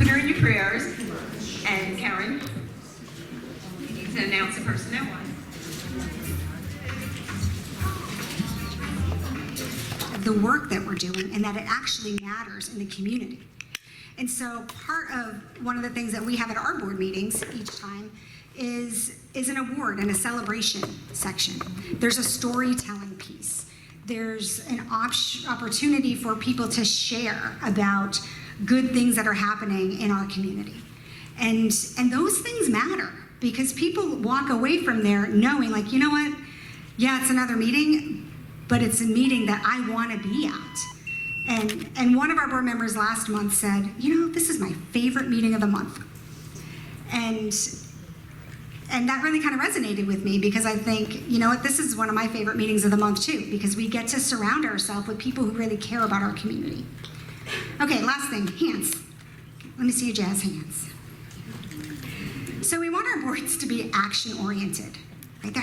during your prayers. And Karen, you need to announce the person that won. The work that we're doing and that it actually matters in the community. And so part of one of the things that we have at our board meetings each time is an award and a celebration section. There's a storytelling piece. There's an opportunity for people to share about good things that are happening in our community. And those things matter because people walk away from there knowing, like, you know what? Yeah, it's another meeting, but it's a meeting that I want to be at. And one of our board members last month said, you know, this is my favorite meeting of the month. And that really kind of resonated with me because I think, you know what, this is one of my favorite meetings of the month too, because we get to surround ourselves with people who really care about our community. Okay, last thing, hands. Let me see your jazz hands. So we want our boards to be action-oriented, right?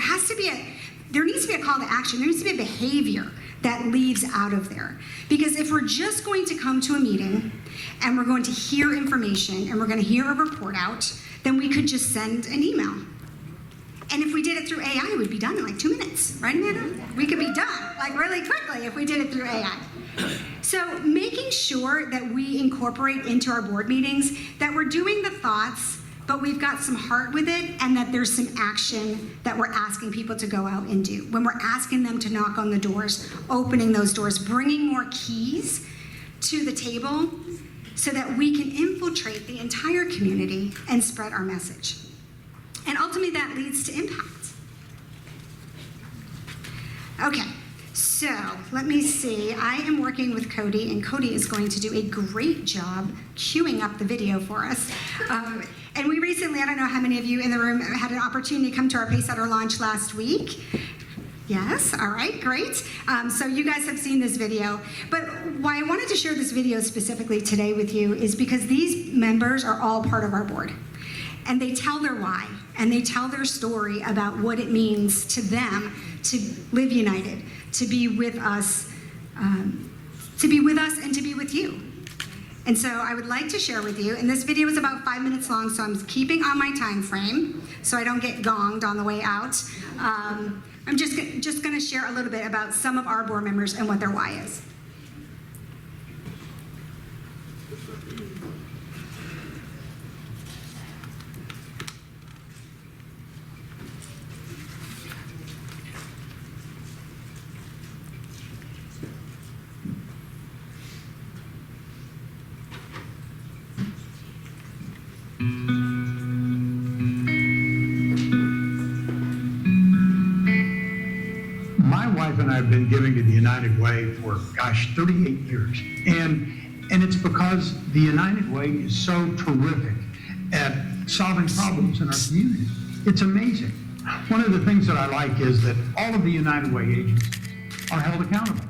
There needs to be a call to action. There needs to be a behavior that leaves out of there. Because if we're just going to come to a meeting and we're going to hear information and we're going to hear a report out, then we could just send an email. And if we did it through AI, it would be done in like 2 minutes, right, Amanda? We could be done like really quickly if we did it through AI. So making sure that we incorporate into our board meetings that we're doing the thoughts, but we've got some heart with it, and that there's some action that we're asking people to go out and do. When we're asking them to knock on the doors, opening those doors, bringing more keys to the table so that we can infiltrate the entire community and spread our message. And ultimately that leads to impact. Okay, so let me see. I am working with Cody, and Cody is going to do a great job queuing up the video for us. And we recently, I don't know how many of you in the room had an opportunity to come to our Pacesetter launch last week. Yes, all right, great. So you guys have seen this video. But why I wanted to share this video specifically today with you is because these members are all part of our board. And they tell their why, and they tell their story about what it means to them to live united, to be with us, and to be with you. And so I would like to share with you, and this video is about 5 minutes long, so I'm keeping on my time frame so I don't get gonged on the way out. I'm just going to share a little bit about some of our board members and what their why is. My wife and I have been giving to the United Way for, 38 years. And it's because the United Way is so terrific at solving problems in our community. It's amazing. One of the things that I like is that all of the United Way agents are held accountable.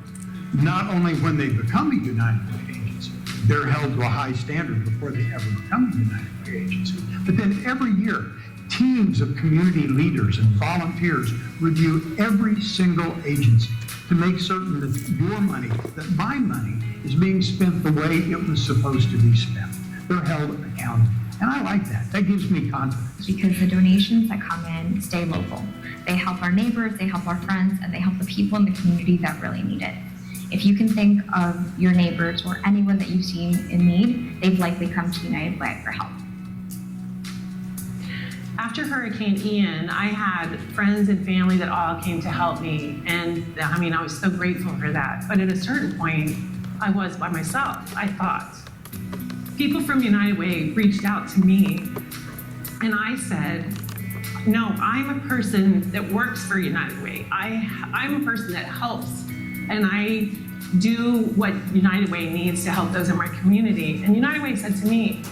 Not only when they become a United Way agency, they're held to a high standard before they ever become a United Way agency, but then every year, teams of community leaders and volunteers review every single agency to make certain that your money, that my money, is being spent the way it was supposed to be spent. They're held accountable. And I like that. That gives me confidence. Because the donations that come in stay local. They help our neighbors, they help our friends, and they help the people in the community that really need it. If you can think of your neighbors or anyone that you've seen in need, they've likely come to United Way for help. After Hurricane Ian, I had friends and family that all came to help me. And I mean, I was so grateful for that. But at a certain point, I was by myself, I thought. People from United Way reached out to me, and I said, no, I'm a person that works for United Way. I'm a person that helps, and I do what United Way needs to help those in my community. And United Way said to me,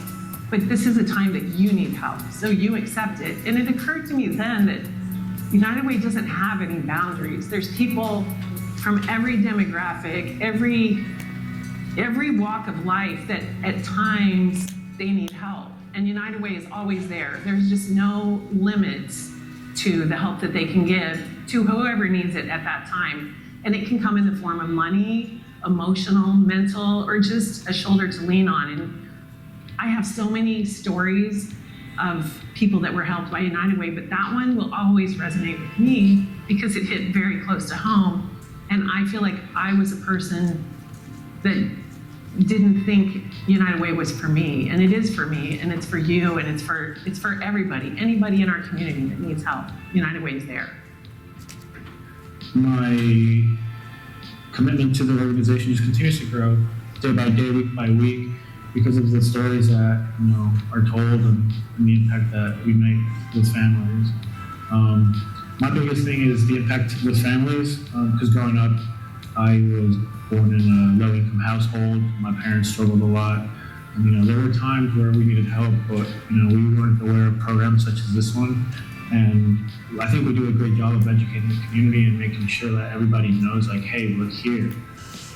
but this is a time that you need help, so you accept it. And it occurred to me then that United Way doesn't have any boundaries. There's people from every demographic, every walk of life that at times they need help. And United Way is always there. There's just no limits to the help that they can give to whoever needs it at that time. And it can come in the form of money, emotional, mental, or just a shoulder to lean on. And I have so many stories of people that were helped by United Way, but that one will always resonate with me because it hit very close to home. And I feel like I was a person that didn't think United Way was for me, and it is for me, and it's for you, and it's for everybody. Anybody in our community that needs help, United Way is there. My commitment to the organization just continues to grow day by day, week by week, because of the stories that are told and the impact that we make with families. My biggest thing is the impact with families, because growing up, I was born in a low-income household. My parents struggled a lot. And, there were times where we needed help, but, we weren't aware of programs such as this one. And I think we do a great job of educating the community and making sure that everybody knows, like, hey, we're here.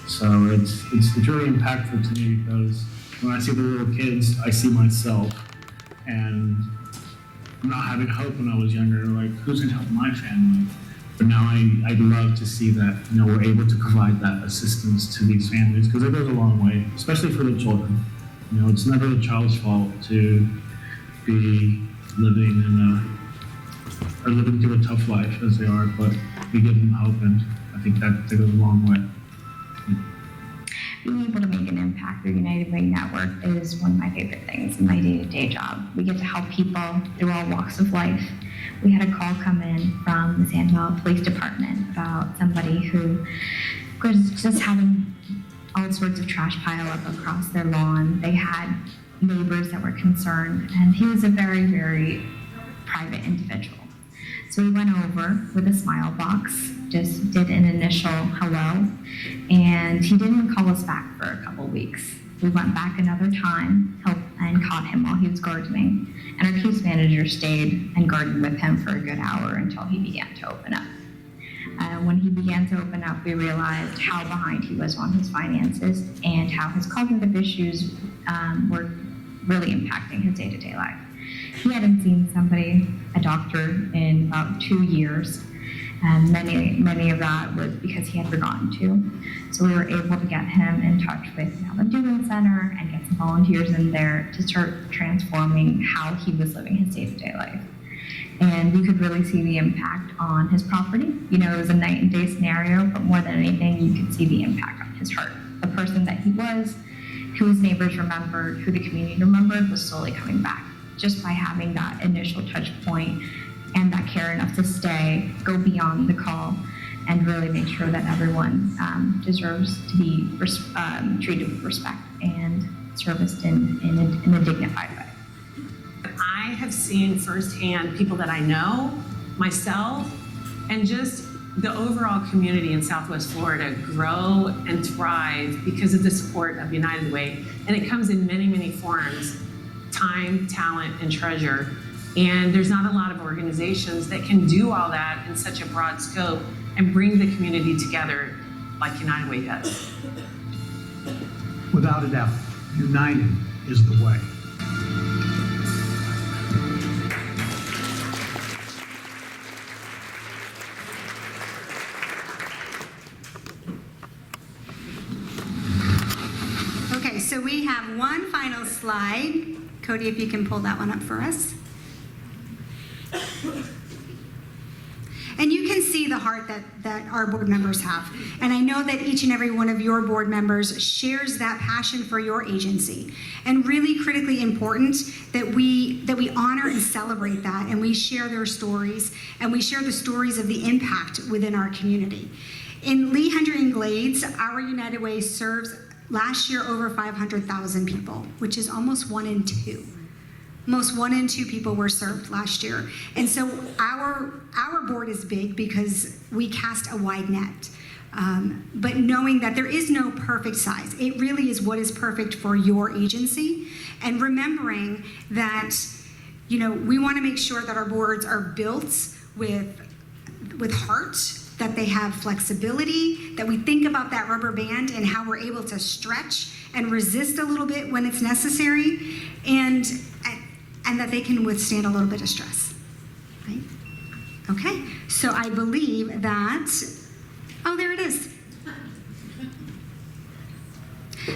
So it's really impactful to me because when I see the little kids, I see myself. And not having hope when I was younger, like, who's gonna help my family? But now I'd love to see that, we're able to provide that assistance to these families because it goes a long way, especially for the children. It's never the child's fault to be living through a tough life as they are, but we give them hope, and I think that goes a long way. Being able to make an impact through United Way Network is one of my favorite things in my day-to-day job. We get to help people through all walks of life. We had a call come in from the Sandwell Police Department about somebody who was just having all sorts of trash pile up across their lawn. They had neighbors that were concerned, and he was a very, very private individual. So we went over with a smile box, just did an initial hello, and he didn't call us back for a couple weeks. We went back another time, helped and caught him while he was gardening, and our case manager stayed and gardened with him for a good hour until he began to open up. When he began to open up, we realized how behind he was on his finances and how his cognitive issues were really impacting his day-to-day life. He hadn't seen a doctor, in about 2 years, and many of that was because he had forgotten to. So we were able to get him in touch with the Doing Center and get some volunteers in there to start transforming how he was living his day-to-day life. And we could really see the impact on his property. It was a night and day scenario, but more than anything, you could see the impact on his heart. The person that he was, who his neighbors remembered, who the community remembered, was slowly coming back just by having that initial touch point and that care enough to stay, go beyond the call, and really make sure that everyone deserves to be treated with respect and serviced in a dignified way. I have seen firsthand people that I know, myself, and just the overall community in Southwest Florida grow and thrive because of the support of United Way. And it comes in many, many forms: time, talent, and treasure. And there's not a lot of organizations that can do all that in such a broad scope and bring the community together like United Way does. Without a doubt, united is the way. Okay, so we have one final slide. Cody, if you can pull that one up for us. And you can see the heart that our board members have. And I know that each and every one of your board members shares that passion for your agency. And really critically important that we honor and celebrate that, and we share their stories, and we share the stories of the impact within our community. In Lee, Hendry, and Glades, our United Way serves last year over 500,000 people, which is almost 1 in 2. Most 1 in 2 people were served last year. And so our board is big because we cast a wide net. But knowing that there is no perfect size, it really is what is perfect for your agency. And remembering that, we want to make sure that our boards are built with heart, that they have flexibility, that we think about that rubber band and how we're able to stretch and resist a little bit when it's necessary, and that they can withstand a little bit of stress, right? Okay, so I believe that, oh, there it is.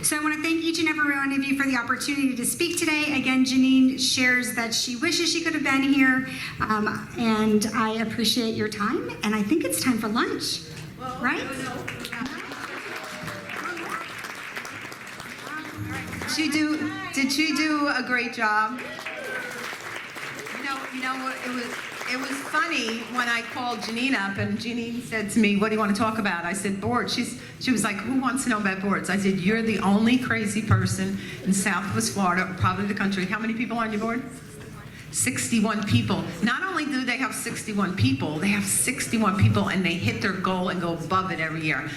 So I want to thank each and every one of you for the opportunity to speak today. Again, Janine shares that she wishes she could have been here, and I appreciate your time, and I think it's time for lunch, right? Did she do a great job? You know what, it was funny when I called Janine up and Janine said to me, "What do you want to talk about?" I said, "Boards." She was like, "Who wants to know about boards?" I said, "You're the only crazy person in Southwest Florida, probably the country." How many people are on your board? 61 people. Not only do they have 61 people, they have 61 people and they hit their goal and go above it every year.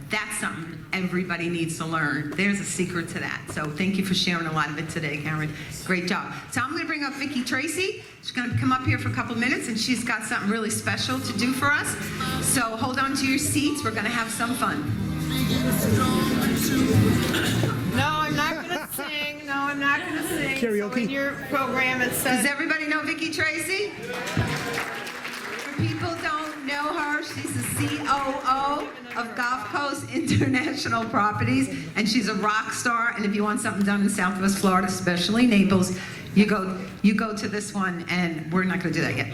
That's something everybody needs to learn. There's a secret to that. So thank you for sharing a lot of it today, Karen. Great job. So I'm going to bring up Vicki Tracy. She's going to come up here for a couple minutes, and she's got something really special to do for us. So hold on to your seats. We're going to have some fun. No, I'm not going to sing. No, I'm not going to sing. Karaoke. So in your program it Does says... everybody know Vicki Tracy? For people who don't know her, she's the COO of Gulf Coast International Properties, and she's a rock star. And if you want something done in Southwest Florida, especially Naples, you go to this one, and we're not going to do that yet.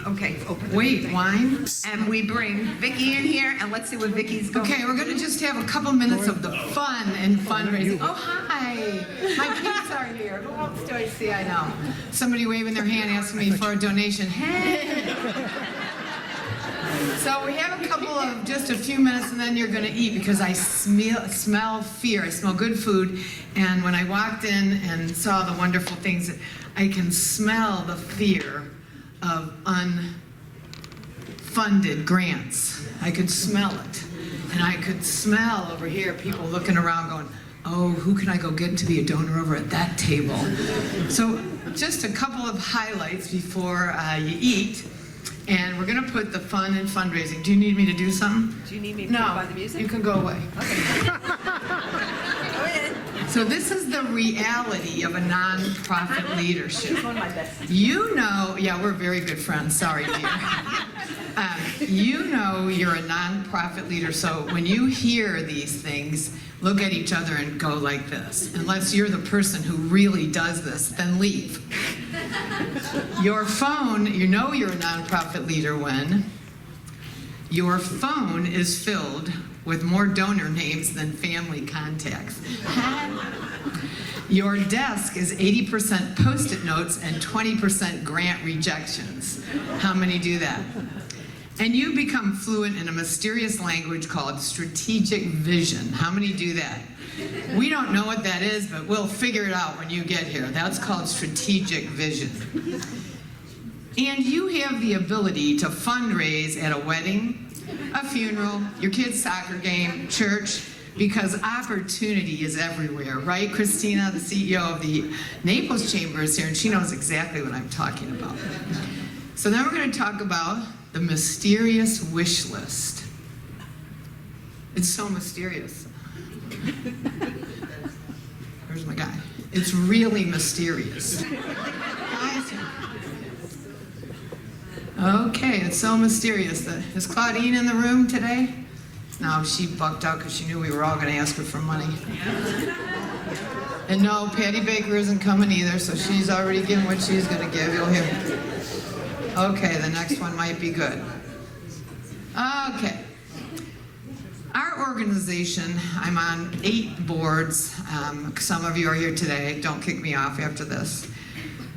Okay. Wait, wine? And we bring Vicki in here, and let's see what Vicki's going. Okay, we're going to just have a couple minutes of the fun and fundraising. Oh, hi. My kids are here. Who else do I see? I know. Somebody waving their hand asking me for a donation. Hey. So we have just a few minutes, and then you're going to eat, because I smell fear. I smell good food, and when I walked in and saw the wonderful things, I can smell the fear of unfunded grants. I could smell it. And I could smell over here people looking around going, "Oh, who can I go get to be a donor over at that table?" So just a couple of highlights before you eat. And we're going to put the fun and fundraising. Do you need me to do something? Do you need me to No, talk about the music? you can go away. So this is the reality of a nonprofit leadership. One of my best. You know, yeah, we're very good friends. Sorry, dear. You know you're a nonprofit leader, so when you hear these things, look at each other and go like this. Unless you're the person who really does this, then leave. Your phone, you know you're a nonprofit leader when your phone is filled with more donor names than family contacts. Your desk is 80% Post-it notes and 20% grant rejections. How many do that? And you become fluent in a mysterious language called strategic vision. How many do that? We don't know what that is, but we'll figure it out when you get here. That's called strategic vision. And you have the ability to fundraise at a wedding, a funeral, your kid's soccer game, church, because opportunity is everywhere, right? Christina, the CEO of the Naples Chamber, is here, and she knows exactly what I'm talking about. So then we're going to talk about the mysterious wish list. It's so mysterious. Where's my guy? It's really mysterious. Okay, it's so mysterious. Is Claudine in the room today? No, she bucked out because she knew we were all going to ask her for money. And no, Patty Baker isn't coming either, so she's already given what she's going to give. You'll hear. Okay, the next one might be good. Okay. Our organization, I'm on 8 boards. Some of you are here today. Don't kick me off after this.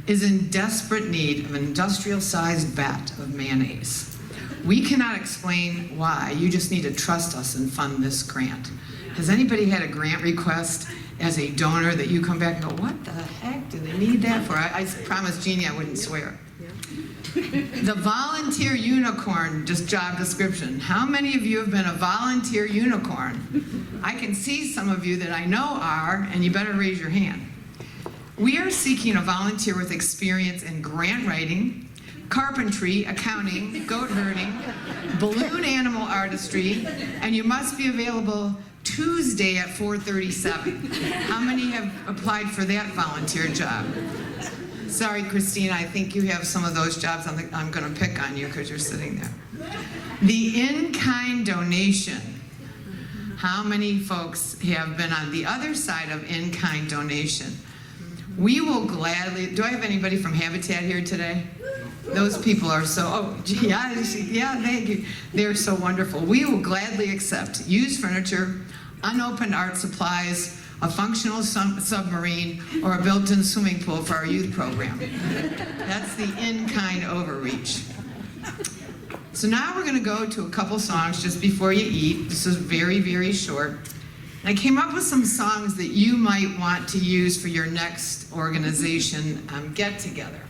Is in desperate need of an industrial-sized vat of mayonnaise. We cannot explain why. You just need to trust us and fund this grant. Has anybody had a grant request as a donor that you come back and go, what the heck do they need that for? I promised Jeannie I wouldn't swear. The volunteer unicorn, just job description. How many of you have been a volunteer unicorn? I can see some of you that I know are, and you better raise your hand. We are seeking a volunteer with experience in grant writing, carpentry, accounting, goat herding, balloon animal artistry, and you must be available Tuesday at 4:37. How many have applied for that volunteer job? Sorry, Christina, I think you have some of those jobs. I'm going to pick on you because you're sitting there. The in-kind donation. How many folks have been on the other side of in-kind donation? We will gladly, do I have anybody from Habitat here today? Those people are so, yeah, thank you. They're so wonderful. We will gladly accept used furniture, unopened art supplies, a functional submarine, or a built-in swimming pool for our youth program. That's the in-kind overreach. So now we're going to go to a couple songs just before you eat. This is very, very short. And I came up with some songs that you might want to use for your next organization get-together.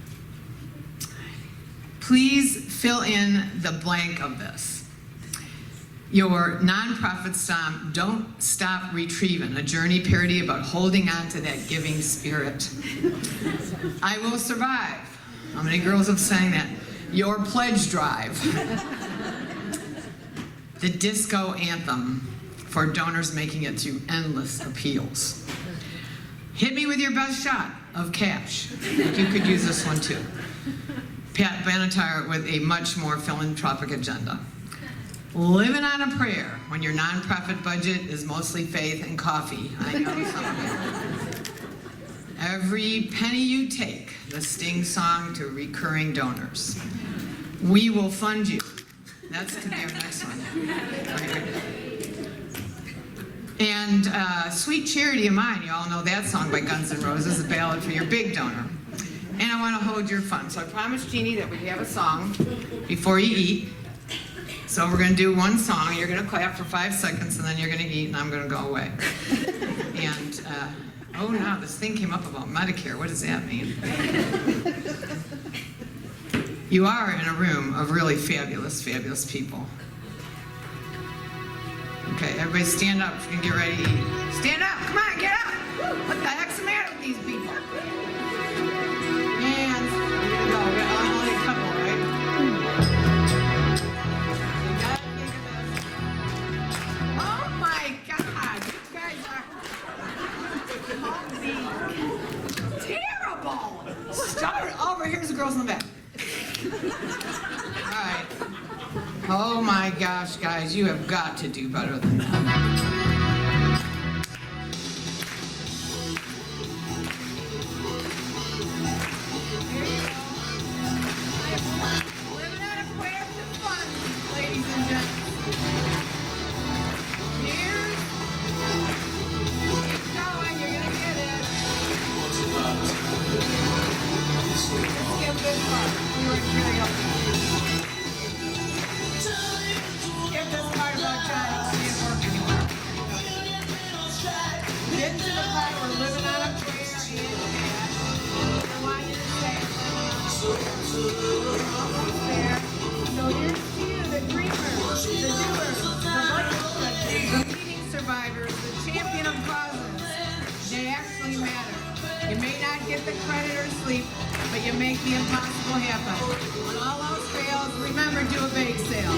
Please fill in the blank of this. Your nonprofit song, Don't Stop Retrieving, a journey parody about holding on to that giving spirit. I Will Survive. How many girls have sang that? Your Pledge Drive. The disco anthem for donors making it through endless appeals. Hit Me With Your Best Shot of Cash. You could use this one too. Pat Benatar with a much more philanthropic agenda. Living on a Prayer when your nonprofit budget is mostly faith and coffee. I know some of you. Every Penny You Take, the Sting song to recurring donors. We Will Fund You. That's to be our next one. And Sweet Charity of Mine, you all know that song by Guns N' Roses, a ballad for your big donor. And I Want to Hold Your Fund. So I promised Jeannie that we'd have a song before you eat. So we're going to do one song. You're going to clap for 5 seconds, and then you're going to eat, and I'm going to go away. And, oh no, this thing came up about Medicare. What does that mean? You are in a room of really fabulous, fabulous people. Okay, everybody stand up if you can get ready to eat. Stand up, come on, get up! What the heck's the matter with these people? And we're gonna go. We're only a couple, right? You gotta think of this. Oh my God, you guys are terrible. Start over. Here's the girls in the back. All right. Oh my gosh, guys, you have got to do better than that. You make the impossible happen. When all else fails, remember, do a bake sale.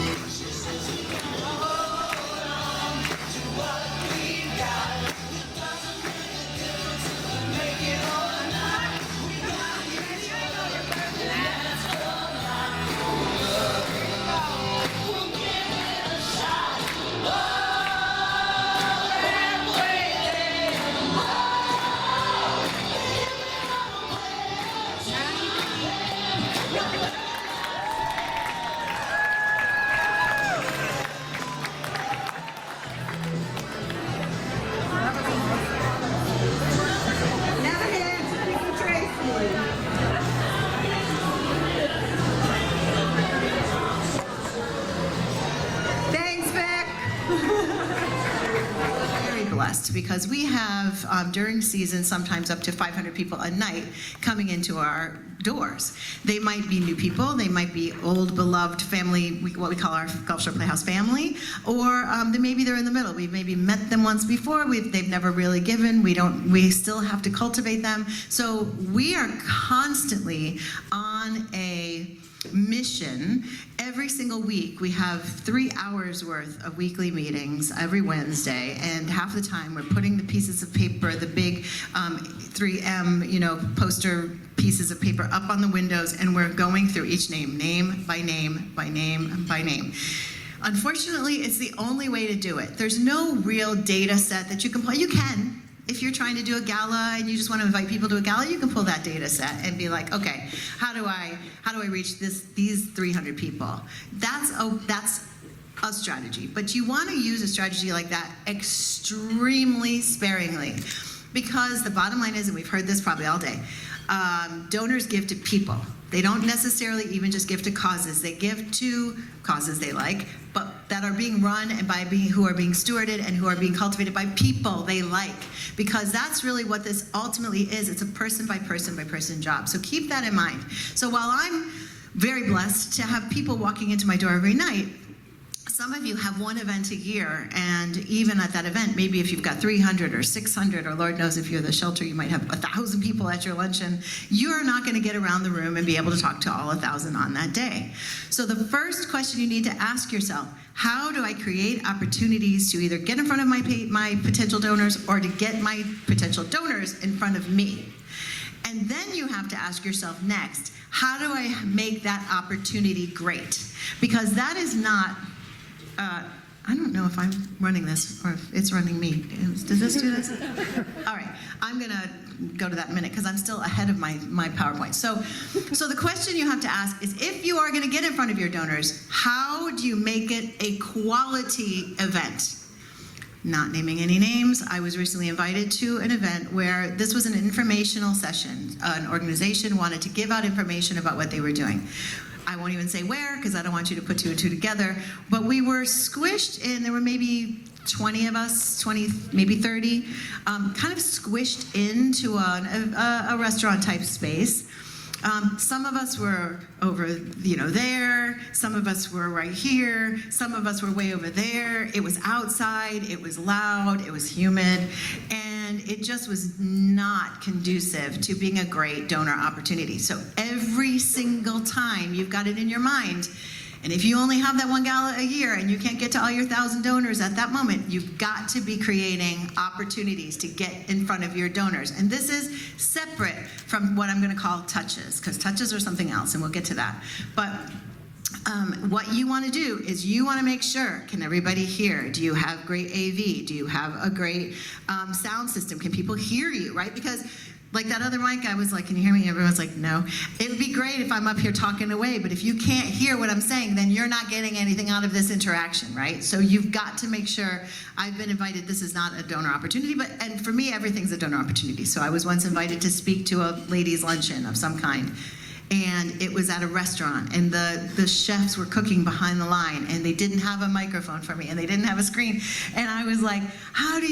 Because we have, during season, sometimes up to 500 people a night coming into our doors. They might be new people, they might be old, beloved family, what we call our Gulf Shore Playhouse family, or maybe they're in the middle. We've maybe met them once before, they've never really given, we still have to cultivate them. So we are constantly on a mission. Every single week we have 3 hours worth of weekly meetings every Wednesday, and half the time we're putting the pieces of paper, the big 3M poster pieces of paper up on the windows, and we're going through each name by name by name by name. Unfortunately, it's the only way to do it. There's no real data set that you can pull. You can. If you're trying to do a gala and you just want to invite people to a gala, you can pull that data set and be like, okay, how do I reach these 300 people? That's a strategy. But you want to use a strategy like that extremely sparingly, because the bottom line is, and we've heard this probably all day, donors give to people. They don't necessarily even just give to causes. They give to causes they like, but that are being run and who are being stewarded and who are being cultivated by people they like. Because that's really what this ultimately is. It's a person by person by person job. So keep that in mind. So while I'm very blessed to have people walking into my door every night, some of you have one event a year, and even at that event, maybe if you've got 300 or 600, or Lord knows if you're the shelter, you might have 1,000 people at your luncheon, you're not going to get around the room and be able to talk to all 1,000 on that day. So the first question you need to ask yourself, how do I create opportunities to either get in front of my potential donors or to get my potential donors in front of me? And then you have to ask yourself next, how do I make that opportunity great? Because that is not... I don't know if I'm running this or if it's running me. Does this do this? All right, I'm going to go to that in a minute because I'm still ahead of my PowerPoint. So the question you have to ask is, if you are going to get in front of your donors, how do you make it a quality event? Not naming any names, I was recently invited to an event where this was an informational session. An organization wanted to give out information about what they were doing. I won't even say where, because I don't want you to put two and two together, but we were squished in, there were maybe 20 of us, 20, maybe 30, kind of squished into a restaurant type space. Some of us were over, there. Some of us were right here. Some of us were way over there. It was outside. It was loud. It was humid. And it just was not conducive to being a great donor opportunity. So every single time you've got it in your mind, and if you only have that one gala a year and you can't get to all your 1,000 donors at that moment, you've got to be creating opportunities to get in front of your donors. And this is separate from what I'm going to call touches, because touches are something else, and we'll get to that. But what you want to do is you want to make sure, can everybody hear? Do you have great AV? Do you have a great sound system? Can people hear you, right? Because like that other mic, I was like, can you hear me? Everyone's like, no. It would be great if I'm up here talking away, but if you can't hear what I'm saying, then you're not getting anything out of this interaction, right? So you've got to make sure. I've been invited, this is not a donor opportunity, and for me, everything's a donor opportunity. So I was once invited to speak to a ladies' luncheon of some kind. And it was at a restaurant, and the chefs were cooking behind the line, and they didn't have a microphone for me, and they didn't have a screen. And I was like, how do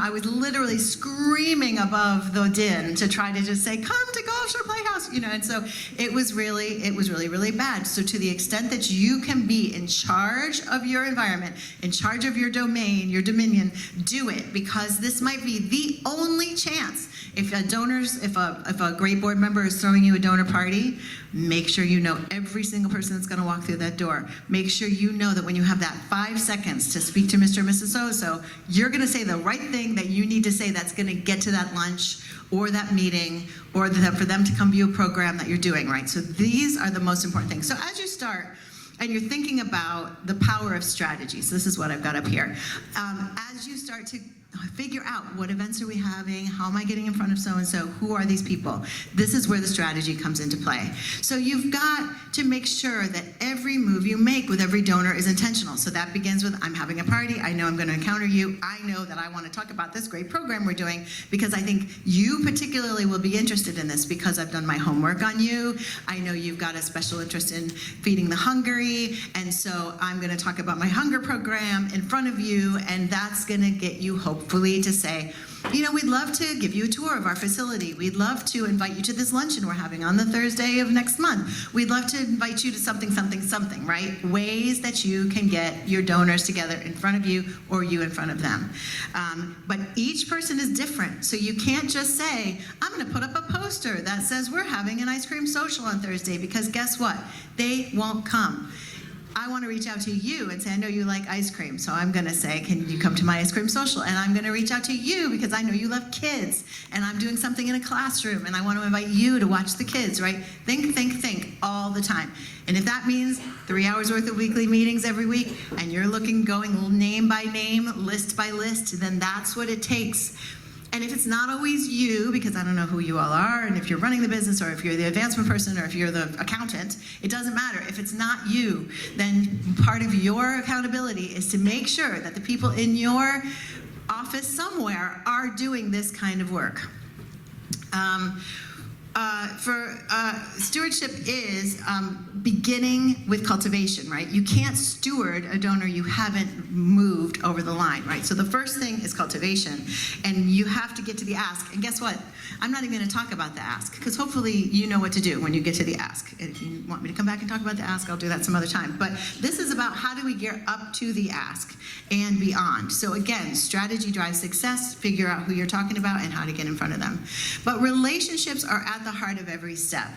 I was literally screaming above the din to try to just say, come to Gulf Shore Playhouse, and so it was really, really bad. So to the extent that you can be in charge of your environment, in charge of your domain, your dominion, do it, because this might be the only chance. If a great board member is throwing you a donor party, make sure you know every single person that's going to walk through that door. Make sure you know that when you have that 5 seconds to speak to Mr. and Mrs. So-and-so, you're going to say the right thing that you need to say that's going to get to that lunch or that meeting or for them to come view a program that you're doing, right? So these are the most important things. So as you start, and you're thinking about the power of strategy, so this is what I've got up here. As you start to figure out what events are we having, how am I getting in front of so-and-so, who are these people? This is where the strategy comes into play. So you've got to make sure that every move you make with every donor is intentional. So that begins with, I'm having a party, I know I'm going to encounter you, I know that I want to talk about this great program we're doing because I think you particularly will be interested in this because I've done my homework on you. I know you've got a special interest in feeding the hungry, and so I'm going to talk about my hunger program in front of you, and that's going to get you hopefully to say, we'd love to give you a tour of our facility. We'd love to invite you to this luncheon we're having on the Thursday of next month. We'd love to invite you to something, right? Ways that you can get your donors together in front of you or you in front of them. But each person is different. So you can't just say, I'm going to put up a poster that says we're having an ice cream social on Thursday, because guess what? They won't come. I want to reach out to you and say, I know you like ice cream, so I'm going to say, can you come to my ice cream social? And I'm going to reach out to you because I know you love kids, and I'm doing something in a classroom, and I want to invite you to watch the kids, right? Think all the time. And if that means 3 hours worth of weekly meetings every week, and you're going name by name, list by list, then that's what it takes. And if it's not always you, because I don't know who you all are, and if you're running the business, or if you're the advancement person, or if you're the accountant, it doesn't matter. If it's not you, then part of your accountability is to make sure that the people in your office somewhere are doing this kind of work. Stewardship is beginning with cultivation, right? You can't steward a donor you haven't moved over the line, right? So the first thing is cultivation, and you have to get to the ask. And guess what? I'm not even going to talk about the ask, because hopefully you know what to do when you get to the ask. And if you want me to come back and talk about the ask, I'll do that some other time. But this is about how do we get up to the ask and beyond. So again, strategy drives success. Figure out who you're talking about and how to get in front of them. But relationships are at the heart of every step.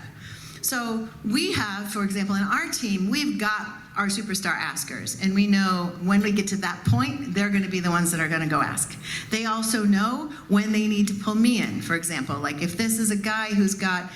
So we have, for example, in our team, we've got our superstar askers, and we know when we get to that point, they're going to be the ones that are going to go ask. They also know when they need to pull me in. For example, like if this is a guy who's got,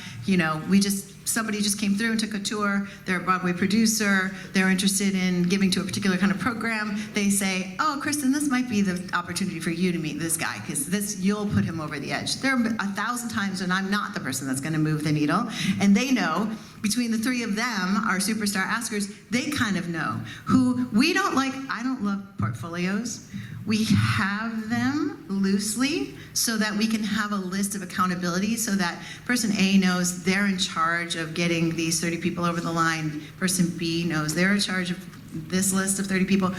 somebody just came through and took a tour, they're a Broadway producer, they're interested in giving to a particular kind of program, they say, oh, Kristen, this might be the opportunity for you to meet this guy, because you'll put him over the edge. There are 1,000 times when I'm not the person that's going to move the needle, and they know, between the three of them, our superstar askers, they kind of know who we don't like. I don't love portfolios. We have them loosely so that we can have a list of accountability, so that person A knows they're in charge of getting these 30 people over the line. Person B knows they're in charge of this list of 30 people.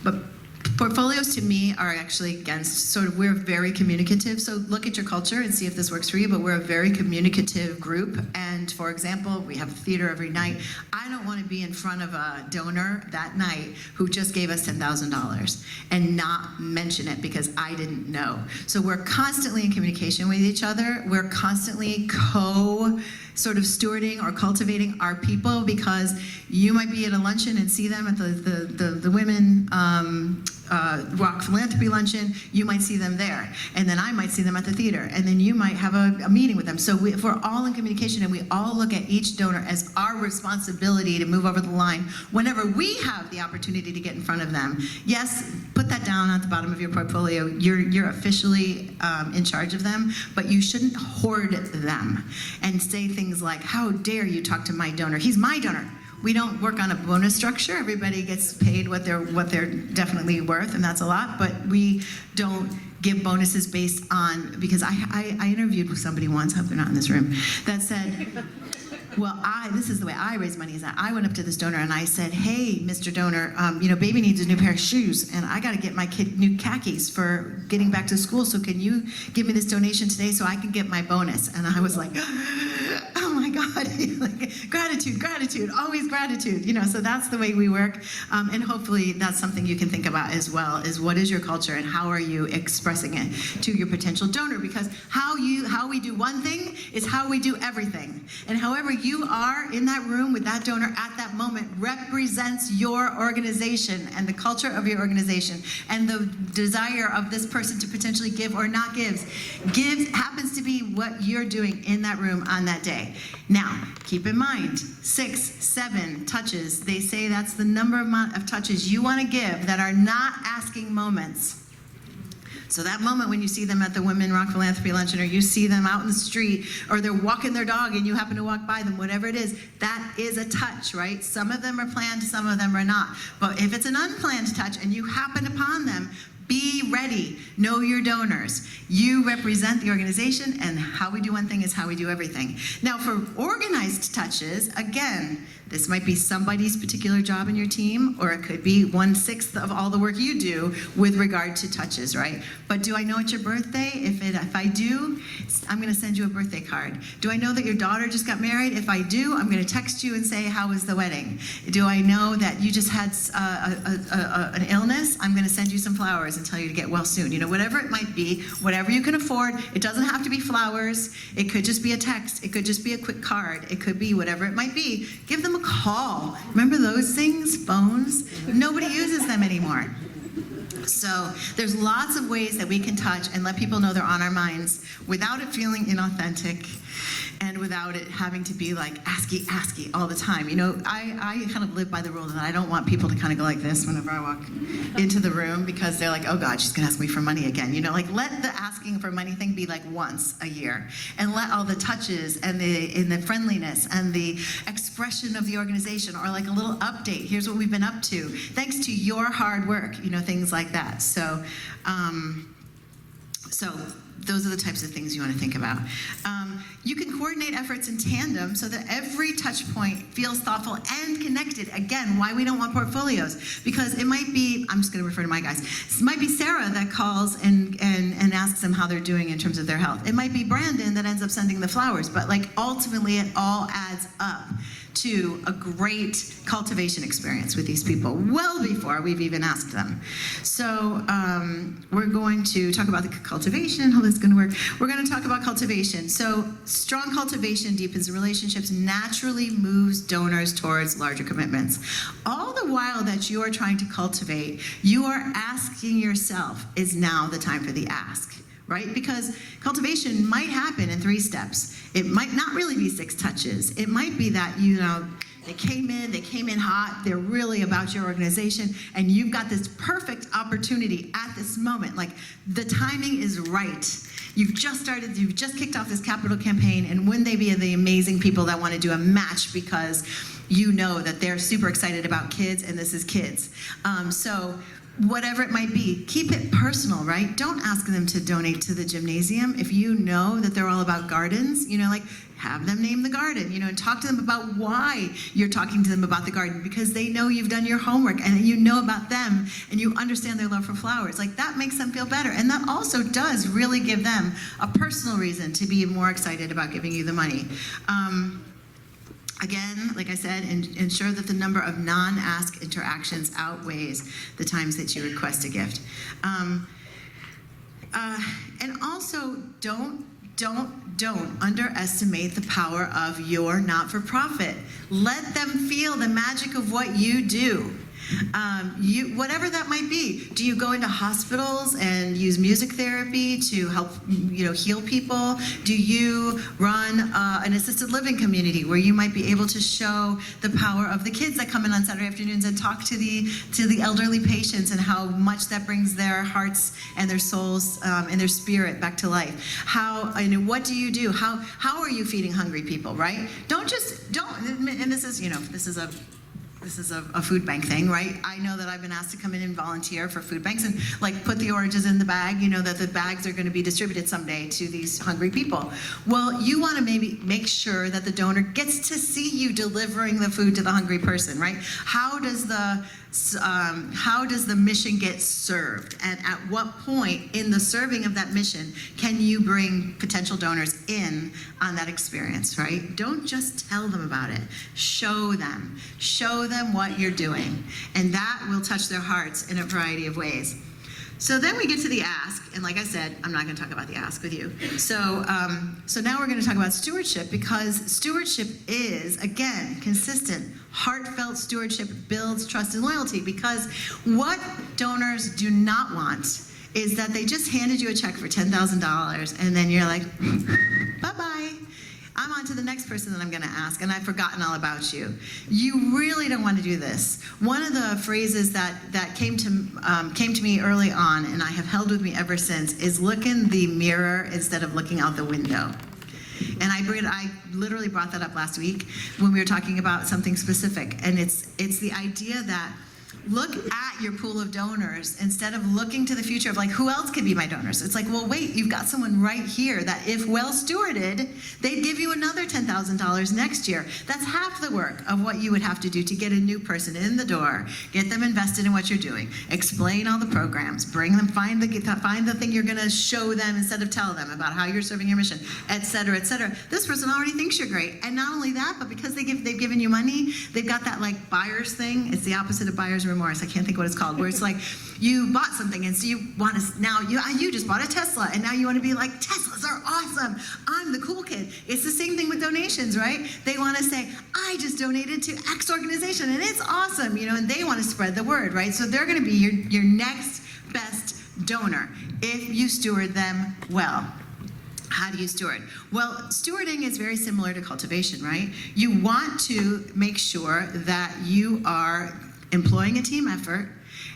But portfolios to me are actually against, we're very communicative. So look at your culture and see if this works for you, but we're a very communicative group. And for example, we have theater every night. I don't want to be in front of a donor that night who just gave us $10,000 and not mention it because I didn't know. So we're constantly in communication with each other. We're constantly stewarding or cultivating our people, because you might be at a luncheon and see them at the women Rock Philanthropy Luncheon, you might see them there. And then I might see them at the theater. And then you might have a meeting with them. So if we're all in communication and we all look at each donor as our responsibility to move over the line, whenever we have the opportunity to get in front of them, yes, put that down at the bottom of your portfolio. You're officially in charge of them, but you shouldn't hoard them and say things like, how dare you talk to my donor? He's my donor. We don't work on a bonus structure. Everybody gets paid what they're definitely worth, and that's a lot, but we don't give bonuses based on, because I interviewed with somebody once, I hope they're not in this room, that said, well, this is the way I raise money, is that I went up to this donor and I said, hey, Mr. Donor, baby needs a new pair of shoes, and I got to get my kid new khakis for getting back to school, so can you give me this donation today so I can get my bonus? And I was like, oh my God, like, gratitude, always gratitude, so that's the way we work. And hopefully that's something you can think about as well, is what is your culture and how are you expressing it to your potential donor? Because how we do one thing is how we do everything. And however you are in that room with that donor at that moment represents your organization and the culture of your organization, and the desire of this person to potentially give or not gives happens to be what you're doing in that room on that day. Now, keep in mind, 6, 7 touches, they say that's the number of touches you want to give that are not asking moments. So that moment when you see them at the Women Rock Philanthropy Luncheon, or you see them out in the street, or they're walking their dog and you happen to walk by them, whatever it is, that is a touch, right? Some of them are planned, some of them are not. But if it's an unplanned touch and you happen upon them, be ready. Know your donors. You represent the organization, and how we do one thing is how we do everything. Now, for organized touches, again, this might be somebody's particular job in your team, or it could be 1/6 of all the work you do with regard to touches, right? But do I know it's your birthday? If I do, I'm going to send you a birthday card. Do I know that your daughter just got married? If I do, I'm going to text you and say, how was the wedding? Do I know that you just had an illness? I'm going to send you some flowers. flowers and tell you to get well soon. You know, whatever it might be, whatever you can afford. It doesn't have to be flowers. It could just be a text. It could just be a quick card. It could be whatever it might be. Give them a call. Remember those things? Phones? Nobody uses them anymore. So there's lots of ways that we can touch and let people know they're on our minds without it feeling inauthentic and without it having to be like asky all the time. You know, I kind of live by the rule that I don't want people to kind of go like this whenever I walk into the room, because they're like, oh God, she's gonna ask me for money again. You know, like let the asking for money thing be like once a year, and let all the touches and the friendliness and the expression of the organization, or like a little update. Here's what we've been up to, thanks to your hard work. You know, things like that. So, those are the types of things you want to think about. You can coordinate efforts in tandem so that every touch point feels thoughtful and connected. Again, why we don't want portfolios. Because it might be, I'm just going to refer to my guys, it might be Sarah that calls and asks them how they're doing in terms of their health. It might be Brandon that ends up sending the flowers, but like ultimately it all adds up to a great cultivation experience with these people, well before we've even asked them. So we're going to talk about the cultivation, how this is going to work. We're going to talk about cultivation. So strong cultivation deepens relationships, naturally moves donors towards larger commitments. All the while that you are trying to cultivate, you are asking yourself, is now the time for the ask? Right? Because cultivation might happen in 3 steps. It might not really be 6 touches. It might be that, you know, they came in hot, they're really about your organization, and you've got this perfect opportunity at this moment. Like, the timing is right. You've just kicked off this capital campaign, and wouldn't they be the amazing people that want to do a match because you know that they're super excited about kids, and this is kids. So whatever it might be, keep it personal, right? Don't ask them to donate to the gymnasium if you know that they're all about gardens. You know, like, have them name the garden, you know, and talk to them about why you're talking to them about the garden, because they know you've done your homework and you know about them and you understand their love for flowers. Like, that makes them feel better. And that also does really give them a personal reason to be more excited about giving you the money. Again, like I said, ensure that the number of non-ask interactions outweighs the times that you request a gift. And also, don't underestimate the power of your not-for-profit. Let them feel the magic of what you do. Whatever that might be. Do you go into hospitals and use music therapy to help, you know, heal people? Do you run an assisted living community where you might be able to show the power of the kids that come in on Saturday afternoons and talk to the elderly patients, and how much that brings their hearts and their souls and their spirit back to life? What do you do? How are you feeding hungry people, right? Don't, and this is a food bank thing, right? I know that I've been asked to come in and volunteer for food banks and like put the oranges in the bag, you know, that the bags are going to be distributed someday to these hungry people. Well, you want to maybe make sure that the donor gets to see you delivering the food to the hungry person, right? How does the mission get served? And at what point in the serving of that mission can you bring potential donors in on that experience, right? Don't just tell them about it. Show them what you're doing. And that will touch their hearts in a variety of ways. So then we get to the ask, and like I said, I'm not going to talk about the ask with you. So now we're going to talk about stewardship, because stewardship is, again, consistent. Heartfelt stewardship builds trust and loyalty, because what donors do not want is that they just handed you a check for $10,000 and then you're like, bye-bye. I'm on to the next person that I'm going to ask, and I've forgotten all about you. You really don't want to do this. One of the phrases that came to me early on, and I have held with me ever since, is look in the mirror instead of looking out the window. And I literally brought that up last week when we were talking about something specific, and it's the idea that look at your pool of donors instead of looking to the future of like, who else could be my donors? It's like, well, wait, you've got someone right here that if well stewarded, they'd give you another $10,000 next year. That's half the work of what you would have to do to get a new person in the door, get them invested in what you're doing, explain all the programs, bring them, find the thing you're gonna show them instead of tell them about how you're serving your mission, et cetera, et cetera. This person already thinks you're great. And not only that, but because they've given you money, they've got that like buyer's thing. It's the opposite of buyer's remorse. I can't think what it's called. Where it's like you bought something and so you want to now you just bought a Tesla and now you want to be like, Teslas are awesome. I'm the cool kid. It's the same thing with donations, right? They want to say, I just donated to X organization and it's awesome, and they want to spread the word, right? So they're going to be your next best donor if you steward them well. How do you steward? Well, stewarding is very similar to cultivation, right? You want to make sure that you are employing a team effort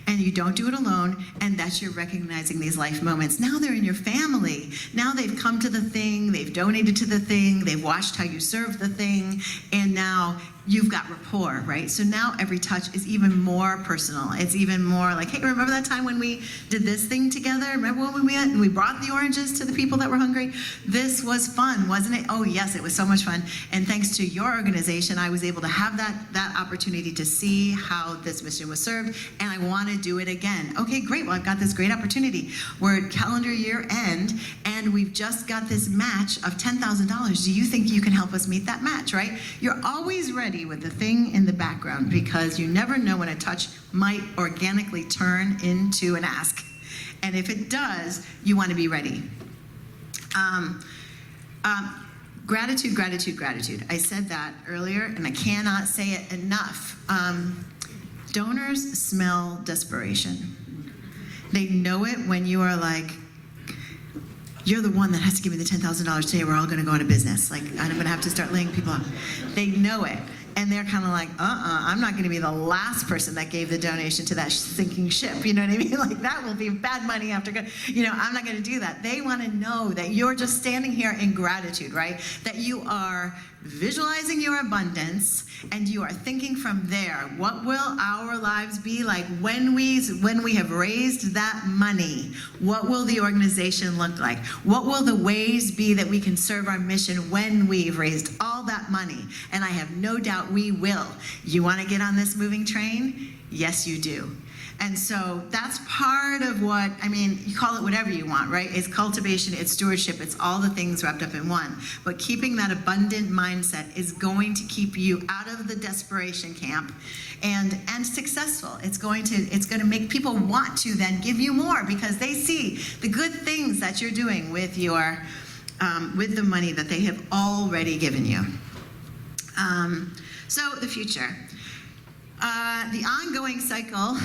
and you don't do it alone, and that you're recognizing these life moments. Now they're in your family. Now they've come to the thing, they've donated to the thing, they've watched how you serve the thing, and now you've got rapport, right? So now every touch is even more personal. It's even more like, hey, remember that time when we did this thing together? Remember when we went and we brought the oranges to the people that were hungry? This was fun, wasn't it? Oh, yes, it was so much fun. And thanks to your organization, I was able to have that opportunity to see how this mission was served, and I want to do it again. Okay, great. Well, I've got this great opportunity. We're at calendar year end, and we've just got this match of $10,000. Do you think you can help us meet that match, right? You're always ready with the thing in the background because you never know when a touch might organically turn into an ask. And if it does, you want to be ready. Gratitude, gratitude, gratitude. I said that earlier, and I cannot say it enough. Donors smell desperation. They know it when you are like, you're the one that has to give me the $10,000 today. We're all going to go out of business. Like, I'm going to have to start laying people off. They know it. And they're kind of like, I'm not going to be the last person that gave the donation to that sinking ship. You know what I mean? Like, that will be bad money after good. I'm not going to do that. They want to know that you're just standing here in gratitude, right? That you are visualizing your abundance and you are thinking from there, what will our lives be like when we have raised that money? What will the organization look like? What will the ways be that we can serve our mission when we've raised all that money? And I have no doubt we will. You want to get on this moving train? Yes, you do. And so that's part of what, you call it whatever you want, right? It's cultivation, it's stewardship, it's all the things wrapped up in one. But keeping that abundant mindset is going to keep you out of the desperation camp and successful. It's going to make people want to then give you more because they see the good things that you're doing with your with the money that they have already given you. So the future. The ongoing cycle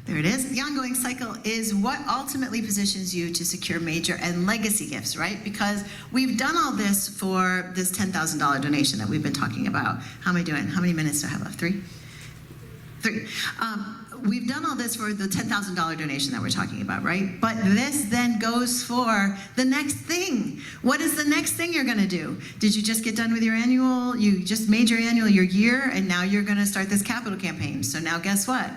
the ongoing cycle is what ultimately positions you to secure major and legacy gifts, right? Because we've done all this for this $10,000 donation that we've been talking about. How am I doing? How many minutes do I have left? Three? We've done all this for the $10,000 donation that we're talking about, right? But this then goes for the next thing. What is the next thing you're going to do? Did you just get done with your annual? You just made your annual, your year, and now you're going to start this capital campaign. So now guess what?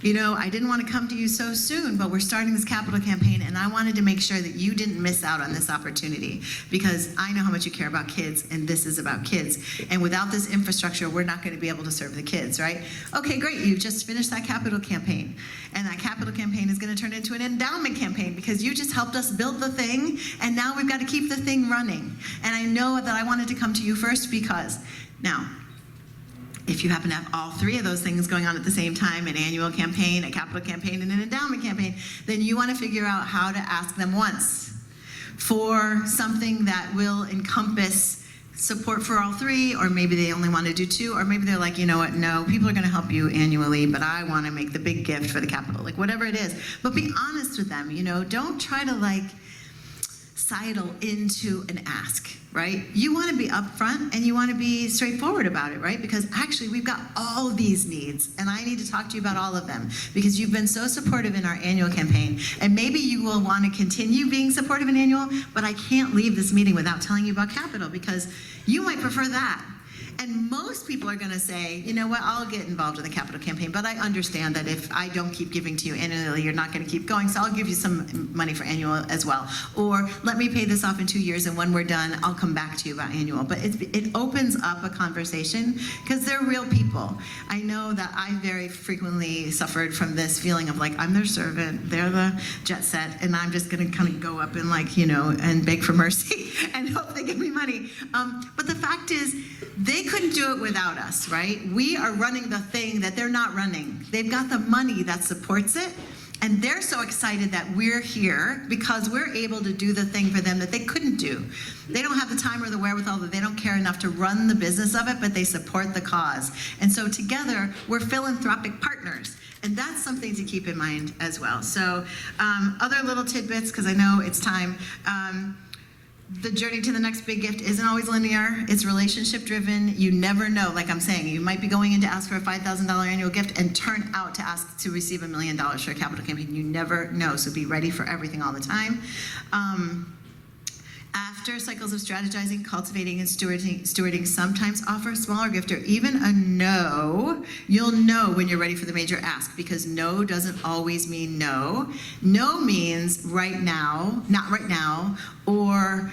I didn't want to come to you so soon, but we're starting this capital campaign, and I wanted to make sure that you didn't miss out on this opportunity because I know how much you care about kids, and this is about kids. And without this infrastructure, we're not going to be able to serve the kids, right? Okay, great. You've just finished that capital campaign, and that capital campaign is going to turn into an endowment campaign because you just helped us build the thing, and now we've got to keep the thing running. And I know that I wanted to come to you first because now, if you happen to have all three of those things going on at the same time, an annual campaign, a capital campaign, and an endowment campaign, then you want to figure out how to ask them once for something that will encompass support for all three, or maybe they only want to do two, or maybe they're like, you know what, no, people are going to help you annually, but I want to make the big gift for the capital, like whatever it is. But be honest with them, don't try to sidle into an ask, right? You want to be upfront and you want to be straightforward about it, right? Because actually we've got all these needs and I need to talk to you about all of them because you've been so supportive in our annual campaign, and maybe you will want to continue being supportive in annual, but I can't leave this meeting without telling you about capital because you might prefer that. And most people are going to say, you know what, I'll get involved in the capital campaign, but I understand that if I don't keep giving to you annually, you're not going to keep going, so I'll give you some money for annual as well. Or let me pay this off in 2 years, and when we're done, I'll come back to you about annual. But it opens up a conversation because they're real people. I know that I very frequently suffered from this feeling of like, I'm their servant, they're the jet set, and I'm just going to kind of go up and and beg for mercy and hope they give me money. But the fact is, they couldn't do it without us, right? We are running the thing that they're not running. They've got the money that supports it. And they're so excited that we're here because we're able to do the thing for them that they couldn't do. They don't have the time or the wherewithal, that they don't care enough to run the business of it, but they support the cause. And so together, we're philanthropic partners. And that's something to keep in mind as well. So other little tidbits, because I know it's time. The journey to the next big gift isn't always linear. It's relationship driven. You never know. Like I'm saying, you might be going in to ask for a $5,000 annual gift and turn out to ask to receive $1 million for a capital campaign. You never know. So be ready for everything all the time. After cycles of strategizing, cultivating, and stewarding, sometimes offer a smaller gift or even a no. You'll know when you're ready for the major ask, because no doesn't always mean no. No means right now, not right now, or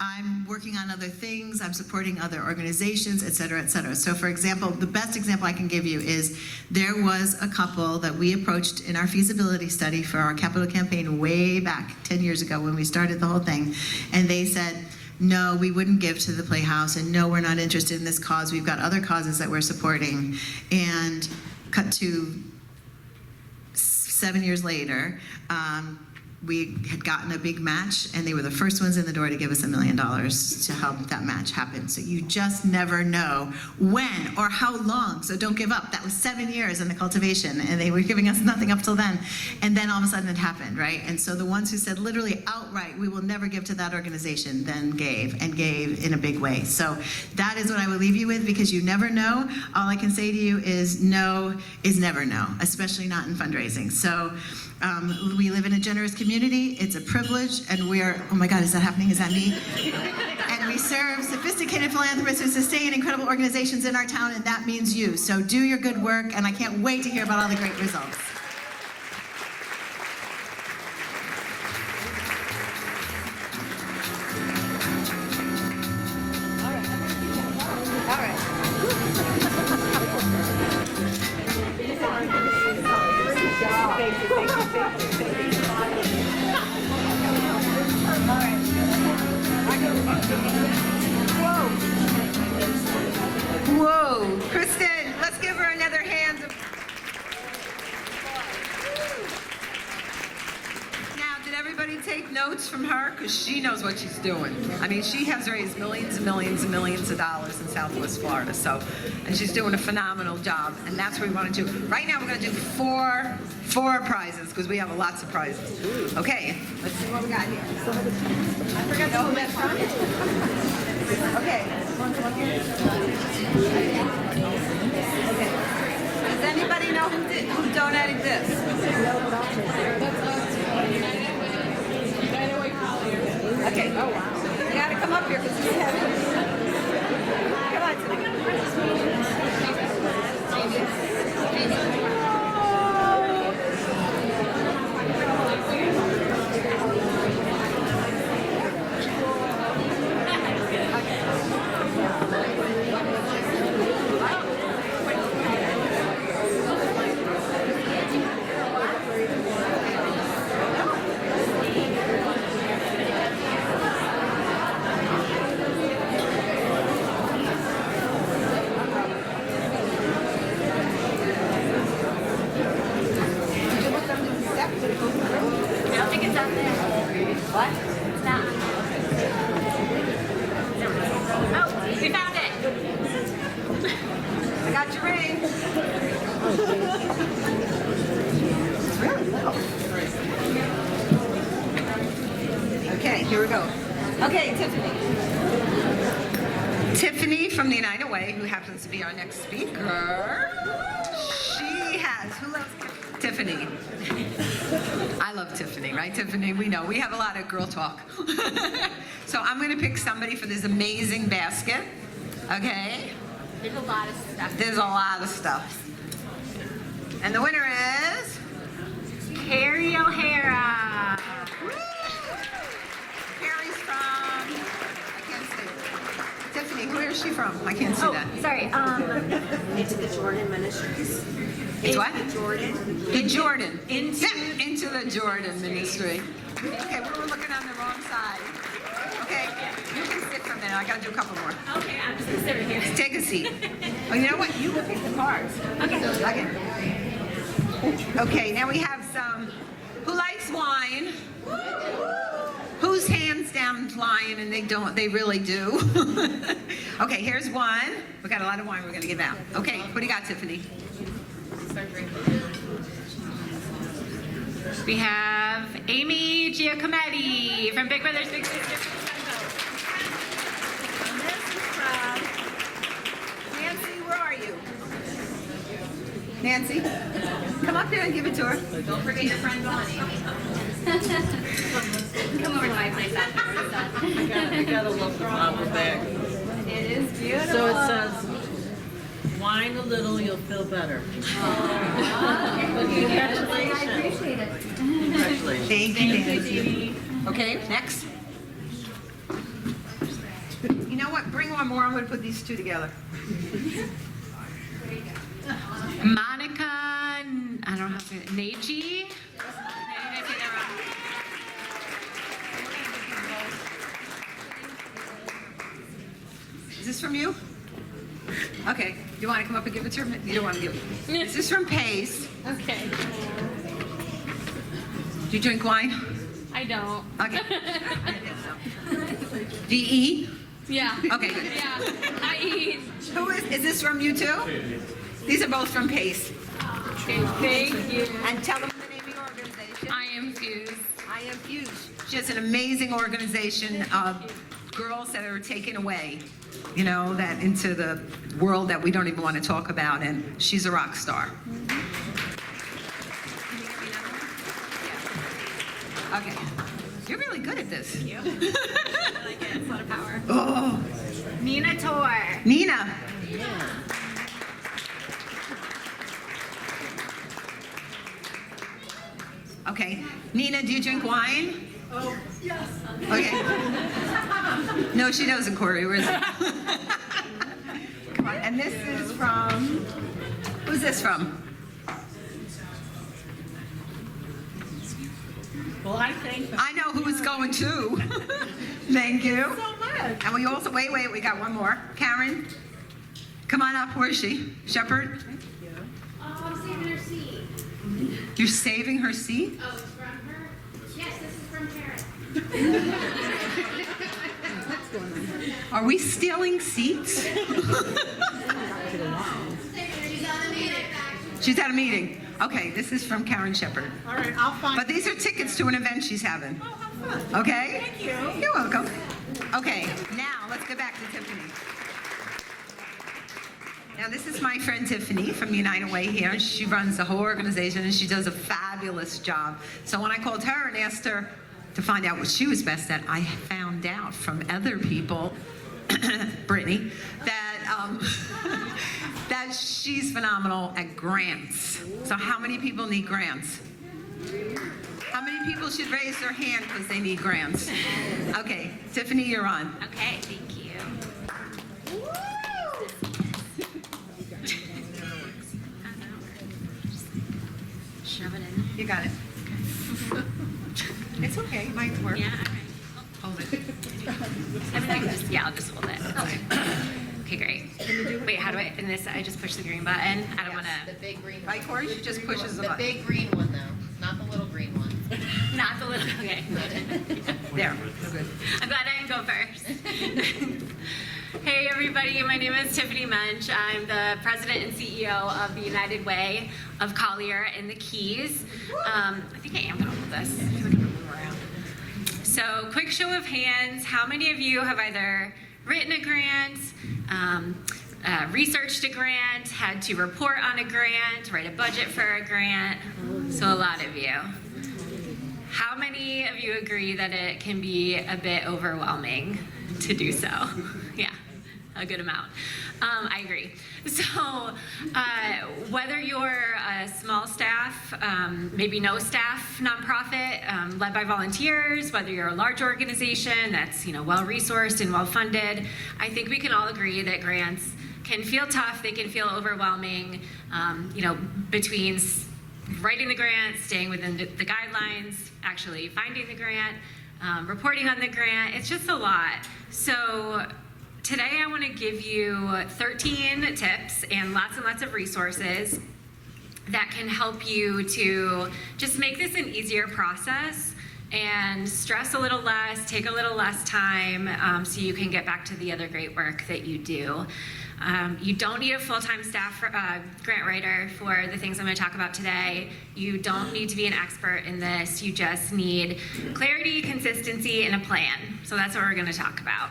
I'm working on other things, I'm supporting other organizations, et cetera, et cetera. So for example, the best example I can give you is there was a couple that we approached in our feasibility study for our capital campaign way back 10 years ago when we started the whole thing. And they said, no, we wouldn't give to the Playhouse, and no, we're not interested in this cause. We've got other causes that we're supporting. And cut to 7 years later, we had gotten a big match, and they were the first ones in the door to give us $1 million to help that match happen. So you just never know when or how long, so don't give up. That was 7 years in the cultivation, and they were giving us nothing up till then. And then all of a sudden it happened, right? And so the ones who said literally outright, we will never give to that organization, then gave, and gave in a big way. So that is what I will leave you with, because you never know. All I can say to you is no is never no, especially not in fundraising. So we live in a generous community. It's a privilege, and we are, oh my God, is that happening? Is that me? And we serve sophisticated philanthropists who sustain incredible organizations in our town, and that means you. So do your good work, and I can't wait to hear about all the great results. Whoa, Kristen, let's give her another hand. Now, did everybody take notes from her? Because she knows what she's doing. I mean, she has raised millions and millions and millions of dollars in Southwest Florida. So, and she's doing a phenomenal job. And that's what we want to do. Right now, we're going to do four prizes, because we have lots of prizes. Okay, let's see what we got here. I forgot to hold that front. Okay. Okay. Does anybody know who donated this? Okay. Oh wow. You gotta come up here because it's heavy. Come on. Okay, here we go. Okay, Tiffany. Tiffany from the United Way, who happens to be our next speaker. She has, who loves Tiffany? I love Tiffany, right, Tiffany? We know. We have a lot of girl talk. So I'm going to pick somebody for this amazing basket. Okay? There's a lot of stuff. There's a lot of stuff. And the winner is Carrie O'Hara. Woo! Carrie's from, I can't see it. Tiffany, where is she from? I can't see that. Sorry. Into the Jordan Ministries. It's what? Jordan. The Jordan. Into the Jordan Ministry. Okay, we were looking on the wrong side. Okay, you can sit for a minute. minute, I gotta do a couple more. Okay, I'm just gonna sit right here. Take a seat. Oh, you know what? You will pick the cards. Okay. Okay, now we have some, who likes wine? Who's hands down lying and they really do? Okay, here's one. We got a lot of wine we're gonna give out. Okay, what do you got, Tiffany? We have Amy Giacometti from Big Brothers Big Sisters. And this is from Nancy, where are you? Nancy, come up here and give it to her. Don't forget your friend Bonnie. Come over to my place after. I got a look on the back. It is beautiful. So it says, whine a little, you'll feel better. Congratulations. I appreciate it. Congratulations. Thank you, Nancy. Okay, next. You know what? Bring one more. I'm going to put these two together. Monica, I don't know how to say it, Neji. Is this from you? Okay. You want to come up and give it to her? You don't want to give it. This is from Pace. Okay. Do you drink wine? I don't. Okay. Do you eat? Yeah. Okay, good. Yeah. I eat. Who is this from you too? These are both from Pace. Okay, thank you. And tell them the name of your organization. I am Fuse. I Am Fuse. She has an amazing organization of girls that are taken away, you know, that into the world that we don't even want to talk about, and she's a rock star. Okay. You're really good at this. Thank you. I like it. It's a lot of power. Oh, Nina Tor. Nina. Okay. Nina, do you drink wine? Oh, yes. Okay. No, she doesn't, Corey. Where is it? Come on. And this is from, who's this from? Well, I think I know who it's going to. Thank you. so much. And we also, wait, we got one more. Karen, come on up. Where is she? Shepherd? I'm saving her seat. You're saving her seat? Oh, it's from her? Yes, this is from Karen. Are we stealing seats? She's on a meeting. She's at a meeting. Okay, this is from Karen Shepherd. All right, I'll find. But these are tickets to an event she's having. Oh, how fun. Okay? Thank you. You're welcome. Okay, now let's go back to Tiffany. Now, this is my friend Tiffany from the United Way here. She runs the whole organization and she does a fabulous job. So when I called her and asked her to find out what she was best at, I found out from other people, Brittany, that that she's phenomenal at grants. So how many people need grants? How many people should raise their hand because they need grants? Okay, Tiffany, you're on. Okay, thank you. Shove it in. You got it. It's okay, it might work. Yeah, all right. Hold it. I'll just hold it. Okay, great. Wait, how do I, in this, I just push the green button? I don't want The to, big green one. Right, Corey? She just pushes the The button. big green one, though, not the little green one. not the little, okay. There, good. I'm glad I didn't go first. Hey everybody, my name is Tiffany Munch. I'm the president and CEO of the United Way of Collier in the Keys. I think I am going to hold this. I feel like I'm going to move around. So, quick show of hands. How many of you have either written a grant, researched a grant, had to report on a grant, write a budget for a grant? So a lot of you. How many of you agree that it can be a bit overwhelming to do so? Yeah, a good amount. I agree. So whether you're a small staff, maybe no staff nonprofit led by volunteers, whether you're a large organization that's well-resourced and well-funded, I think we can all agree that grants can feel tough. They can feel overwhelming. Between writing the grant, staying within the guidelines, actually finding the grant, reporting on the grant. It's just a lot. So today I want to give you 13 tips and lots of resources that can help you to just make this an easier process and stress a little less, take a little less time, so you can get back to the other great work that you do. You don't need a full-time staff grant writer for the things I'm going to talk about today. You don't need to be an expert in this. You just need clarity, consistency, and a plan. So that's what we're going to talk about.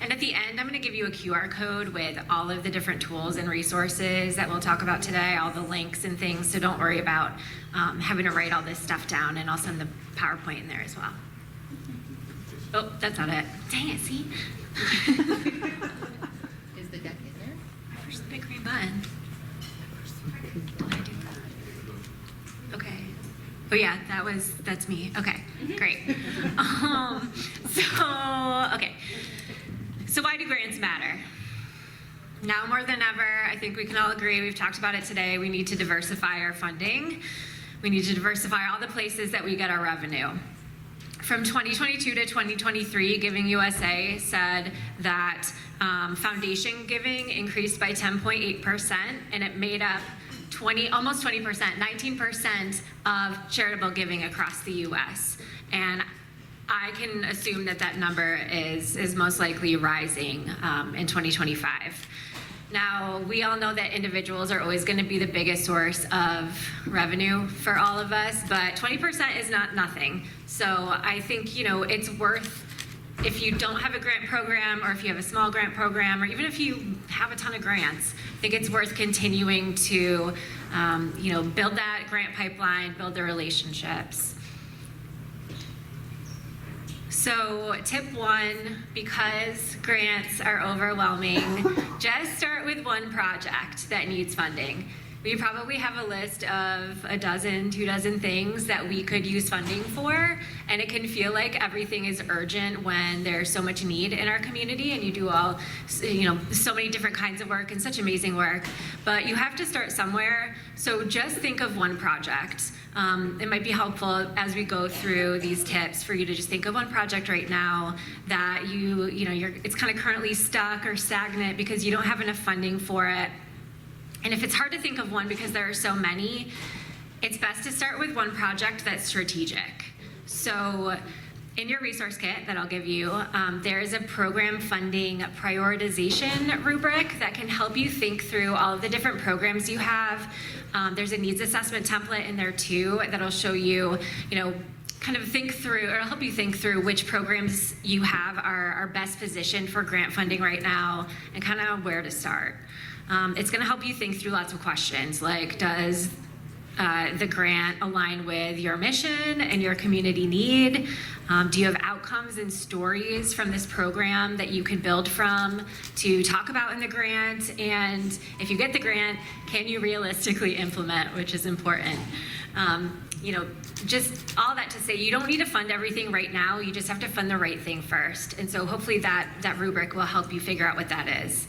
And at the end, I'm going to give you a QR code with all of the different tools and resources that we'll talk about today, all the links and things. So don't worry about having to write all this stuff down, and I'll send the PowerPoint in there as well. Oh, that's not it. Dang it, see? Is the deck in there? Where's the big green button? Did I do that? Okay. Oh yeah, that's me. Okay, great. So why do grants matter? Now more than ever, I think we can all agree, we've talked about it today, we need to diversify our funding. We need to diversify all the places that we get our revenue. From 2022 to 2023, Giving USA said that foundation giving increased by 10.8%, and it made up almost 20%, 19% of charitable giving across the US. And I can assume that number is most likely rising in 2025. Now, we all know that individuals are always going to be the biggest source of revenue for all of us, but 20% is not nothing. So I think, it's worth, if you don't have a grant program, or if you have a small grant program, or even if you have a ton of grants, I think it's worth continuing to, build that grant pipeline, build the relationships. So tip 1, because grants are overwhelming, just start with one project that needs funding. We probably have a list of a dozen, 2 dozen things that we could use funding for, and it can feel like everything is urgent when there's so much need in our community, and you do so many different kinds of work and such amazing work, but you have to start somewhere. So just think of one project. It might be helpful as we go through these tips for you to just think of one project right now that it's kind of currently stuck or stagnant because you don't have enough funding for it. And if it's hard to think of one because there are so many, it's best to start with one project that's strategic. So in your resource kit that I'll give you, there is a program funding prioritization rubric that can help you think through all of the different programs you have. There's a needs assessment template in there too that'll show you, kind of think through, or it'll help you think through which programs you have are best positioned for grant funding right now and kind of where to start. It's going to help you think through lots of questions like, does the grant align with your mission and your community need? Do you have outcomes and stories from this program that you can build from to talk about in the grant? And if you get the grant, can you realistically implement, which is important? Just all that to say, you don't need to fund everything right now. You just have to fund the right thing first. And so hopefully that rubric will help you figure out what that is.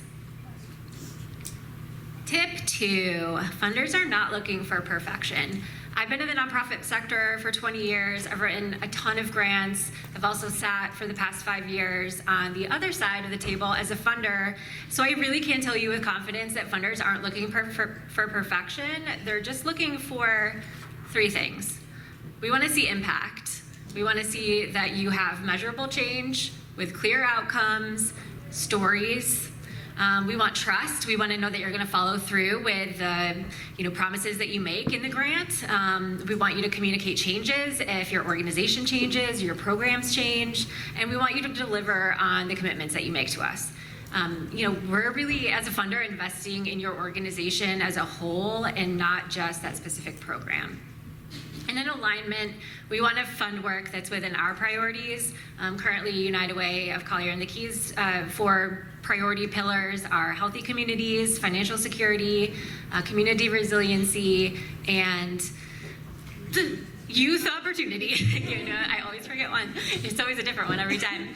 Tip 2, funders are not looking for perfection. I've been in the nonprofit sector for 20 years. I've written a ton of grants. I've also sat for the past 5 years on the other side of the table as a funder. So I really can tell you with confidence that funders aren't looking for perfection. They're just looking for 3 things. We want to see impact. We want to see that you have measurable change with clear outcomes, stories. We want trust. We want to know that you're going to follow through with the promises that you make in the grant. We want you to communicate changes if your organization changes, your programs change, and we want you to deliver on the commitments that you make to us. We're really, as a funder, investing in your organization as a whole and not just that specific program. And in alignment, we want to fund work that's within our priorities. Currently, United Way of Collier and the Keys, 4 priority pillars are healthy communities, financial security, community resiliency, and youth opportunity. I always forget one. It's always a different one every time.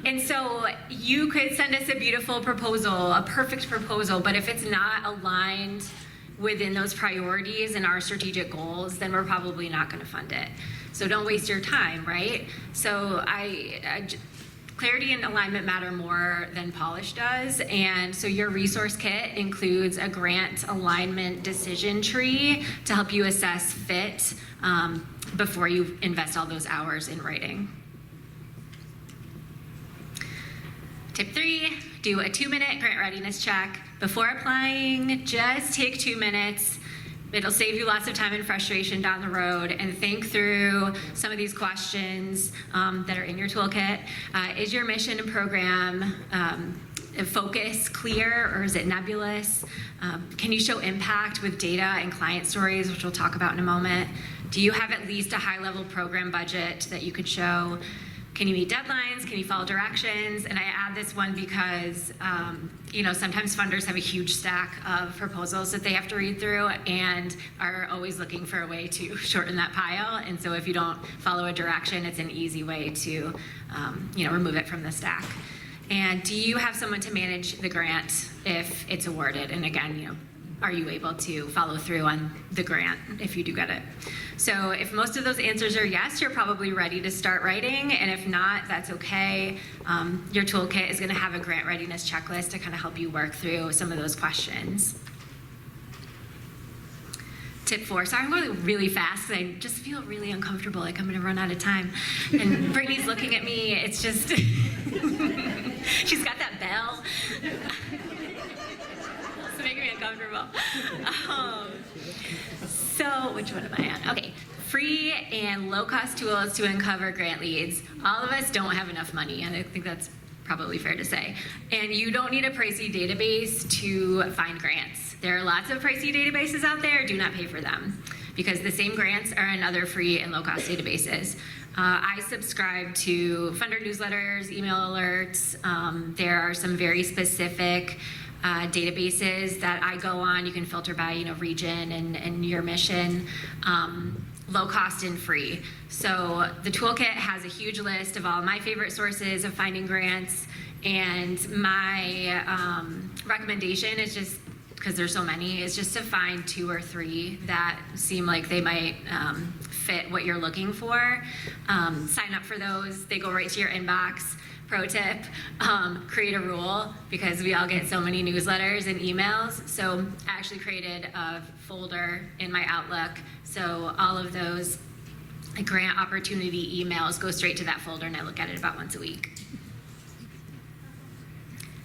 And so you could send us a beautiful proposal, a perfect proposal, but if it's not aligned within those priorities and our strategic goals, then we're probably not going to fund it. So don't waste your time, right? So Clarity and alignment matter more than polish does, and so your resource kit includes a grant alignment decision tree to help you assess fit before you invest all those hours in writing. Tip 3, do a 2-minute grant readiness check. Before applying, just take 2 minutes. It'll save you lots of time and frustration down the road, and think through some of these questions that are in your toolkit. Is your mission and program focus clear, or is it nebulous? Can you show impact with data and client stories, which we'll talk about in a moment? Do you have at least a high-level program budget that you could show? Can you meet deadlines? Can you follow directions? And I add this one because, sometimes funders have a huge stack of proposals that they have to read through and are always looking for a way to shorten that pile. And so if you don't follow a direction, it's an easy way to, remove it from the stack. And do you have someone to manage the grant if it's awarded? And again, are you able to follow through on the grant if you do get it? So if most of those answers are yes, you're probably ready to start writing, and if not, that's okay. Your toolkit is going to have a grant readiness checklist to kind of help you work through some of those questions. Tip 4, sorry, I'm going really fast because I just feel really uncomfortable, like I'm going to run out of time. And Brittany's looking at me, it's just, she's got that bell. It's making me uncomfortable. So, which one am I on? Okay, free and low-cost tools to uncover grant leads. All of us don't have enough money, and I think that's probably fair to say. And you don't need a pricey database to find grants. There are lots of pricey databases out there. Do not pay for them, because the same grants are in other free and low-cost databases. I subscribe to funder newsletters, email alerts. There are some very specific databases that I go on. You can filter by, region and your mission, low cost and free. So the toolkit has a huge list of all my favorite sources of finding grants, and my recommendation is just, because there's so many, is just to find 2 or 3 that seem like they might fit what you're looking for. Sign up for those. They go right to your inbox. Pro tip, create a rule, because we all get so many newsletters and emails. So I actually created a folder in my Outlook. So all of those grant opportunity emails go straight to that folder, and I look at it about once a week.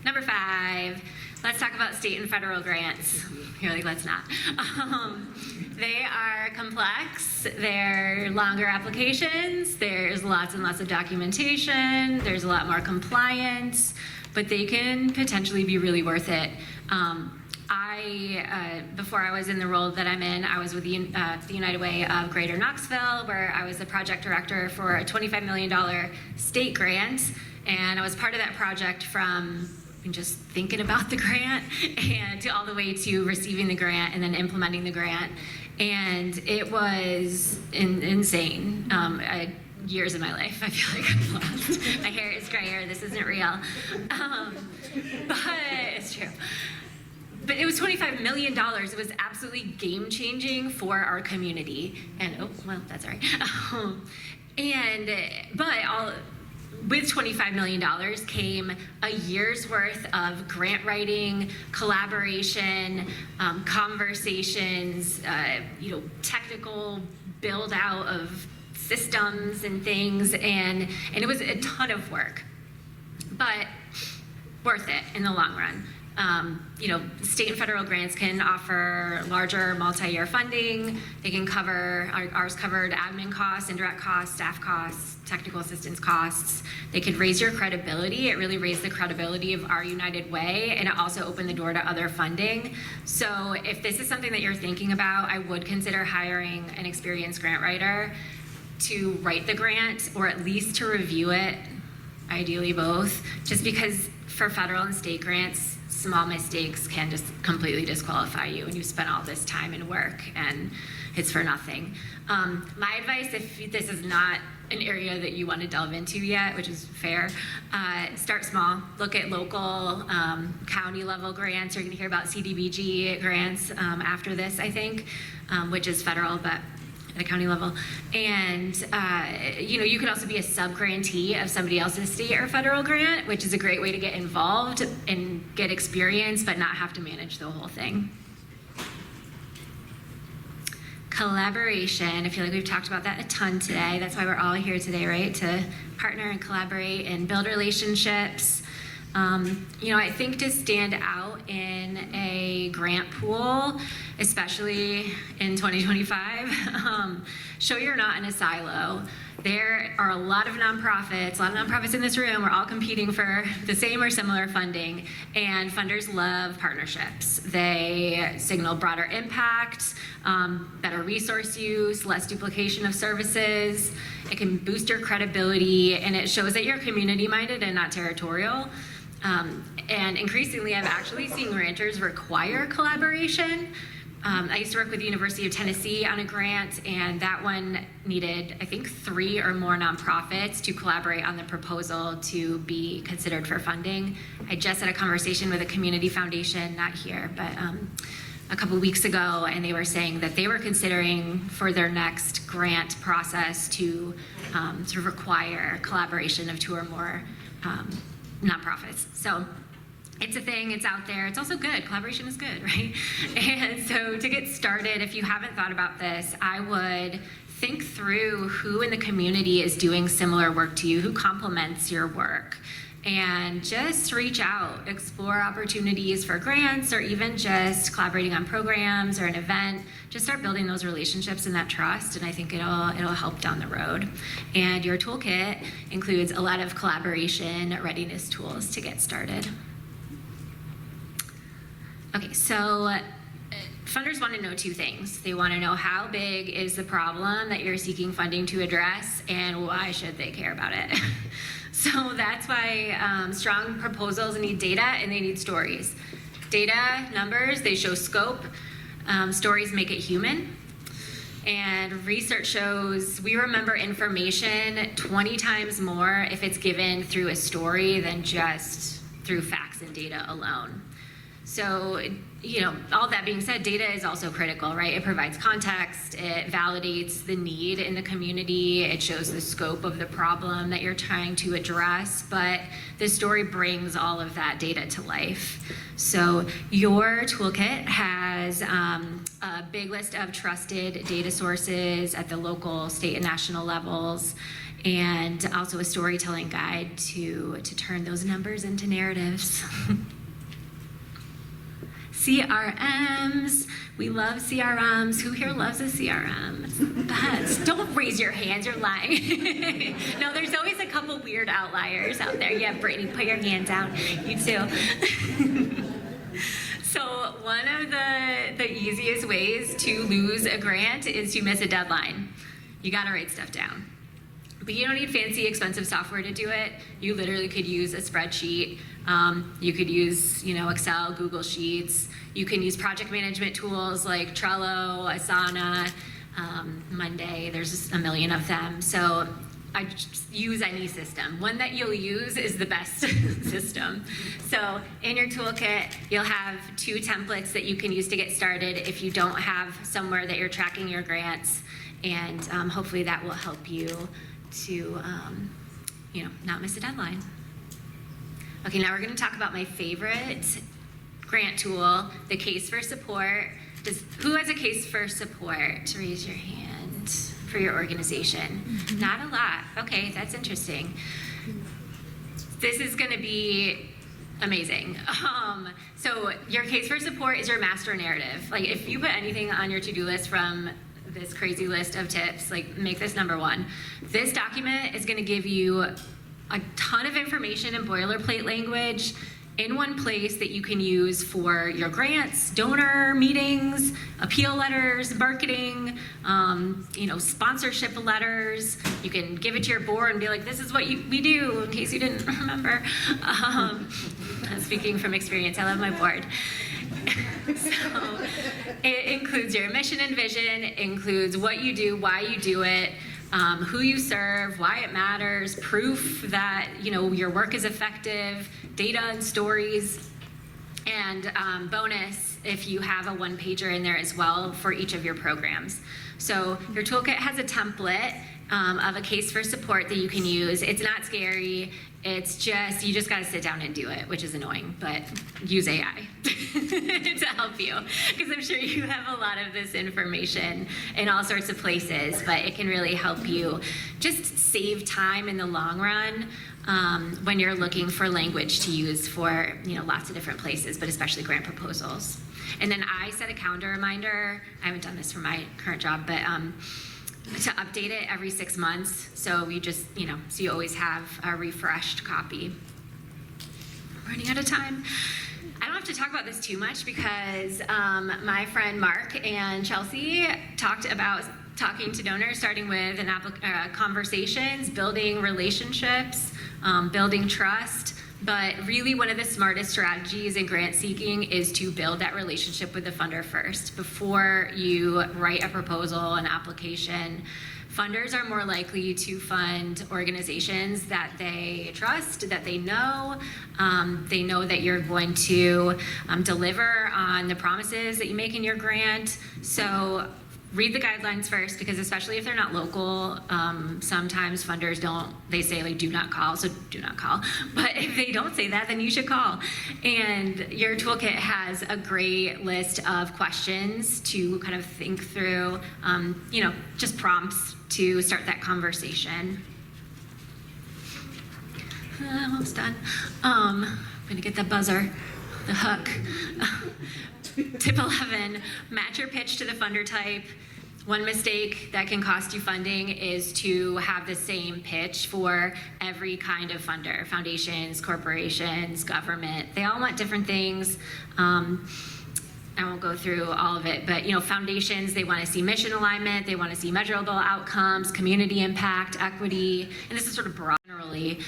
Number 5, let's talk about state and federal grants. You're like, let's not. They are complex. They're longer applications. There's lots and lots of documentation. There's a lot more compliance, but they can potentially be really worth it. Before I was in the role that I'm in, I was with the United Way of Greater Knoxville, where I was the project director for a $25 million state grant, and I was part of that project from just thinking about the grant and all the way to receiving the grant and then implementing the grant. And it was insane. Years of my life, I feel like I've lost. My hair is grayer, this isn't real. But it's true. But it was $25 million. It was absolutely game-changing for our community. And, that's all right. With $25 million came a year's worth of grant writing, collaboration, conversations, technical build out of systems and things, and it was a ton of work, but worth it in the long run. State and federal grants can offer larger multi-year funding. They can cover, ours covered admin costs, indirect costs, staff costs, technical assistance costs. They could raise your credibility. It really raised the credibility of our United Way, and it also opened the door to other funding. So if this is something that you're thinking about, I would consider hiring an experienced grant writer to write the grant, or at least to review it, ideally both, just because for federal and state grants, small mistakes can just completely disqualify you, and you spent all this time and work and it's for nothing. My advice, if this is not an area that you want to delve into yet, which is fair, start small. Look at local county level grants. You're going to hear about CDBG grants after this, I think, which is federal, but the county level. And, you could also be a sub-grantee of somebody else's state or federal grant, which is a great way to get involved and get experience, but not have to manage the whole thing. Collaboration. I feel like we've talked about that a ton today. That's why we're all here today, right? To partner and collaborate and build relationships. I think to stand out in a grant pool, especially in 2025, show you're not in a silo. There are a lot of nonprofits in this room. We're all competing for the same or similar funding, and funders love partnerships. They signal broader impact, better resource use, less duplication of services. It can boost your credibility, and it shows that you're community-minded and not territorial. And increasingly, I'm actually seeing ranchers require collaboration. I used to work with the University of Tennessee on a grant, and that one needed, I think, 3 or more nonprofits to collaborate on the proposal to be considered for funding. I just had a conversation with a community foundation, not here, but a couple weeks ago, and they were saying that they were considering for their next grant process to sort of require collaboration of 2 or more nonprofits. So it's a thing, it's out there. It's also good. Collaboration is good, right? And so to get started, if you haven't thought about this, I would think through who in the community is doing similar work to you, who complements your work, and just reach out, explore opportunities for grants or even just collaborating on programs or an event. Just start building those relationships and that trust, and I think it'll help down the road. And your toolkit includes a lot of collaboration readiness tools to get started. Okay, so funders want to know 2 things. They want to know how big is the problem that you're seeking funding to address, and why should they care about it? So that's why strong proposals need data and they need stories. Data, numbers, they show scope. Stories make it human. And research shows we remember information 20 times more if it's given through a story than just through facts and data alone. So, all that being said, data is also critical, right? It provides context, it validates the need in the community, it shows the scope of the problem that you're trying to address, but the story brings all of that data to life. So your toolkit has a big list of trusted data sources at the local, state, and national levels, and also a storytelling guide to turn those numbers into narratives. CRMs. We love CRMs. Who here loves a CRM? But don't raise your hands, you're lying. No, there's always a couple weird outliers out there. Yeah, Brittany, put your hand down. You too. So one of the easiest ways to lose a grant is to miss a deadline. You gotta write stuff down. But you don't need fancy, expensive software to do it. You literally could use a spreadsheet. You could use, Excel, Google Sheets. You can use project management tools like Trello, Asana, Monday. There's a million of them. So I just use any system. One that you'll use is the best system. So in your toolkit, you'll have 2 templates that you can use to get started if you don't have somewhere that you're tracking your grants. And hopefully that will help you to, not miss a deadline. Okay, now we're going to talk about my favorite grant tool, the case for support. Who has a case for support? Raise your hand for your organization. Mm-hmm. Not a lot. Okay, that's interesting. This is going to be amazing. So your case for support is your master narrative. Like if you put anything on your to-do list from this crazy list of tips, like make this number 1. This document is going to give you a ton of information in boilerplate language in one place that you can use for your grants, donor meetings, appeal letters, marketing, sponsorship letters. You can give it to your board and be like, this is what we do, in case you didn't remember. Speaking from experience, I love my board. So it includes your mission and vision, includes what you do, why you do it, who you serve, why it matters, proof that your work is effective, data and stories, and bonus, if you have a one-pager in there as well for each of your programs. So your toolkit has a template of a case for support that you can use. It's not scary. It's just, you just got to sit down and do it, which is annoying, but use AI to help you. Because I'm sure you have a lot of this information in all sorts of places, but it can really help you just save time in the long run when you're looking for language to use for, you know, lots of different places, but especially grant proposals. And then I set a calendar reminder. I haven't done this for my current job, but to update it every 6 months. So you just, you know, so you always have a refreshed copy. I'm running out of time. I don't have to talk about this too much because my friend Mark and Chelsea talked about talking to donors, starting with conversations, building relationships, building trust. But really one of the smartest strategies in grant seeking is to build that relationship with the funder first. Before you write a proposal, an application, funders are more likely to fund organizations that they trust, that they know that you're going to deliver on the promises that you make in your grant. So read the guidelines first, because especially if they're not local, sometimes funders they say like, do not call, so do not call. But if they don't say that, then you should call. And your toolkit has a great list of questions to kind of think through, you know, just prompts to start that conversation. Almost done. I'm gonna get the buzzer, the hook. Tip 11, match your pitch to the funder type. One mistake that can cost you funding is to have the same pitch for every kind of funder. Foundations, corporations, government, they all want different things. I won't go through all of it, but you know, foundations, they want to see mission alignment, they want to see measurable outcomes, community impact, equity, and this is sort of broad. Generally,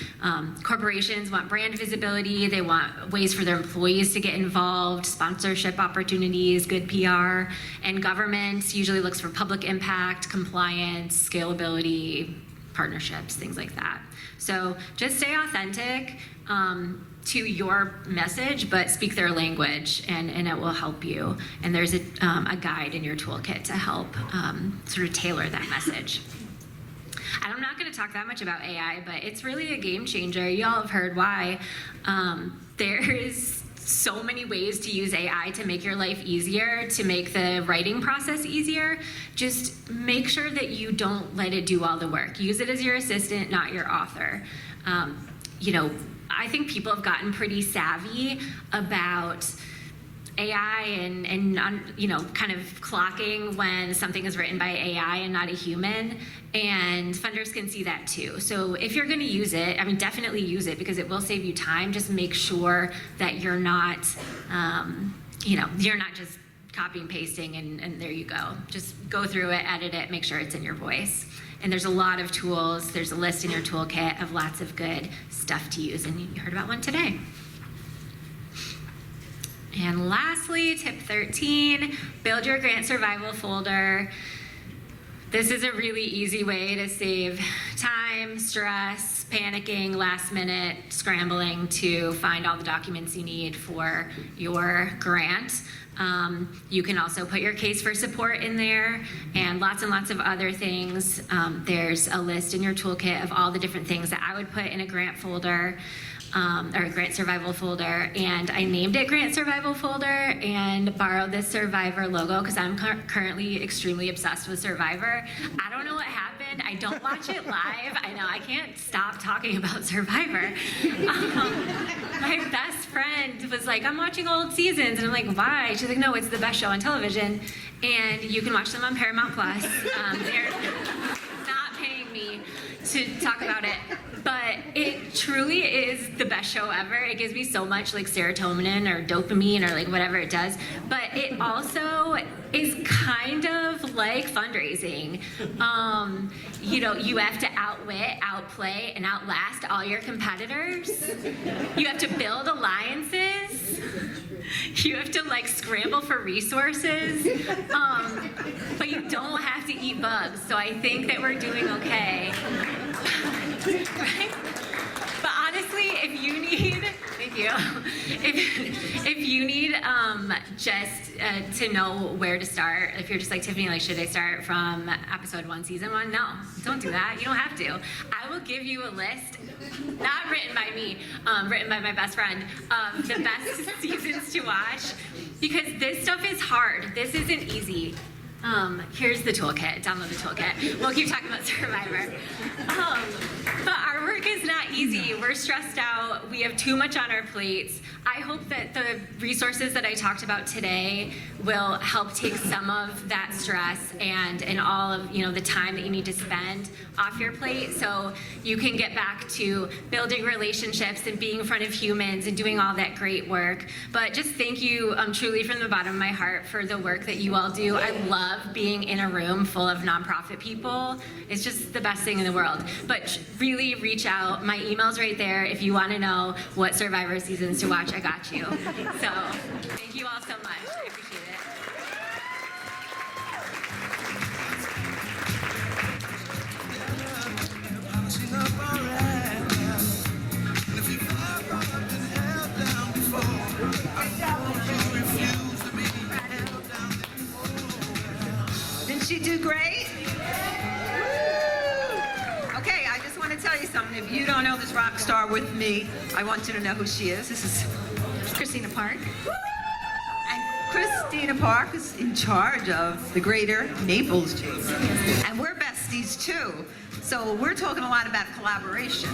corporations want brand visibility, they want ways for their employees to get involved, sponsorship opportunities, good PR, and government usually looks for public impact, compliance, scalability, partnerships, things like that. So just stay authentic to your message, but speak their language, and it will help you. And there's a guide in your toolkit to help sort of tailor that message. And I'm not going to talk that much about AI, but it's really a game changer. You all have heard why. There's so many ways to use AI to make your life easier, to make the writing process easier. Just make sure that you don't let it do all the work. Use it as your assistant, not your author. You know, I think people have gotten pretty savvy about AI and you know, kind of clocking when something is written by AI and not a human, and funders can see that too. So if you're going to use it, I mean, definitely use it because it will save you time. Just make sure that you're not, you know, you're not just copy and pasting and there you go. Just go through it, edit it, make sure it's in your voice. And there's a lot of tools. There's a list in your toolkit of lots of good stuff to use, and you heard about one today. And lastly, tip 13, build your grant survival folder. This is a really easy way to save time, stress, panicking, last minute, scrambling to find all the documents you need for your grant. You can also put your case for support in there and lots of other things. There's a list in your toolkit of all the different things that I would put in a grant folder. Or grant survival folder, and I named it Grant Survival Folder and borrowed this Survivor logo because I'm currently extremely obsessed with Survivor. I don't know what happened. I don't watch it live. I know I can't stop talking about Survivor. My best friend was like, I'm watching old seasons, and I'm like, why? She's like, no, it's the best show on television, and you can watch them on Paramount Plus. They're not paying me to talk about it. But it truly is the best show ever. It gives me so much like serotonin or dopamine or like whatever it does. But it also is kind of like fundraising. You know, you have to outwit, outplay, and outlast all your competitors. You have to build alliances. You have to like scramble for resources. But you don't have to eat bugs. So I think that we're doing okay. Right? But honestly, if you need, thank Thank you. If you need just to know where to start, if you're just like Tiffany, like should I start from episode 1, season 1? No, don't do that. You don't have to. I will give you a list, not written by me, written by my best friend, of the best seasons to watch, because this stuff is hard. This isn't easy. Here's the toolkit. Download the toolkit. We'll keep talking about Survivor. But our work is not easy. We're stressed out. We have too much on our plates. I hope that the resources that I talked about today will help take some of that stress and all of the time that you need to spend off your plate, so you can get back to building relationships and being in front of humans and doing all that great work. But just thank you truly from the bottom of my heart for the work that you all do. I love being in a room full of nonprofit people. It's just the best thing in the world. But really reach out. My email's right there if you want to know what Survivor seasons to watch. I got you. So thank you all so much. I appreciate it. Didn't she do great? Okay, I just want to tell you something. If you don't know this rock star with me, I want you to know who she is. This is Christina Park. And Christina Park is in charge of the greater Naples team. And we're besties too. So we're talking a lot about collaboration.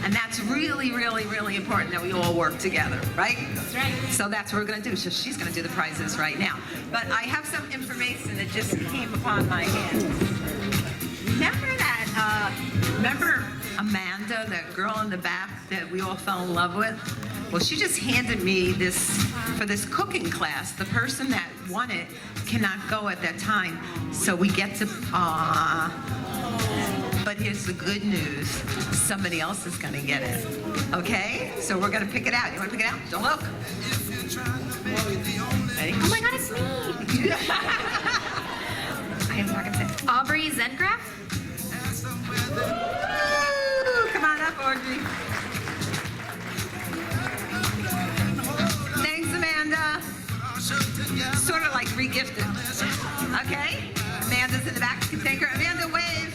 And that's really, really, really important that we all work together, right? That's right. So that's what we're going to do. So she's going to do the prizes right now. But I have some information that just came upon my hand. Remember Amanda, that girl in the back that we all fell in love with? Well, she just handed me this for this cooking class. The person that won it cannot go at that time. So we get to, but here's the good news. Somebody else is going to get it. Okay? So we're going to pick it out. You want to pick it out? Don't look. Ready? Oh my God, it's me. I am not gonna say. Aubrey Zendgraf? Woo! Come on up, Audrey. Thanks, Amanda. Sort of like regifted. Okay? Amanda's in the back. You can take her. Amanda, wave.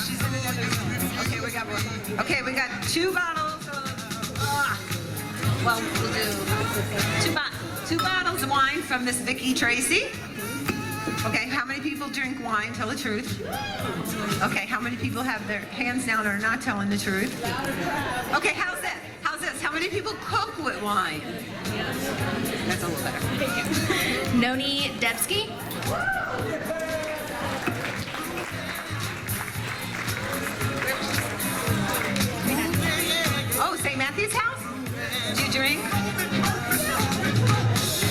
She's in another room. Okay, we got more. Okay, we got 2 bottles of, well, we'll do 2 bottles of wine from Miss Vicki Tracy. Okay, how many people drink wine? Tell the truth. Okay, how many people have their hands down or are not telling the truth? Okay, how's that? How's this? How many people cook with wine? That's a little better. Noni Debsky? Oh, St. Matthew's house? Do you drink?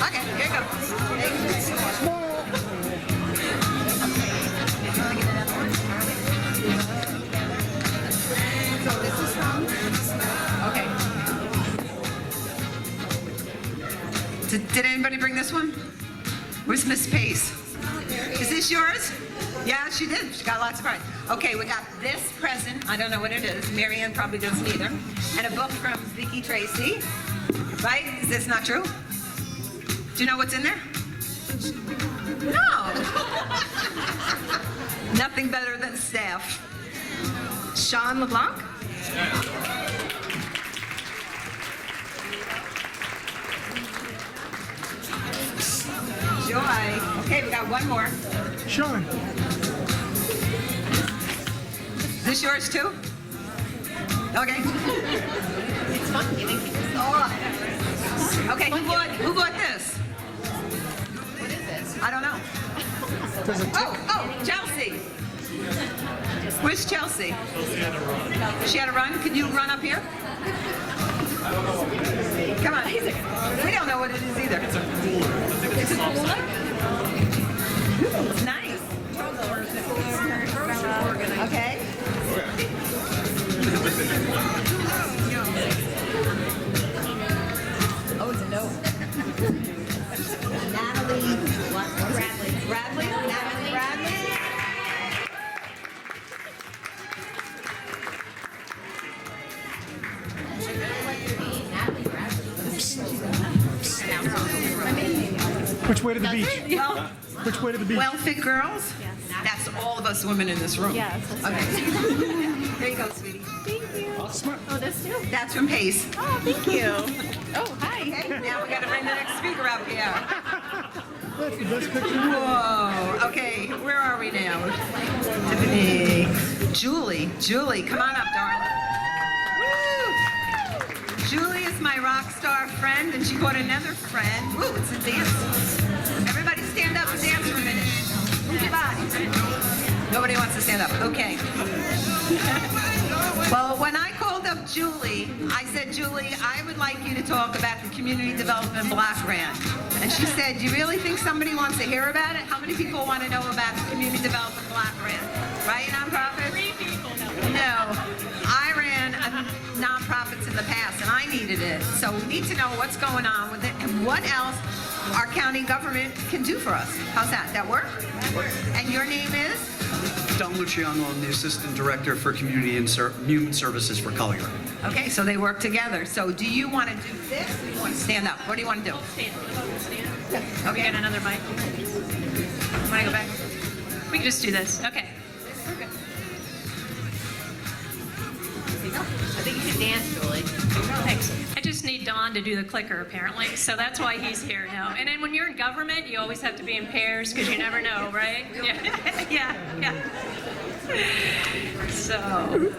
Okay, here you go. So this is from? Okay. Did anybody bring this one? Where's Miss Pace? Is this yours? Yeah, she did. She got lots of cards. Okay, we got this present. I don't know what it is. Marianne probably doesn't either. And a book from Vicki Tracy. Right? Is this not true? Do you know what's in there? No. Nothing better than staff. Sean LeBlanc? Joy. Okay, we got one more. Sean. Is this yours too? Okay. It's fun giving people stuff. Okay, who bought this? What is this? I don't know. Oh, Chelsea. Where's Chelsea? She had a run. Can you run up here? Come on. We don't know what it is either. It's a cooler. It's a cooler? It's nice. Okay. Oh, it's a note. Natalie. What? Bradley. Natalie Bradley. Which way to the beach? Well, Which way to the beach? well-fit girls? That's all of us women in this room. Yes. Okay. There you go, sweetie. Thank you. Oh, this too? That's from Pace. Oh, thank you. Oh, hi. Okay, now we gotta bring the next speaker up here. That's the best picture. Whoa. Okay, where are we now? Tiffany. Julie, come on up, darling. Woo! Julie is my rock star friend, and she brought another friend. Woo, it's a dance. Everybody stand up and dance for a minute. Move your body. Nobody wants to stand up. Okay. Well, when I called up Julie, I said, Julie, I would like you to talk about the Community Development Block Grant. And she said, do you really think somebody wants to hear about it? How many people want to know about the Community Development Block Grant? Right, nonprofit? 3 people know. No. I ran nonprofits in the past, and I needed it. So we need to know what's going on with it and what else our county government can do for us. How's that? That work? And your name is? Don Luciano, I'm the Assistant Director for Community and Human Services for Collier. Okay, so they work together. So do you want to do this or do you want to stand up? What do you want to do? Stand. Okay. Get another mic. Want to go back? We can just do this. Okay. I think you should dance, Julie. Thanks. I just need Don to do the clicker, apparently, so that's why he's here now. And then when you're in government, you always have to be in pairs because you never know, right? Yeah. yeah. So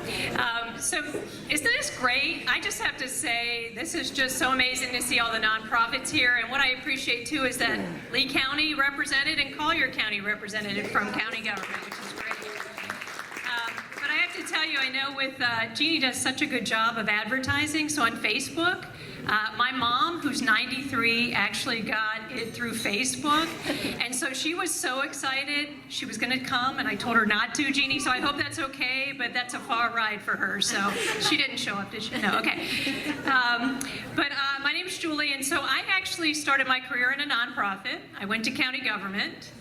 isn't this great? I just have to say, this is just so amazing to see all the nonprofits here. And what I appreciate too is that Lee County represented and Collier County represented from county government, which is great. But I have to tell you, I know with Jeannie does such a good job of advertising. So on Facebook, my mom, who's 93, actually got it through Facebook. And so she was so excited. She was going to come, and I told her not to, Jeannie, so I hope that's okay, but that's a far ride for her. So she didn't show up, did she? No, okay. But my name's Julie, and so I actually started my career in a nonprofit. I went to county government.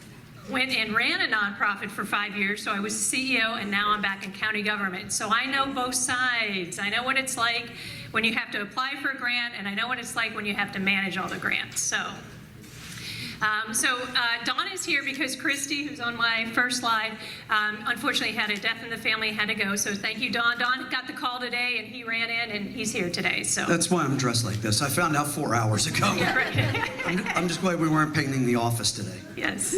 Went and ran a nonprofit for 5 years, so I was CEO, and now I'm back in county government. So I know both sides. I know what it's like when you have to apply for a grant, and I know what it's like when you have to manage all the grants. So Dawn is here because Christy, who's on my first slide, unfortunately had a death in the family, had to go. So thank you, Dawn. Dawn got the call today, and he ran in, and he's here today. So That's why I'm dressed like this. I found out 4 hours ago. Yeah, right. I'm just glad we weren't painting the office today. Yes.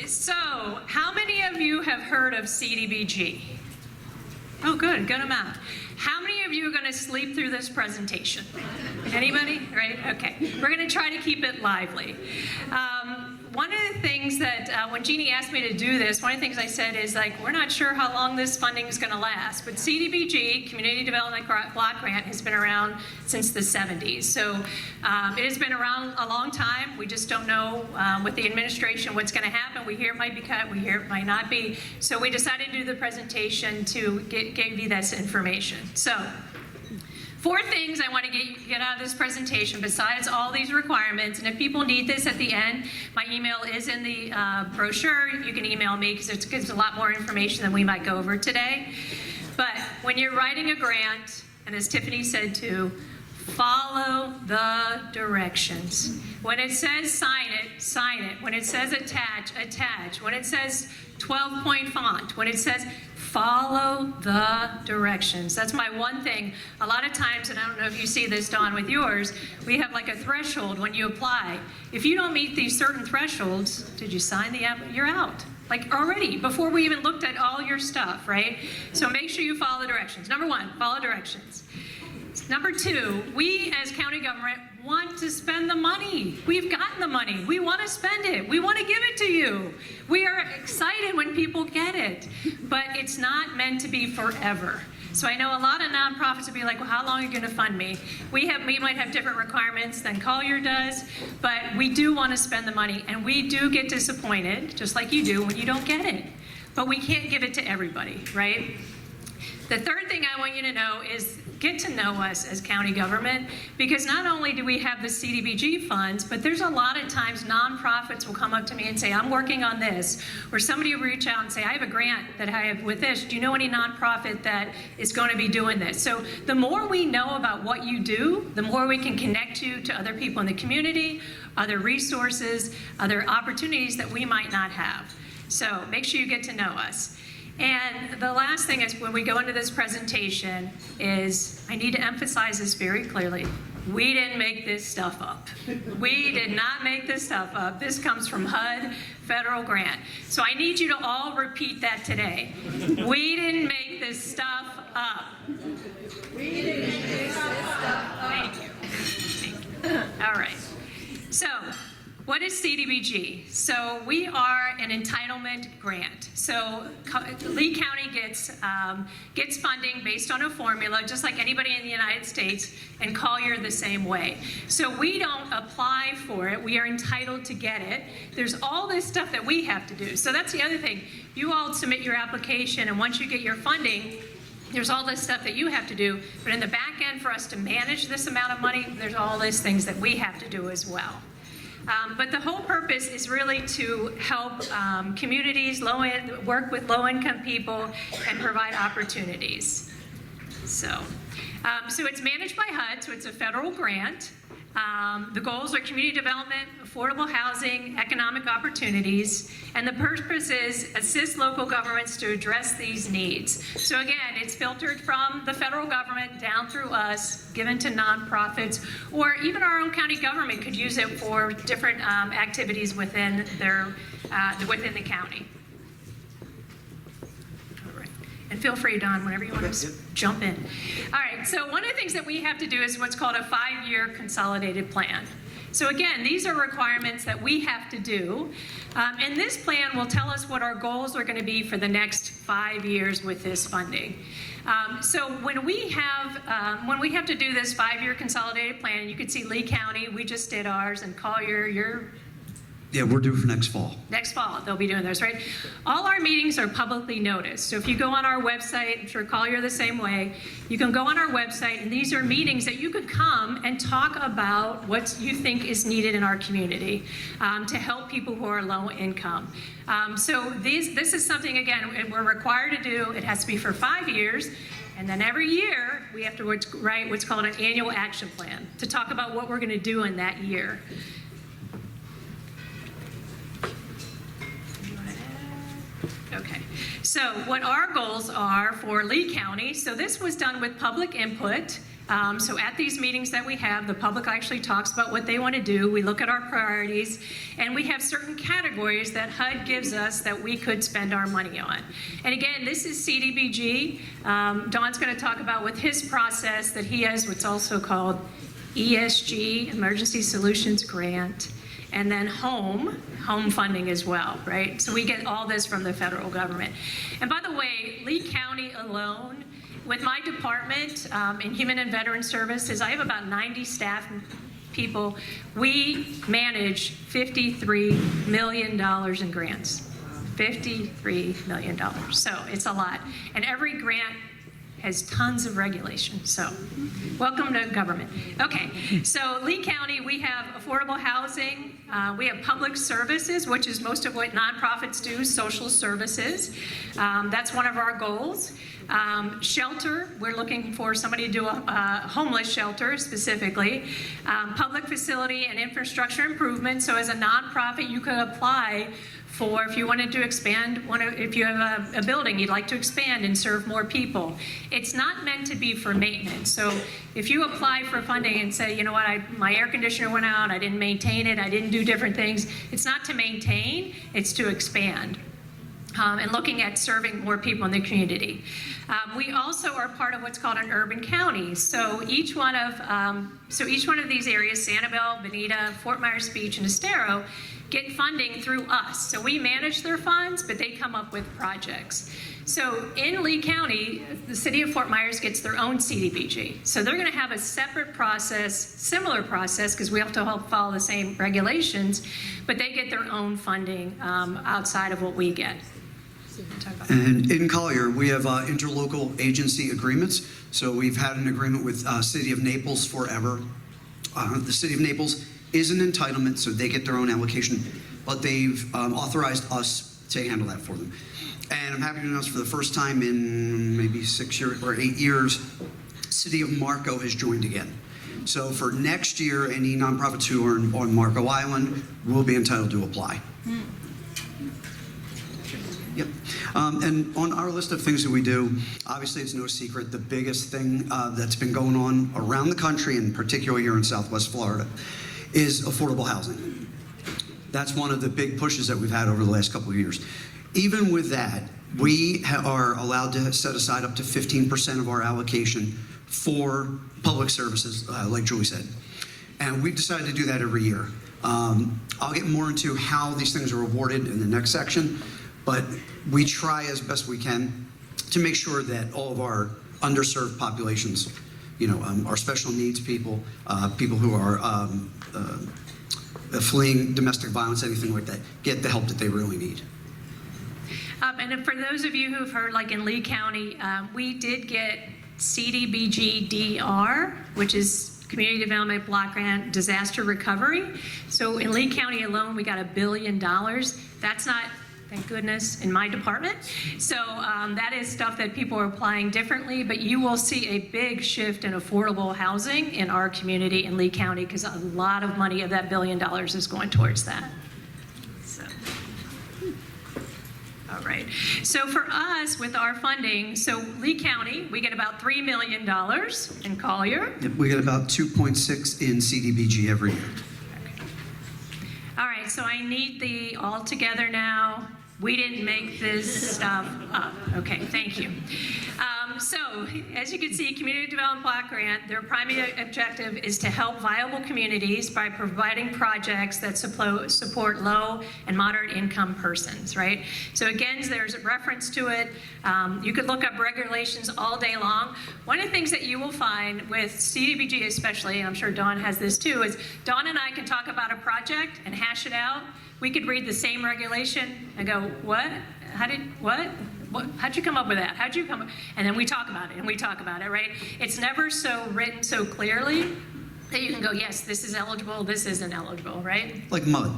So how many of you have heard of CDBG? Oh, good amount. How many of you are going to sleep through this presentation? Anybody? Right? Okay. We're going to try to keep it lively. One of the things that when Jeannie asked me to do this, one of the things I said is like, we're not sure how long this funding is going to last, but CDBG, Community Development Block Grant, has been around since the 70s. So it has been around a long time. We just don't know with the administration what's going to happen. We hear it might be cut, we hear it might not be. So we decided to do the presentation to give you this information. So 4 things I want to get out of this presentation besides all these requirements. And if people need this at the end, my email is in the brochure. You can email me because it gives a lot more information than we might go over today. But when you're writing a grant, and as Tiffany said too, follow the directions. When it says sign it, sign it. When it says attach, attach. When it says 12-point font, when it says follow the directions. That's my one thing. A lot of times, and I don't know if you see this, Dawn, with yours, we have like a threshold when you apply. If you don't meet these certain thresholds, did you sign the app? You're out. Like already, before we even looked at all your stuff, right? So make sure you follow the directions. Number 1, follow directions. Number 2, we as county government want to spend the money. We've gotten the money. We want to spend it. We want to give it to you. We are excited when people get it, but it's not meant to be forever. So I know a lot of nonprofits will be like, well, how long are you going to fund me? We might have different requirements than Collier does, but we do want to spend the money, and we do get disappointed, just like you do, when you don't get it. But we can't give it to everybody, right? The third thing I want you to know is get to know us as county government, because not only do we have the CDBG funds, but there's a lot of times nonprofits will come up to me and say, I'm working on this, or somebody will reach out and say, I have a grant that I have with this. Do you know any nonprofit that is going to be doing this? So the more we know about what you do, the more we can connect you to other people in the community, other resources, other opportunities that we might not have. So make sure you get to know us. And the last thing is, when we go into this presentation, is I need to emphasize this very clearly. We didn't make this stuff up. We did not make this stuff up. This comes from HUD federal grant. So I need you to all repeat that today. We didn't make this stuff up. We didn't make this stuff up. Thank you. Thank you. All right. So, what is CDBG? So we are an entitlement grant. So Lee County gets funding based on a formula, just like anybody in the United States, and Collier the same way. So we don't apply for it. We are entitled to get it. There's all this stuff that we have to do. So that's the other thing. You all submit your application, and once you get your funding, there's all this stuff that you have to do. But in the back end, for us to manage this amount of money, there's all these things that we have to do as well. But the whole purpose is really to help communities, work with low-income people, and provide opportunities. So it's managed by HUD, so it's a federal grant. The goals are community development, affordable housing, economic opportunities, and the purpose is assist local governments to address these needs. So again, it's filtered from the federal government down through us, given to nonprofits, or even our own county government could use it for different activities within within the county. And feel free, Don, whenever you want to jump in. All right, so one of the things that we have to do is what's called a 5-year consolidated plan. So again, these are requirements that we have to do. And this plan will tell us what our goals are going to be for the next 5 years with this funding. So when we have to do this 5-year consolidated plan, and you can see Lee County, we just did ours, and Collier, Yeah, we're due for next fall. next fall, they'll be doing those, right? All our meetings are publicly noticed. So if you go on our website, I'm sure Collier the same way, you can go on our website, and these are meetings that you could come and talk about what you think is needed in our community to help people who are low income. So this is something, again, we're required to do. It has to be for 5 years. And then every year, we have to write what's called an annual action plan to talk about what we're going to do in that year. Okay, so what our goals are for Lee County, so this was done with public input. So at these meetings that we have, the public actually talks about what they want to do. We look at our priorities, and we have certain categories that HUD gives us that we could spend our money on. And again, this is CDBG. Don's going to talk about with his process that he has what's also called ESG, Emergency Solutions Grant, and then home funding as well, right? So we get all this from the federal government. And by the way, Lee County alone, with my department in Human and Veteran Services, I have about 90 staff people. We manage $53 million in grants. $53 million. So it's a lot. And every grant has tons of regulation. So welcome to government. Okay, so Lee County, we have affordable housing. We have public services, which is most of what nonprofits do, social services. That's one of our goals. Shelter, we're looking for somebody to do a homeless shelter specifically. Public facility and infrastructure improvement. So as a nonprofit, you could apply for if you wanted to expand, if you have a building you'd like to expand and serve more people. It's not meant to be for maintenance. So if you apply for funding and say, you know what, my air conditioner went out, I didn't maintain it, I didn't do different things, it's not to maintain, it's to expand. And looking at serving more people in the community. We also are part of what's called an urban county. So each one of these areas, Sanibel, Bonita, Fort Myers Beach, and Estero, get funding through us. So we manage their funds, but they come up with projects. So in Lee County, the city of Fort Myers gets their own CDBG. So they're going to have a separate process, similar process, because we have to help follow the same regulations, but they get their own funding outside of what we get. And in Collier, we have interlocal agency agreements. So we've had an agreement with City of Naples forever. The City of Naples is an entitlement, so they get their own allocation, but they've authorized us to handle that for them. And I'm happy to announce for the first time in maybe 6 years or 8 years, City of Marco has joined again. So for next year, any nonprofits who are on Marco Island will be entitled to apply. Yep. And on our list of things that we do, obviously it's no secret, the biggest thing that's been going on around the country, and particularly here in Southwest Florida, is affordable housing. That's one of the big pushes that we've had over the last couple of years. Even with that, we are allowed to set aside up to 15% of our allocation for public services, like Julie said. And we've decided to do that every year. I'll get more into how these things are awarded in the next section, but we try as best we can to make sure that all of our underserved populations, our special needs people, people who are fleeing domestic violence, anything like that, get the help that they really need. And for those of you who've heard, like in Lee County, we did get CDBG-DR, which is Community Development Block Grant Disaster Recovery. So in Lee County alone, we got $1 billion. That's not, thank goodness, in my department. So that is stuff that people are applying differently, but you will see a big shift in affordable housing in our community in Lee County because a lot of money of that $1 billion is going towards that. All right. So for us, with our funding, so Lee County, we get about $3 million in Collier. Yep, we get about 2.6 in CDBG every year. Okay. All right, so I need the all together now. We didn't make this stuff up. Okay, thank you. So, as you can see, Community Development Block Grant, their primary objective is to help viable communities by providing projects that support low and moderate income persons, right? So again, there's a reference to it. You could look up regulations all day long. One of the things that you will find with CDBG especially, and I'm sure Dawn has this too, is Dawn and I can talk about a project and hash it out. We could read the same regulation and go, what? How'd you come up with that? How'd you come up? And then we talk about it, and we talk about it, right? It's never so written so clearly that you can go, yes, this is eligible, this isn't eligible, right? Like mud.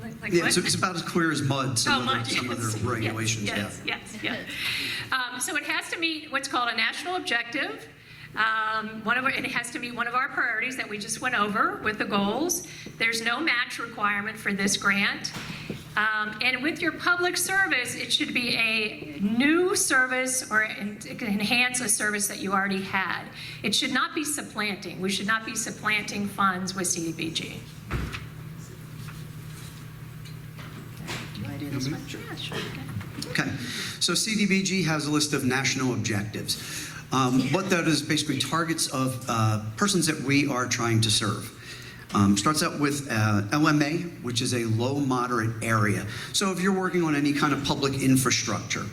Like Yeah, what? it's about as clear as mud, some mud, other regulations, yes. So it has to meet what's called a national objective. It has to meet one of our priorities that we just went over with the goals. There's no match requirement for this grant. And with your public service, it should be a new service or enhance a service that you already had. It should not be supplanting. We should not be supplanting funds with CDBG. Do I do this one? Yeah, sure. Okay, so CDBG has a list of national objectives. What that is basically targets of persons that we are trying to serve. Starts out with LMA, which is a low moderate area. So if you're working on any kind of public infrastructure,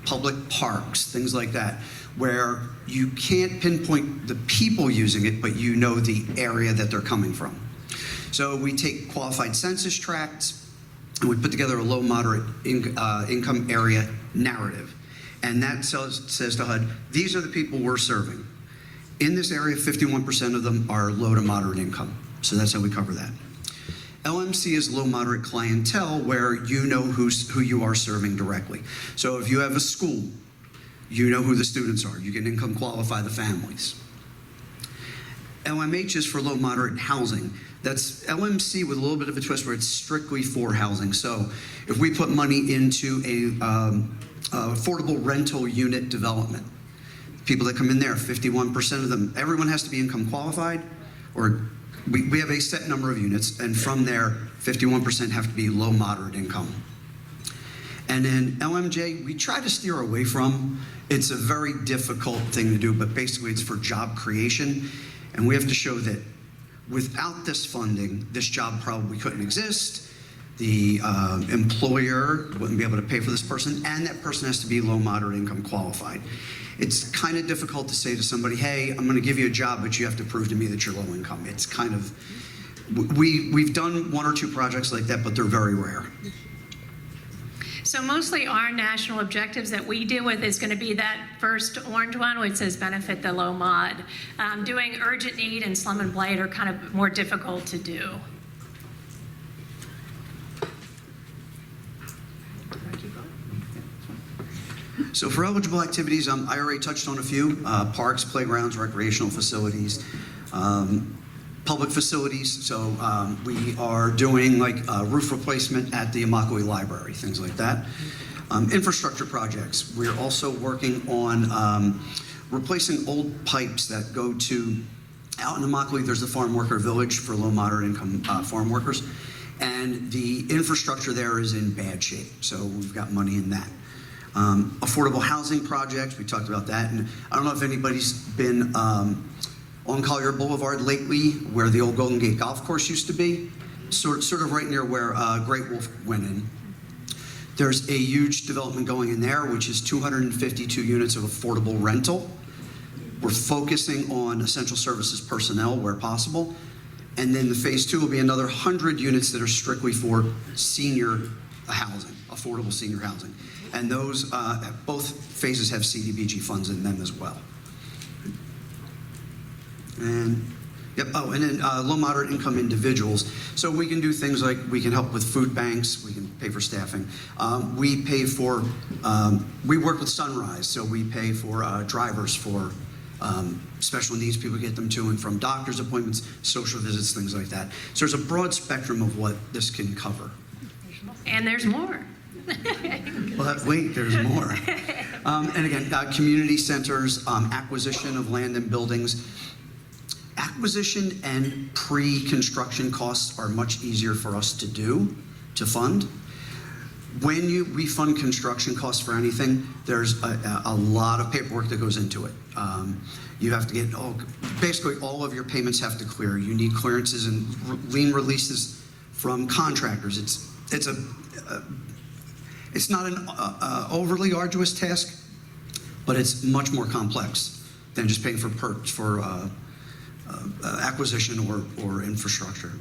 public parks, things like that, where you can't pinpoint the people using it, but you know the area that they're coming from. So we take qualified census tracts and we put together a low moderate income area narrative. And that says to HUD, these are the people we're serving. In this area, 51% of them are low to moderate income. So that's how we cover that. LMC is low moderate clientele, where you know who you are serving directly. So if you have a school, you know who the students are. You can income qualify the families. LMH is for low moderate housing. That's LMC with a little bit of a twist where it's strictly for housing. So if we put money into a affordable rental unit development, people that come in there, 51% of them, everyone has to be income qualified, or we have a set number of units, and from there, 51% have to be low moderate income. And then LMJ, we try to steer away from. It's a very difficult thing to do, but basically it's for job creation. And we have to show that without this funding, this job probably couldn't exist. The employer wouldn't be able to pay for this person, and that person has to be low moderate income qualified. It's kind of difficult to say to somebody, hey, I'm going to give you a job, but you have to prove to me that you're low income. It's kind of, we've done one or two projects like that, but they're very rare. So mostly our national objectives that we deal with is going to be that first orange one, which says benefit the low mod. Doing urgent need and slum and blight are kind of more difficult to do. So for eligible activities, I already touched on a few, parks, playgrounds, recreational facilities, public facilities. So we are doing like roof replacement at the Immokalee Library, things like that. Infrastructure projects. We're also working on replacing old pipes that go to, out in Immokalee, there's the farm worker village for low, moderate income farm workers. And the infrastructure there is in bad shape. So we've got money in that. Affordable housing projects, we talked about that. And I don't know if anybody's been on Collier Boulevard lately, where the old Golden Gate Golf Course used to be, sort of right near where Great Wolf went in. There's a huge development going in there, which is 252 units of affordable rental. We're focusing on essential services personnel where possible. And then the phase 2 will be another 100 units that are strictly for senior housing, affordable senior housing. And those, both phases have CDBG funds in them as well. And, yep, oh, and then low, moderate income individuals. So we can do things like we can help with food banks, we can pay for staffing. We pay for, we work with Sunrise, so we pay for drivers for special needs people, get them to and from doctor's appointments, social visits, things like that. So there's a broad spectrum of what this can cover. And there's more. But wait, there's more. And again, community centers, acquisition of land and buildings. Acquisition and pre-construction costs are much easier for us to do, to fund. When we fund construction costs for anything, there's a lot of paperwork that goes into it. You have to get, basically all of your payments have to clear. You need clearances and lien releases from contractors. It's not an overly arduous task, but it's much more complex than just paying for acquisition or infrastructure.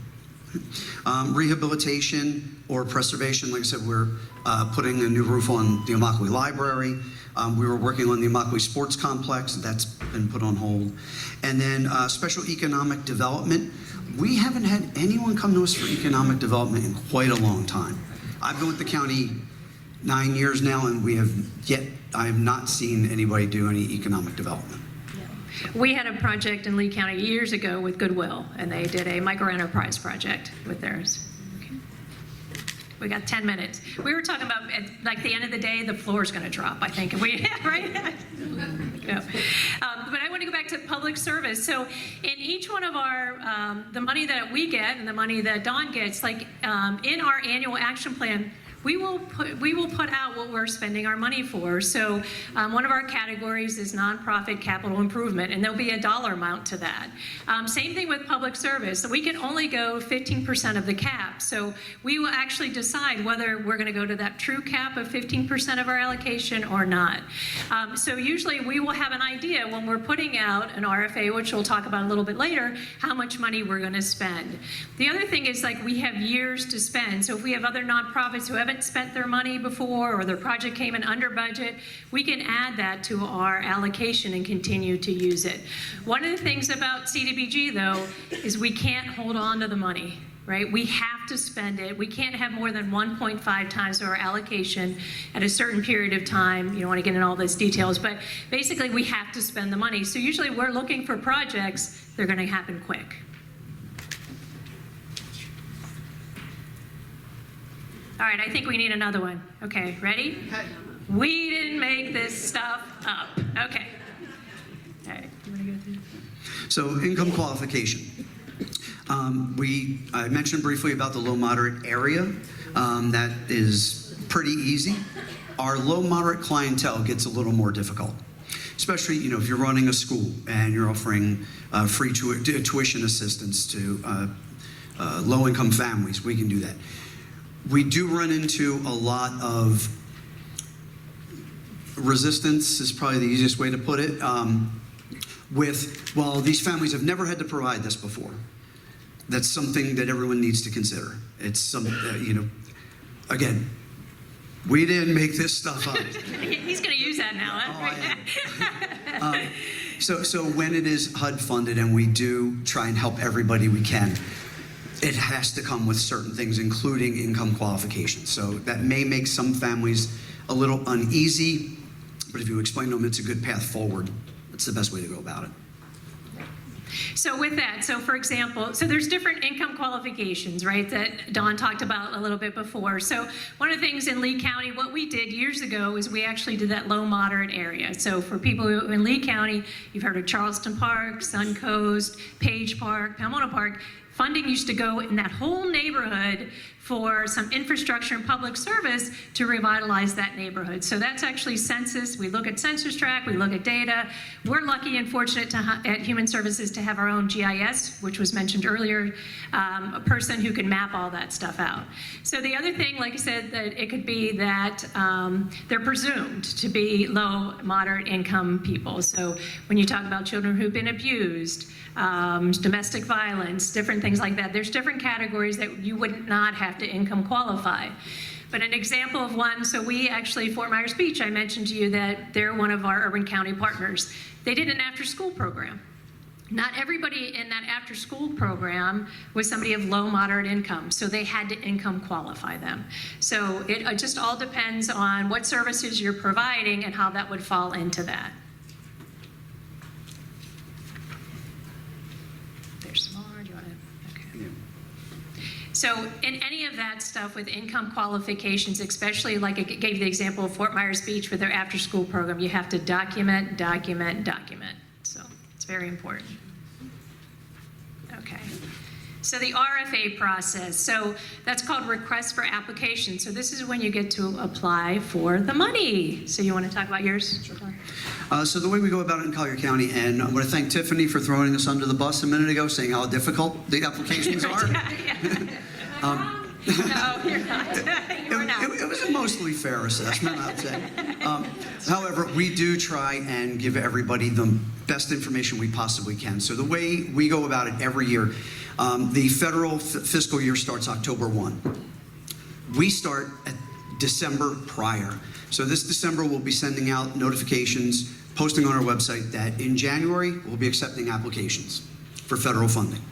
Rehabilitation or preservation, like I said, we're putting a new roof on the Immokalee Library. We were working on the Immokalee Sports Complex. That's been put on hold. And then special economic development. We haven't had anyone come to us for economic development in quite a long time. I've been with the county 9 years now, and I have not seen anybody do any economic development. We had a project in Lee County years ago with Goodwill, and they did a micro-enterprise project with theirs. Okay. We got 10 minutes. We were talking about, at like the end of the day, the floor is going to drop, I think. Right? Yeah. But I want to go back to public service. So in each one of our, the money that we get and the money that Dawn gets, like in our annual action plan, we will put out what we're spending our money for. So one of our categories is nonprofit capital improvement, and there'll be a dollar amount to that. Same thing with public service. So we can only go 15% of the cap. So we will actually decide whether we're going to go to that true cap of 15% of our allocation or not. So usually we will have an idea when we're putting out an RFA, which we'll talk about a little bit later, how much money we're going to spend. The other thing is, like, we have years to spend. So if we have other nonprofits who haven't spent their money before, or their project came in under budget, we can add that to our allocation and continue to use it. One of the things about CDBG, though, is we can't hold on to the money, right? We have to spend it. We can't have more than 1.5 times our allocation at a certain period of time. You don't want to get into all those details, but basically we have to spend the money. So usually we're looking for projects that are going to happen quick. All right, I think we need another one. Okay, ready? We didn't make this stuff up. Okay. All right, you want to go through? So income qualification. I mentioned briefly about the low moderate area. That is pretty easy. Our low moderate clientele gets a little more difficult, especially if you're running a school and you're offering free tuition assistance to low income families. We can do that. We do run into a lot of resistance, is probably the easiest way to put it, well, these families have never had to provide this before. That's something that everyone needs to consider. It's again, We didn't make this stuff up. He's going to use that now. Huh? So when it is HUD funded and we do try and help everybody we can, it has to come with certain things, including income qualifications. So that may make some families a little uneasy, but if you explain to them it's a good path forward, it's the best way to go about it. So with that, so for example, so there's different income qualifications, right, that Dawn talked about a little bit before. So one of the things in Lee County, what we did years ago is we actually did that low moderate area. So for people who in Lee County, you've heard of Charleston Park, Suncoast, Page Park, Pomona Park. Funding used to go in that whole neighborhood for some infrastructure and public service to revitalize that neighborhood. So that's actually census. We look at census tract, we look at data. We're lucky and fortunate at Human Services to have our own GIS, which was mentioned earlier, a person who can map all that stuff out. So the other thing, like I said, that it could be that they're presumed to be low, moderate income people. So when you talk about children who've been abused, domestic violence, different things like that, there's different categories that you would not have to income qualify. But an example of one, so we actually, Fort Myers Beach, I mentioned to you that they're one of our urban county partners. They did an after-school program. Not everybody in that after-school program was somebody of low, moderate income, so they had to income qualify them. So it just all depends on what services you're providing and how that would fall into that. There's some more. Do you want to? Okay. So in any of that stuff with income qualifications, especially like I gave the example of Fort Myers Beach with their after-school program, you have to document, document, document. So it's very important. Okay. So the RFA process, so that's called request for application. So this is when you get to apply for the money. So you want to talk about yours? So the way we go about it in Collier County, and I'm going to thank Tiffany for throwing us under the bus a minute ago, saying how difficult the applications are. No, you're not. You're not. It was a mostly fair assessment, I'd say. However, we do try and give everybody the best information we possibly can. So the way we go about it every year, the federal fiscal year starts October 1. We start at December prior. So this December, we'll be sending out notifications, posting on our website that in January, we'll be accepting applications for federal funding.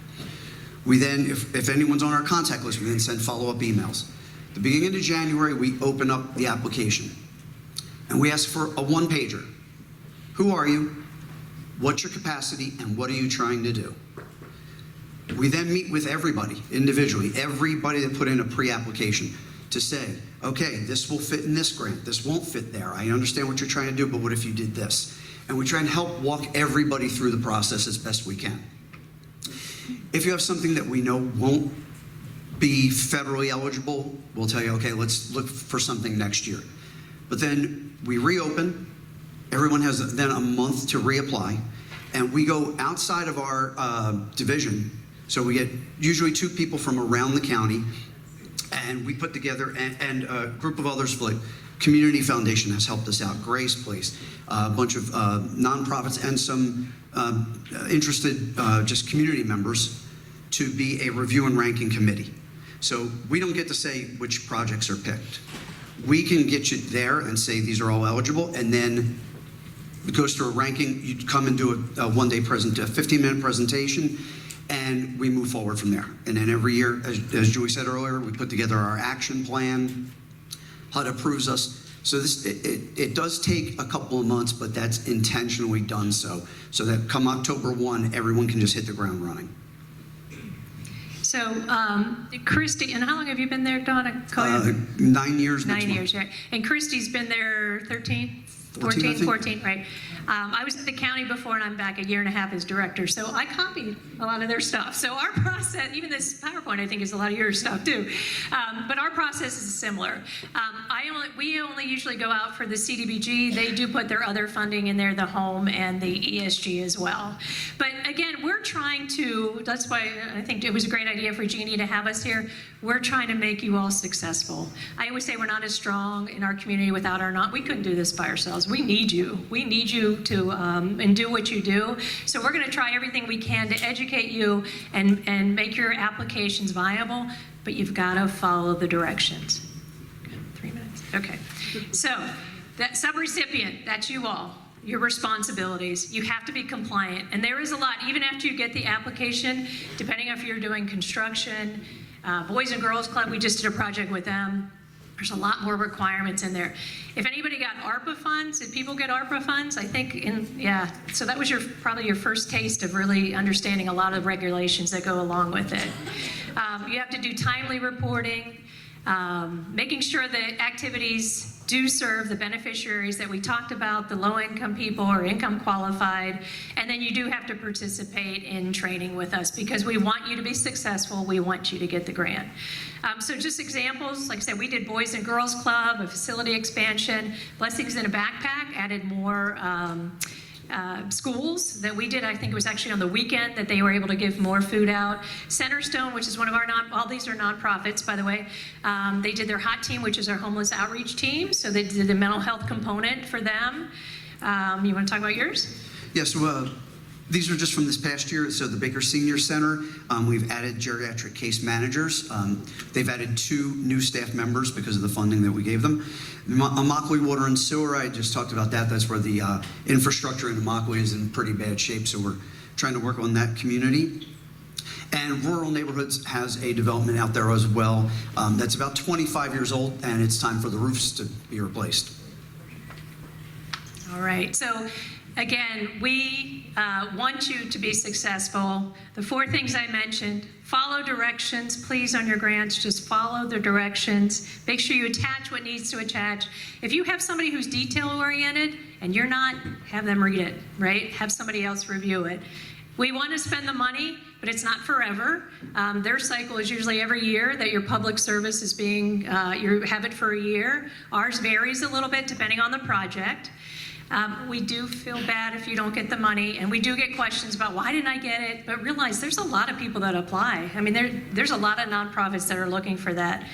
We then, if anyone's on our contact list, we then send follow-up emails. At the beginning of January, we open up the application. And we ask for a one-pager. Who are you? What's your capacity? And what are you trying to do? We then meet with everybody individually, everybody that put in a pre-application, to say, okay, this will fit in this grant, this won't fit there. I understand what you're trying to do, but what if you did this? And we try and help walk everybody through the process as best we can. If you have something that we know won't be federally eligible, we'll tell you, okay, let's look for something next year. But then we reopen, everyone has then a month to reapply, and we go outside of our division. So we get usually 2 people from around the county, and we put together, and a group of others, like Community Foundation has helped us out, Grace Place, a bunch of nonprofits, and some interested just community members to be a review and ranking committee. So we don't get to say which projects are picked. We can get you there and say these are all eligible, and then it goes through a ranking. You come and do a one-day present, a 15-minute presentation, and we move forward from there. And then every year, as Julie said earlier, we put together our action plan. HUD approves us. So this it does take a couple of months, but that's intentionally done so that come October 1, everyone can just hit the ground running. So, Christy, and how long have you been there, Donna? 9 years. 9 years, right. And Christy's been there 13? 14, right. I was at the county before, and I'm back a year and a half as director, so I copied a lot of their stuff. So our process, even this PowerPoint, I think is a lot of your stuff too. But our process is similar. We only usually go out for the CDBG. They do put their other funding in there, the home and the ESG as well. But again, we're trying to, that's why I think it was a great idea for Jeannie to have us here. We're trying to make you all successful. I always say we're not as strong in our community without we couldn't do this by ourselves. We need you. We need you to and do what you do. So we're going to try everything we can to educate you and make your applications viable, but you've got to follow the directions. Okay, 3 minutes. Okay. So that subrecipient, that's you all. Your responsibilities. You have to be compliant. And there is a lot, even after you get the application, depending if you're doing construction, Boys and Girls Club, we just did a project with them. There's a lot more requirements in there. If anybody got ARPA funds, did people get ARPA funds? I think, yeah. So that was probably your first taste of really understanding a lot of regulations that go along with it. You have to do timely reporting, making sure that activities do serve the beneficiaries that we talked about, the low-income people or income qualified, and then you do have to participate in training with us because we want you to be successful, we want you to get the grant. So just examples, like I said, we did Boys and Girls Club, a facility expansion, Blessings in a Backpack, added more schools that we did. I think it was actually on the weekend that they were able to give more food out. Centerstone, which is one of our all these are nonprofits, by the way. They did their HOT team, which is our homeless outreach team. So they did the mental health component for them. You want to talk about yours? Yes, these are just from this past year. So the Baker Senior Center, we've added geriatric case managers. They've added 2 new staff members because of the funding that we gave them. Immokalee Water and Sewer, I just talked about that. That's where the infrastructure in Immokalee is in pretty bad shape, so we're trying to work on that community. And Rural Neighborhoods has a development out there as well that's about 25 years old, and it's time for the roofs to be replaced. All right, so again, we want you to be successful. The 4 things I mentioned: follow directions, please, on your grants. Just follow the directions. Make sure you attach what needs to attach. If you have somebody who's detail-oriented and you're not, have them read it, right? Have somebody else review it. We want to spend the money, but it's not forever. Their cycle is usually every year that your public service is being, you have it for a year. Ours varies a little bit depending on the project. We do feel bad if you don't get the money, and we do get questions about why didn't I get it, but realize there's a lot of people that apply. I mean, there's a lot of nonprofits that are looking for that.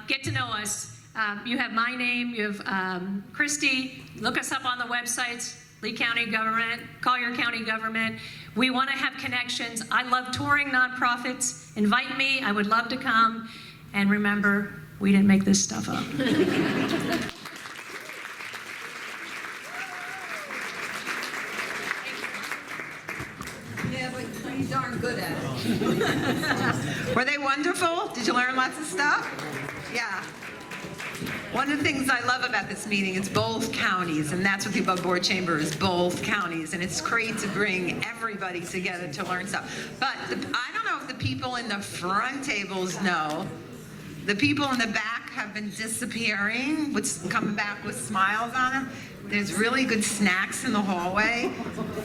Get to know us. You have my name, you have Christy. Look us up on the websites, Lee County Government, Collier County Government. We want to have connections. I love touring nonprofits. Invite me, I would love to come. And remember, we didn't make this stuff up. Yeah, but pretty darn good at it. Were they wonderful? Did you learn lots of stuff? Yeah. One of the things I love about this meeting is both counties, and that's what the Above Board Chamber is, both counties, and it's great to bring everybody together to learn stuff. But I don't know if the people in the front tables know. The people in the back have been disappearing, coming back with smiles on them. There's really good snacks in the hallway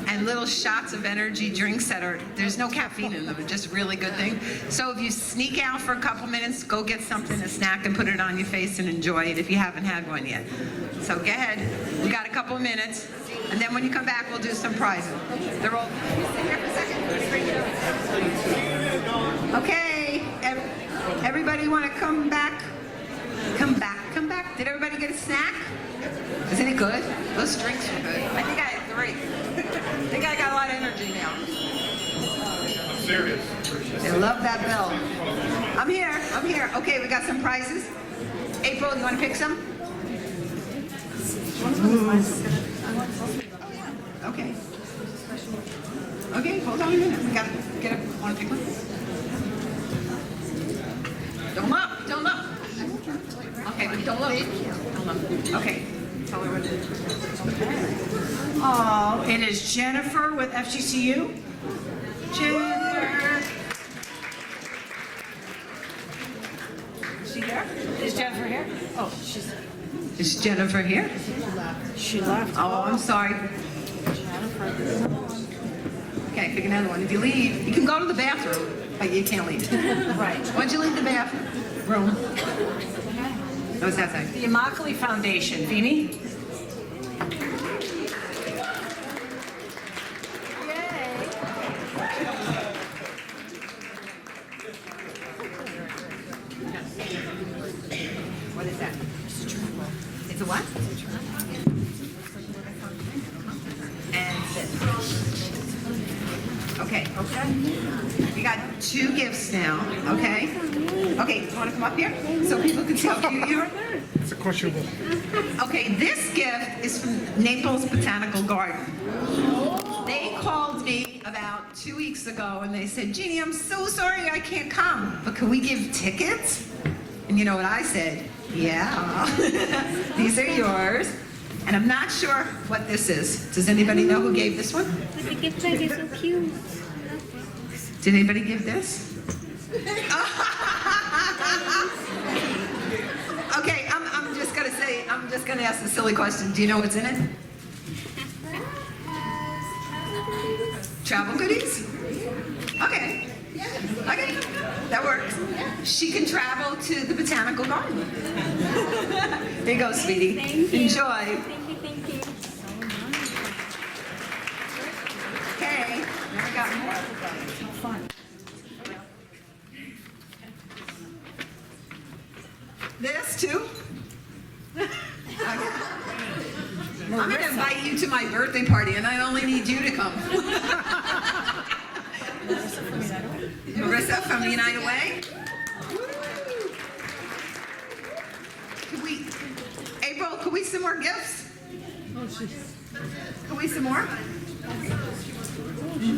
and little shots of energy drinks there's no caffeine in them, they're just really good things. So if you sneak out for a couple minutes, go get something to snack and put it on your face and enjoy it if you haven't had one yet. So go ahead, we got a couple of minutes, and then when you come back, we'll do some prizes. They're all, okay, everybody want to come back? Come back. Did everybody get a snack? Isn't it good? Those drinks were good. I think I had 3. I think I got a lot of energy now. I'm serious. They love that bell. I'm here. Okay, we got some prizes. April, you want to pick some? Okay. Okay, hold on a minute. We got to get up. Want to pick one? Don't look. Okay, but don't look. Okay. Tell her what it is. Oh, it is Jennifer with FGCU. Jennifer. Is she there? Is Jennifer here? Oh, she's. Is Jennifer here? She left. Oh, I'm sorry. Okay, pick another one. If you leave, you can go to the bathroom, but you can't leave. Right. Why'd you leave the bathroom? What's that say? The Immokalee Foundation. Vimy? What is that? It's a what? And sit. Okay. We got 2 gifts now, okay? Okay, you want to come up here so people can see how cute you are? It's a questionable. Okay, this gift is from Naples Botanical Garden. They called me about 2 weeks ago and they said, Jeannie, I'm so sorry I can't come, but can we give tickets? And you know what I said? Yeah, these are yours. And I'm not sure what this is. Does anybody know who gave this one? The gift bag is so cute. Did anybody give this? Okay, I'm just gonna ask a silly question. Do you know what's in it? Travel goodies? Okay. Okay, that works. She can travel to the botanical garden. There you go, sweetie. Thank you. Enjoy. Thank you. Okay, now we got more. Fun. This too? I'm gonna invite you to my birthday party and I only need you to come. Marissa from United Way. April, could we some more gifts? Could we some more?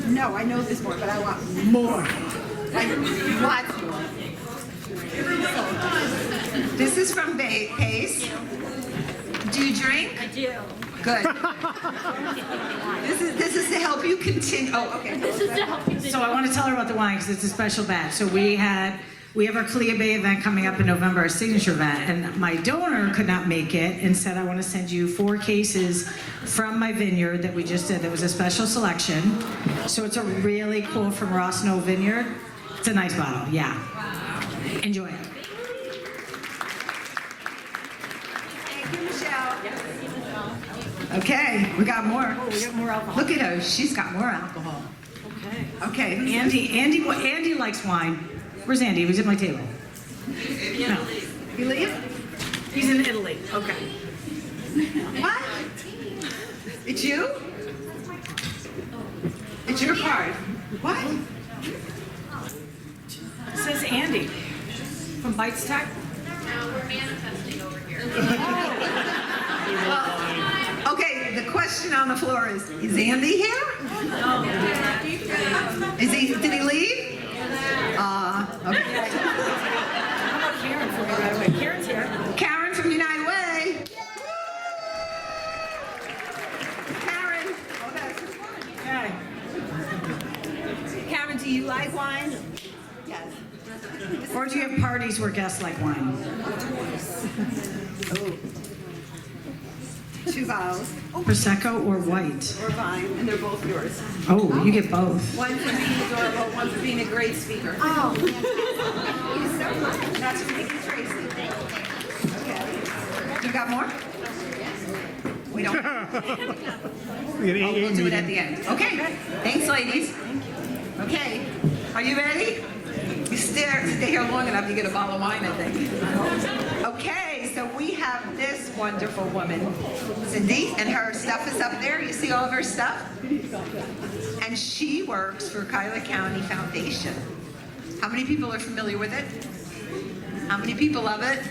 No, I know there's more, but I want more. Like lots more. This is from Pace. Do you drink? I do. Good. This is to help you continue. Oh, okay. This is to help you. So I want to tell her about the wine because it's a special batch. So we have our Kalia Bay event coming up in November, our signature event, and my donor could not make it and said, I want to send you 4 cases from my vineyard that we just did. That was a special selection. So it's a really cool from Ross Snow Vineyard. It's a nice bottle, yeah. Enjoy it. Thank you, Michelle. Okay, we got more. Oh, we got more alcohol. Look at her. She's got more alcohol. Okay. Okay. Andy likes wine. Where's Andy? He was at my table. No. You leave? He's in Italy. Okay. What? It's you? It's your card. What? It says Andy from Bites Tech. No, we're manifesting over here. Okay, the question on the floor is Andy here? No. Did he leave? Okay. How about Karen from United Way? Karen's here. Karen from United Way. Karen. Okay. Karen, do you like wine? Yes. Or do you have parties where guests like wine? Oh. 2 bottles. Prosecco or white? Or vine, and they're both yours. Oh, you get both. One for being adorable, one for being a great speaker. Oh, That's from Nikki Tracy. Okay. You got more? We don't. We'll do it at the end. Okay. Thanks, ladies. Okay. Are you ready? You stay here long enough, you get a bottle of wine, I think. Okay, so we have this wonderful woman, Cindy, and her stuff is up there. You see all of her stuff? And she works for Cuyahoga County Foundation. How many people are familiar with it? How many people love it?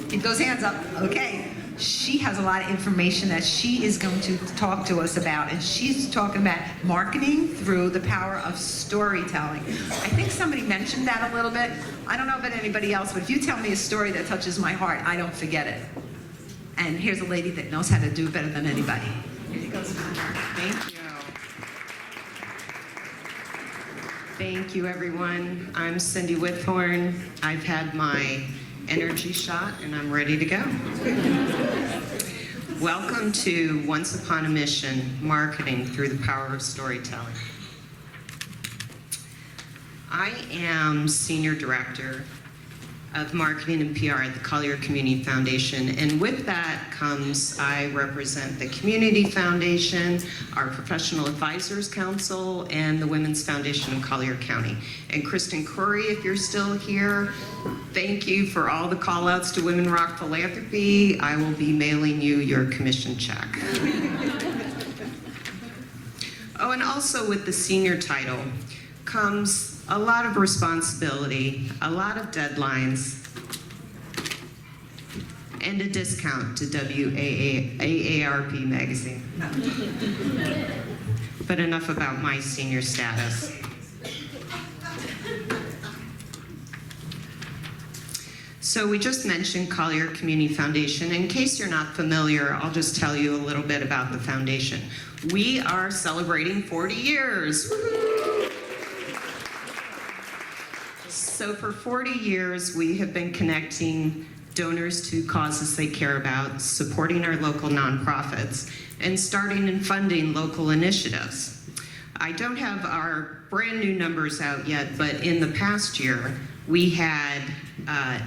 Keep those hands up. Okay. She has a lot of information that she is going to talk to us about, and she's talking about marketing through the power of storytelling. I think somebody mentioned that a little bit. I don't know about anybody else, but if you tell me a story that touches my heart, I don't forget it. And here's a lady that knows how to do it better than anybody. Here you go, sweetheart. Thank you. Thank you, everyone. I'm Cindy Whithorn. I've had my energy shot and I'm ready to go. Welcome to Once Upon a Mission, Marketing Through the Power of Storytelling. I am Senior Director of Marketing and PR at the Collier Community Foundation, and with that comes I represent the Community Foundation, our Professional Advisors Council, and the Women's Foundation of Collier County. And Kristen Curry, if you're still here, thank you for all the call outs to Women Rock Philanthropy. I will be mailing you your commission check. Oh, and also with the senior title comes a lot of responsibility, a lot of deadlines, and a discount to AARP magazine. But enough about my senior status. So we just mentioned Collier Community Foundation. In case you're not familiar, I'll just tell you a little bit about the foundation. We are celebrating 40 years. Woo-hoo! So for 40 years, we have been connecting donors to causes they care about, supporting our local nonprofits, and starting and funding local initiatives. I don't have our brand new numbers out yet, but in the past year, we had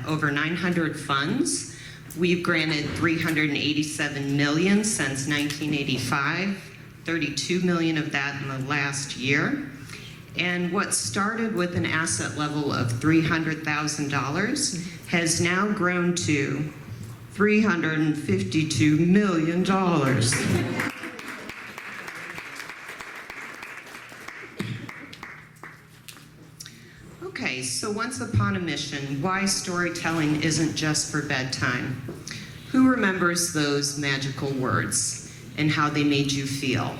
over 900 funds. We've granted $387 million since 1985, 32 million of that in the last year. And what started with an asset level of $300,000 has now grown to $352 million. Okay, so once upon a mission, why storytelling isn't just for bedtime? Who remembers those magical words and how they made you feel?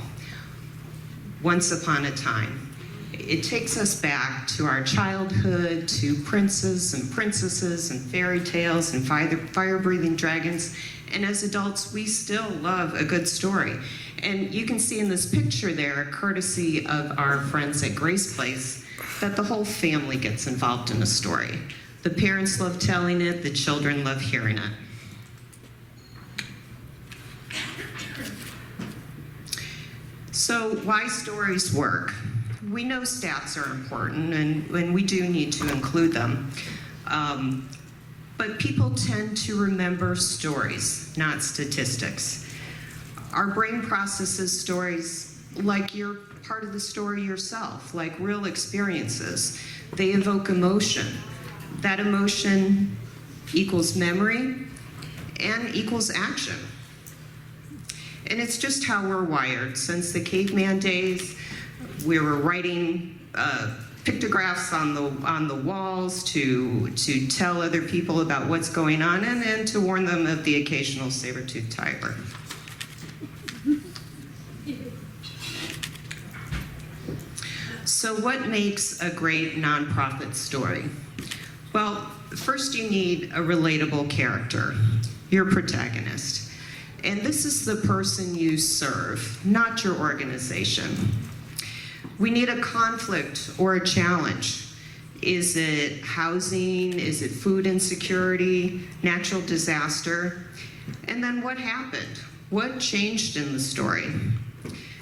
Once upon a time. It takes us back to our childhood, to princes and princesses and fairy tales and fire-breathing dragons. And as adults, we still love a good story. And you can see in this picture there, courtesy of our friends at Grace Place, that the whole family gets involved in a story. The parents love telling it, the children love hearing it. So why stories work? We know stats are important, and we do need to include them. But people tend to remember stories, not statistics. Our brain processes stories like you're part of the story yourself, like real experiences. They evoke emotion. That emotion equals memory and equals action. And it's just how we're wired. Since the caveman days, we were writing pictographs on the walls to tell other people about what's going on and to warn them of the occasional saber-toothed tiger. So what makes a great nonprofit story? Well, first you need a relatable character, your protagonist. And this is the person you serve, not your organization. We need a conflict or a challenge. Is it housing? Is it food insecurity? Natural disaster? And then what happened? What changed in the story?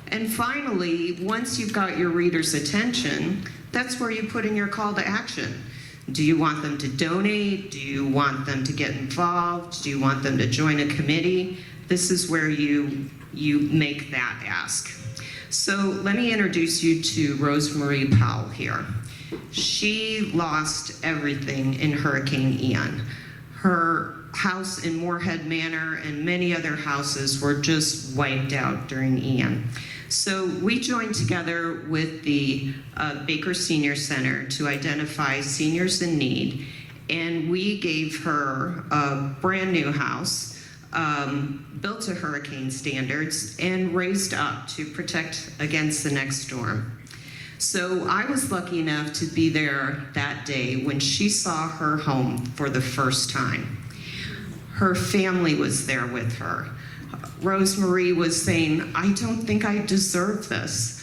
And finally, once you've got your reader's attention, that's where you put in your call to action. Do you want them to donate? Do you want them to get involved? Do you want them to join a committee? This is where you make that ask. So let me introduce you to Rosemarie Powell here. She lost everything in Hurricane Ian. Her house in Moorhead Manor and many other houses were just wiped out during Ian. So we joined together with the Baker Senior Center to identify seniors in need, and we gave her a brand new house, built to hurricane standards, and raised up to protect against the next storm. So I was lucky enough to be there that day when she saw her home for the first time. Her family was there with her. Rosemarie was saying, "I don't think I deserve this."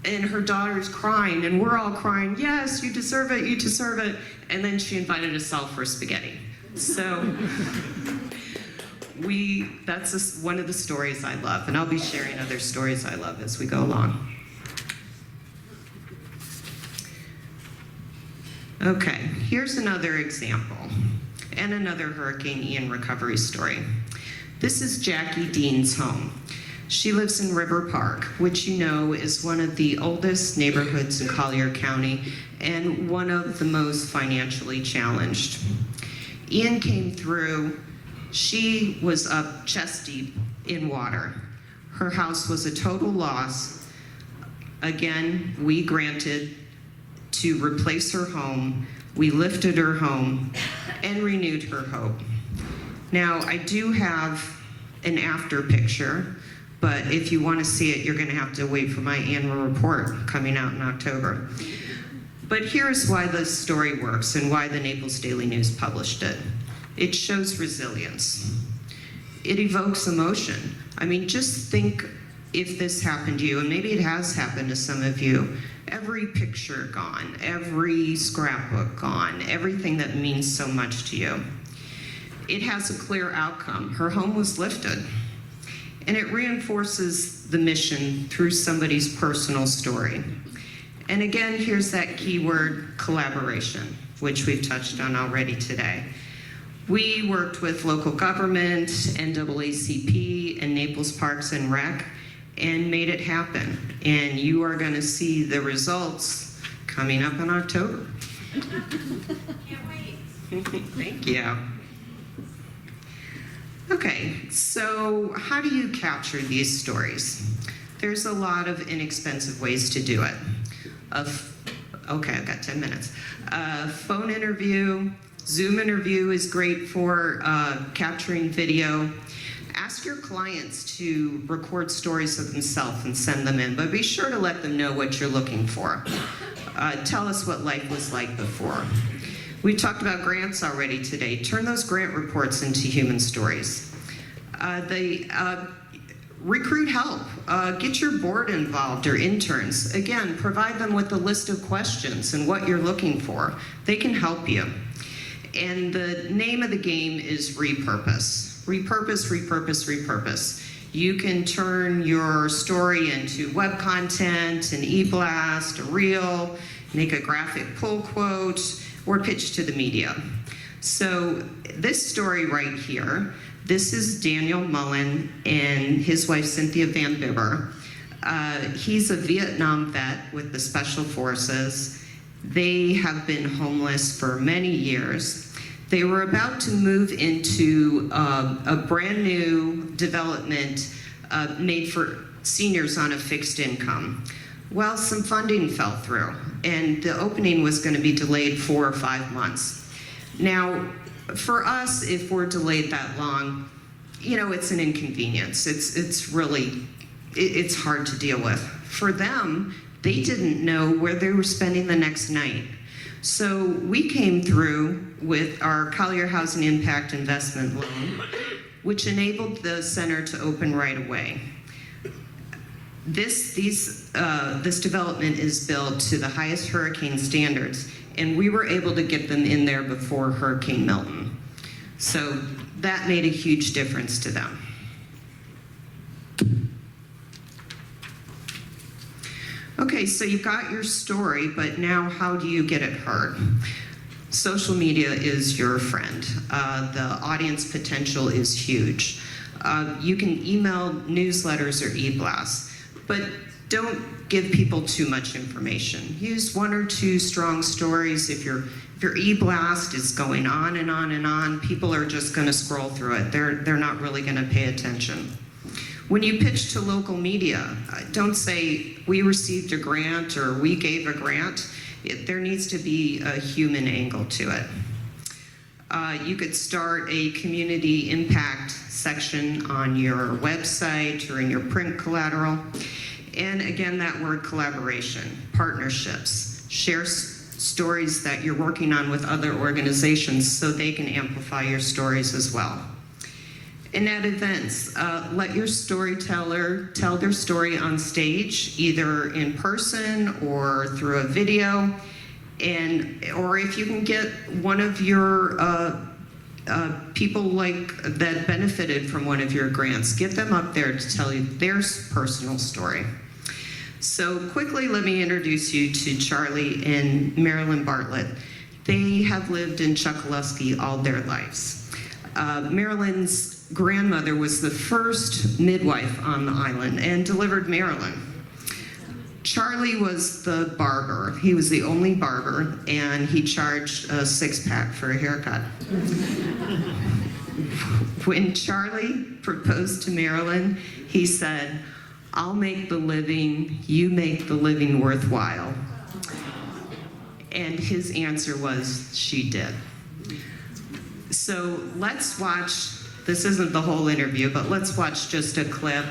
And her daughter's crying, and we're all crying, "Yes, you deserve it, you deserve it." And then she invited us all for spaghetti. So that's one of the stories I love, and I'll be sharing other stories I love as we go along. Okay, here's another example, and another Hurricane Ian recovery story. This is Jackie Dean's home. She lives in River Park, which you know is one of the oldest neighborhoods in Collier County and one of the most financially challenged. Ian came through. She was up chest deep in water. Her house was a total loss, Again, we granted to replace her home, we lifted her home, and renewed her hope. Now, I do have an after picture, but if you want to see it, you're going to have to wait for my annual report coming out in October. But here's why this story works and why the Naples Daily News published it. It shows resilience. It evokes emotion. I mean, just think if this happened to you, and maybe it has happened to some of you, every picture gone, every scrapbook gone, everything that means so much to you. It has a clear outcome. Her home was lifted. And it reinforces the mission through somebody's personal story. And again, here's that keyword, collaboration, which we've touched on already today. We worked with local government, NAACP, and Naples Parks and Rec, and made it happen. And you are going to see the results coming up in October. Can't wait. Thank you. Okay, so how do you capture these stories? There's a lot of inexpensive ways to do it. Okay, I've got 10 minutes. Phone interview, Zoom interview is great for capturing video. Ask your clients to record stories of themselves and send them in, but be sure to let them know what you're looking for. Tell us what life was like before. We talked about grants already today. Turn those grant reports into human stories. Recruit help. Get your board involved or interns. Again, provide them with a list of questions and what you're looking for. They can help you. And the name of the game is repurpose. Repurpose, repurpose, repurpose. You can turn your story into web content, an e-blast, a reel, make a graphic pull quote, or pitch to the media. So this story right here, this is Daniel Mullen and his wife Cynthia Van Bibber. He's a Vietnam vet with the Special Forces. They have been homeless for many years. They were about to move into a brand new development made for seniors on a fixed income. Well, some funding fell through, and the opening was going to be delayed 4 or 5 months. Now, for us, if we're delayed that long, you know, it's an inconvenience. It's really, it's hard to deal with. For them, they didn't know where they were spending the next night. So we came through with our Collier Housing Impact Investment Loan, which enabled the center to open right away. This development is built to the highest hurricane standards, and we were able to get them in there before Hurricane Milton. So that made a huge difference to them. Okay, so you've got your story, but now how do you get it heard? Social media is your friend. The audience potential is huge. You can email newsletters or e-blasts, but don't give people too much information. Use 1 or 2 strong stories. If your e-blast is going on and on and on, people are just going to scroll through it. They're not really going to pay attention. When you pitch to local media, don't say, we received a grant or we gave a grant. There needs to be a human angle to it. You could start a community impact section on your website or in your print collateral. And again, that word collaboration, partnerships. Share stories that you're working on with other organizations so they can amplify your stories as well. And at events, let your storyteller tell their story on stage, either in person or through a video. Or if you can get one of your people that benefited from one of your grants, get them up there to tell you their personal story. So quickly, let me introduce you to Charlie and Marilyn Bartlett. They have lived in Chokoloskee all their lives. Marilyn's grandmother was the first midwife on the island and delivered Marilyn. Charlie was the barber. He was the only barber, and he charged a 6-pack for a haircut. When Charlie proposed to Marilyn, he said, I'll make the living, you make the living worthwhile. And his answer was, she did. So let's watch, this isn't the whole interview, but let's watch just a clip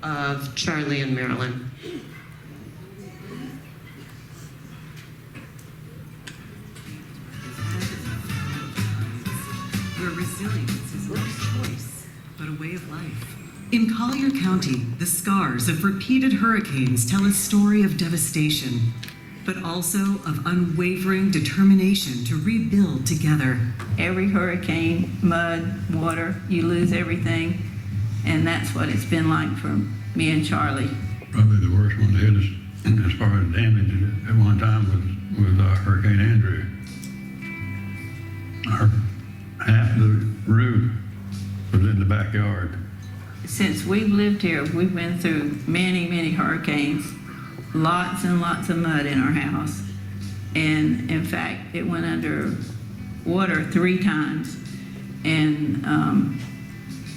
of Charlie and Marilyn. Where resilience is not a choice, but a way of life. In Collier County, the scars of repeated hurricanes tell a story of devastation, but also of unwavering determination to rebuild together. Every hurricane, mud, water, you lose everything, and that's what it's been like for me and Charlie. Probably the worst one hit us as far as damage at one time was Hurricane Andrew. Half the roof was in the backyard. Since we've lived here, we've been through many, many hurricanes, lots and lots of mud in our house. And in fact, it went under water 3 times. And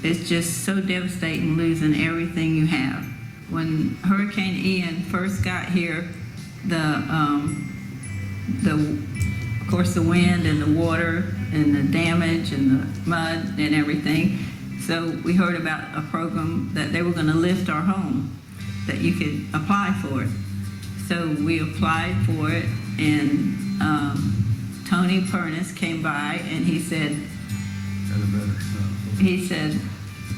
it's just so devastating losing everything you have. When Hurricane Ian first got here, of course, the wind and the water and the damage and the mud and everything. So we heard about a program that they were going to lift our home, that you could apply for it. So we applied for it, and Tony Pernis came by and he said,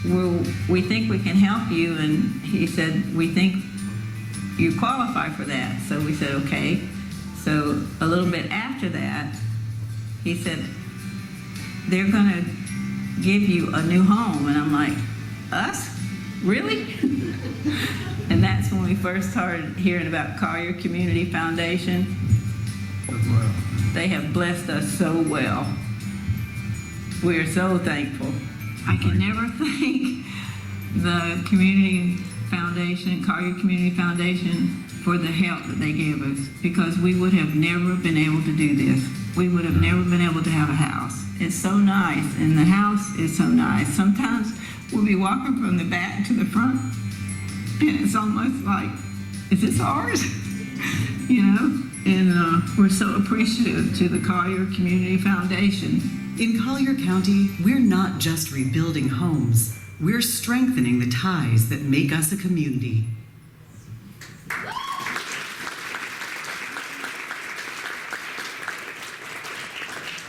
well, we think we can help you, and he said, we think you qualify for that. So we said, okay. So a little bit after that, he said, they're going to give you a new home. And I'm like, us? Really? And that's when we first started hearing about Collier Community Foundation. Wow. They have blessed us so well. We are so thankful. I can never thank the Community Foundation, Collier Community Foundation, for the help that they gave us, because we would have never been able to do this. We would have never been able to have a house. It's so nice, and the house is so nice. Sometimes we'll be walking from the back to the front, and it's almost like, is this ours? You know? And we're so appreciative to the Collier Community Foundation. In Collier County, we're not just rebuilding homes, we're strengthening the ties that make us a community.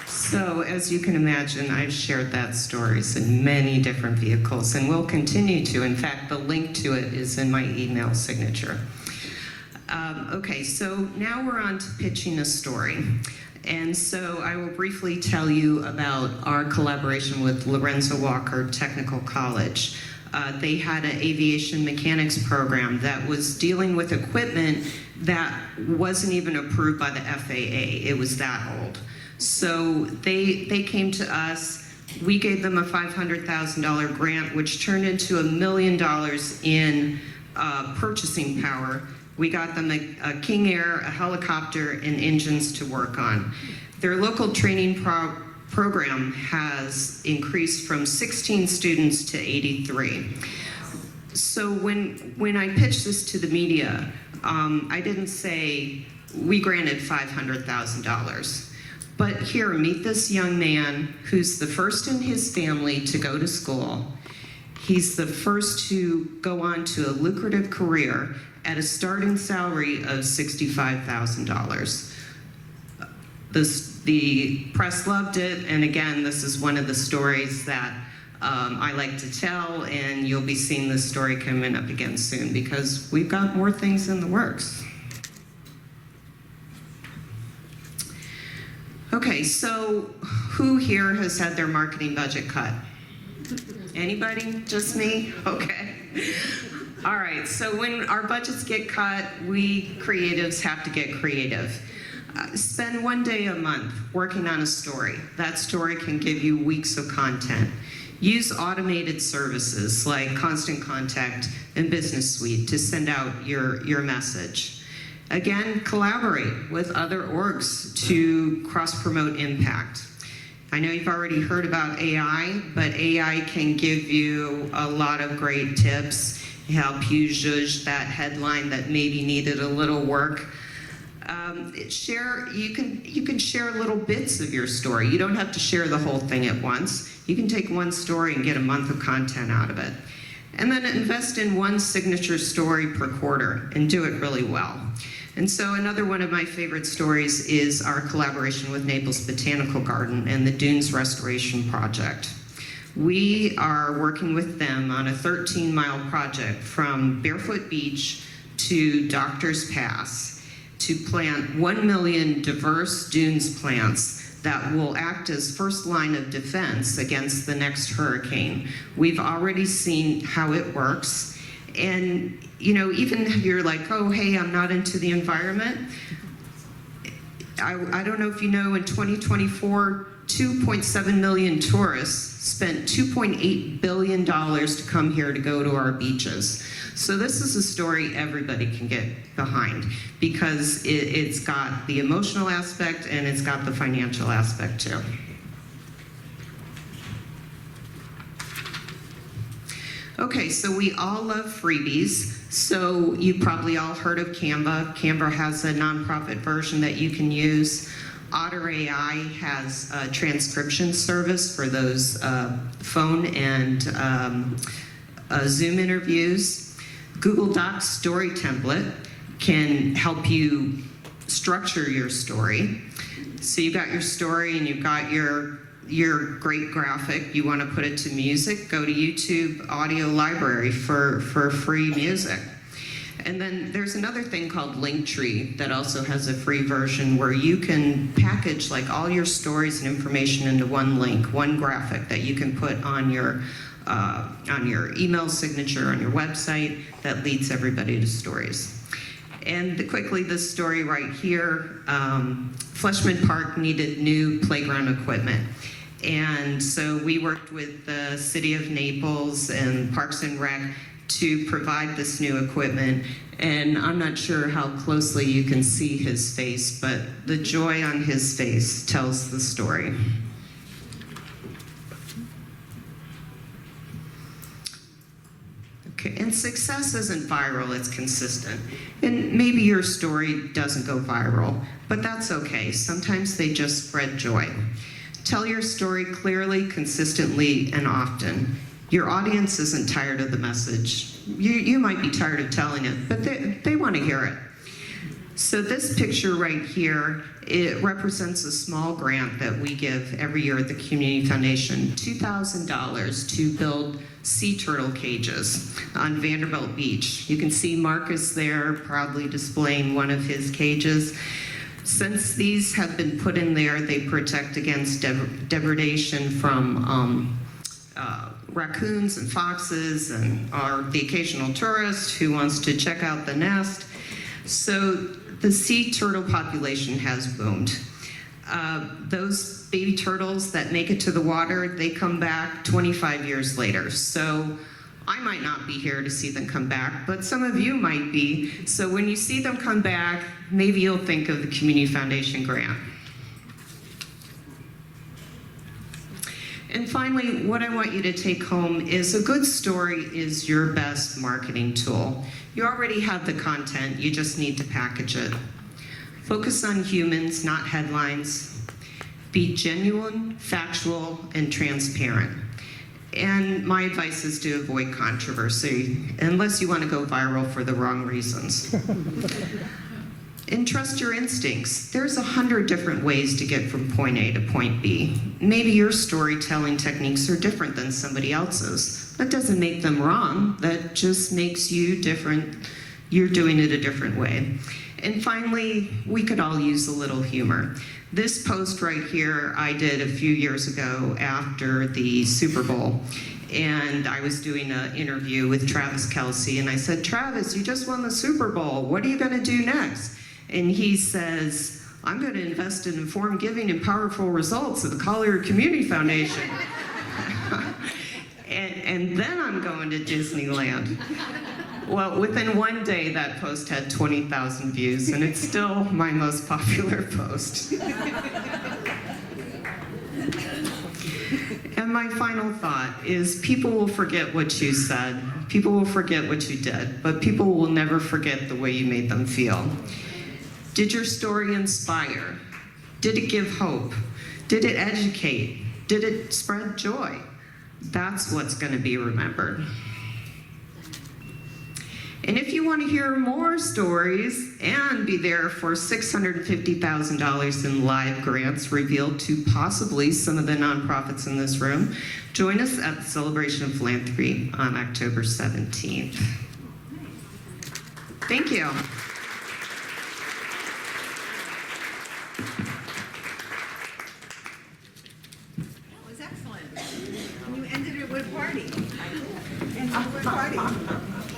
So as you can imagine, I've shared that stories in many different vehicles and will continue to. In fact, the link to it is in my email signature. Okay, so now we're on to pitching a story. And so I will briefly tell you about our collaboration with Lorenzo Walker Technical College. They had an aviation mechanics program that was dealing with equipment that wasn't even approved by the FAA. It was that old. So they came to us. We gave them a $500,000 grant, which turned into $1 million in purchasing power. We got them a King Air, a helicopter, and engines to work on. Their local training program has increased from 16 students to 83. So when I pitched this to the media, I didn't say we granted $500,000. But here, meet this young man who's the first in his family to go to school. He's the first to go on to a lucrative career at a starting salary of $65,000. The press loved it, and again, this is one of the stories that I like to tell, and you'll be seeing this story coming up again soon because we've got more things in the works. Okay, so who here has had their marketing budget cut? Anybody? Just me? Okay. All right, so when our budgets get cut, we creatives have to get creative. Spend one day a month working on a story. That story can give you weeks of content. Use automated services like Constant Contact and Business Suite to send out your message. Again, collaborate with other orgs to cross-promote impact. I know you've already heard about AI, but AI can give you a lot of great tips help you judge that headline that maybe needed a little work. You can share little bits of your story. You don't have to share the whole thing at once. You can take one story and get a month of content out of it. And then invest in one signature story per quarter and do it really well. And so another one of my favorite stories is our collaboration with Naples Botanical Garden and the Dunes Restoration Project. We are working with them on a 13-mile project from Barefoot Beach to Doctor's Pass to plant 1 million diverse dunes plants that will act as first line of defense against the next hurricane. We've already seen how it works. And, you know, even if you're like, oh, hey, I'm not into the environment, I don't know if you know, in 2024, 2.7 million tourists spent $2.8 billion to come here to go to our beaches. So this is a story everybody can get behind because it's got the emotional aspect and it's got the financial aspect too. Okay, so we all love freebies. So you probably all heard of Canva. Canva has a nonprofit version that you can use. Otter AI has a transcription service for those phone and Zoom interviews. Google Docs story template can help you structure your story. So you got your story and you've got your great graphic, you want to put it to music, go to YouTube Audio Library for free music. And then there's another thing called Linktree that also has a free version where you can package like all your stories and information into one link, one graphic that you can put on your email signature, on your website that leads everybody to stories. And quickly, this story right here, Fleshman Park needed new playground equipment. And so we worked with the City of Naples and Parks and Rec to provide this new equipment. And I'm not sure how closely you can see his face, but the joy on his face tells the story. Okay, and success isn't viral, it's consistent. And maybe your story doesn't go viral, but that's okay. Sometimes they just spread joy. Tell your story clearly, consistently, and often. Your audience isn't tired of the message. You might be tired of telling it, but they want to hear it. So this picture right here, it represents a small grant that we give every year at the Community Foundation, $2,000 to build sea turtle cages on Vanderbilt Beach. You can see Marcus there proudly displaying one of his cages. Since these have been put in there, they protect against degradation from raccoons and foxes and the occasional tourist who wants to check out the nest. So the sea turtle population has boomed. Those baby turtles that make it to the water, they come back 25 years later. So I might not be here to see them come back, but some of you might be. So when you see them come back, maybe you'll think of the Community Foundation grant. And finally, what I want you to take home is a good story is your best marketing tool. You already have the content, you just need to package it. Focus on humans, not headlines. Be genuine, factual, and transparent. And my advice is to avoid controversy, unless you want to go viral for the wrong reasons. And trust your instincts. There's 100 different ways to get from point A to point B. Maybe your storytelling techniques are different than somebody else's. That doesn't make them wrong. That just makes you different. You're doing it a different way. And finally, we could all use a little humor. This post right here I did a few years ago after the Super Bowl. And I was doing an interview with Travis Kelce, and I said, Travis, you just won the Super Bowl. What are you going to do next? And he says, I'm going to invest in informed giving and powerful results at the Collier Community Foundation. and then I'm going to Disneyland. Well, within one day, that post had 20,000 views, and it's still my most popular post. And And my final thought is people will forget what you said. People will forget what you did, but people will never forget the way you made them feel. Did your story inspire? Did it give hope? Did it educate? Did it spread joy? That's what's going to be remembered. And if you want to hear more stories and be there for $650,000 in live grants revealed to possibly some of the nonprofits in this room, join us at the Celebration of Philanthropy on October 17th. Thank you. That was excellent. And you ended it with a party. Ended it with a party.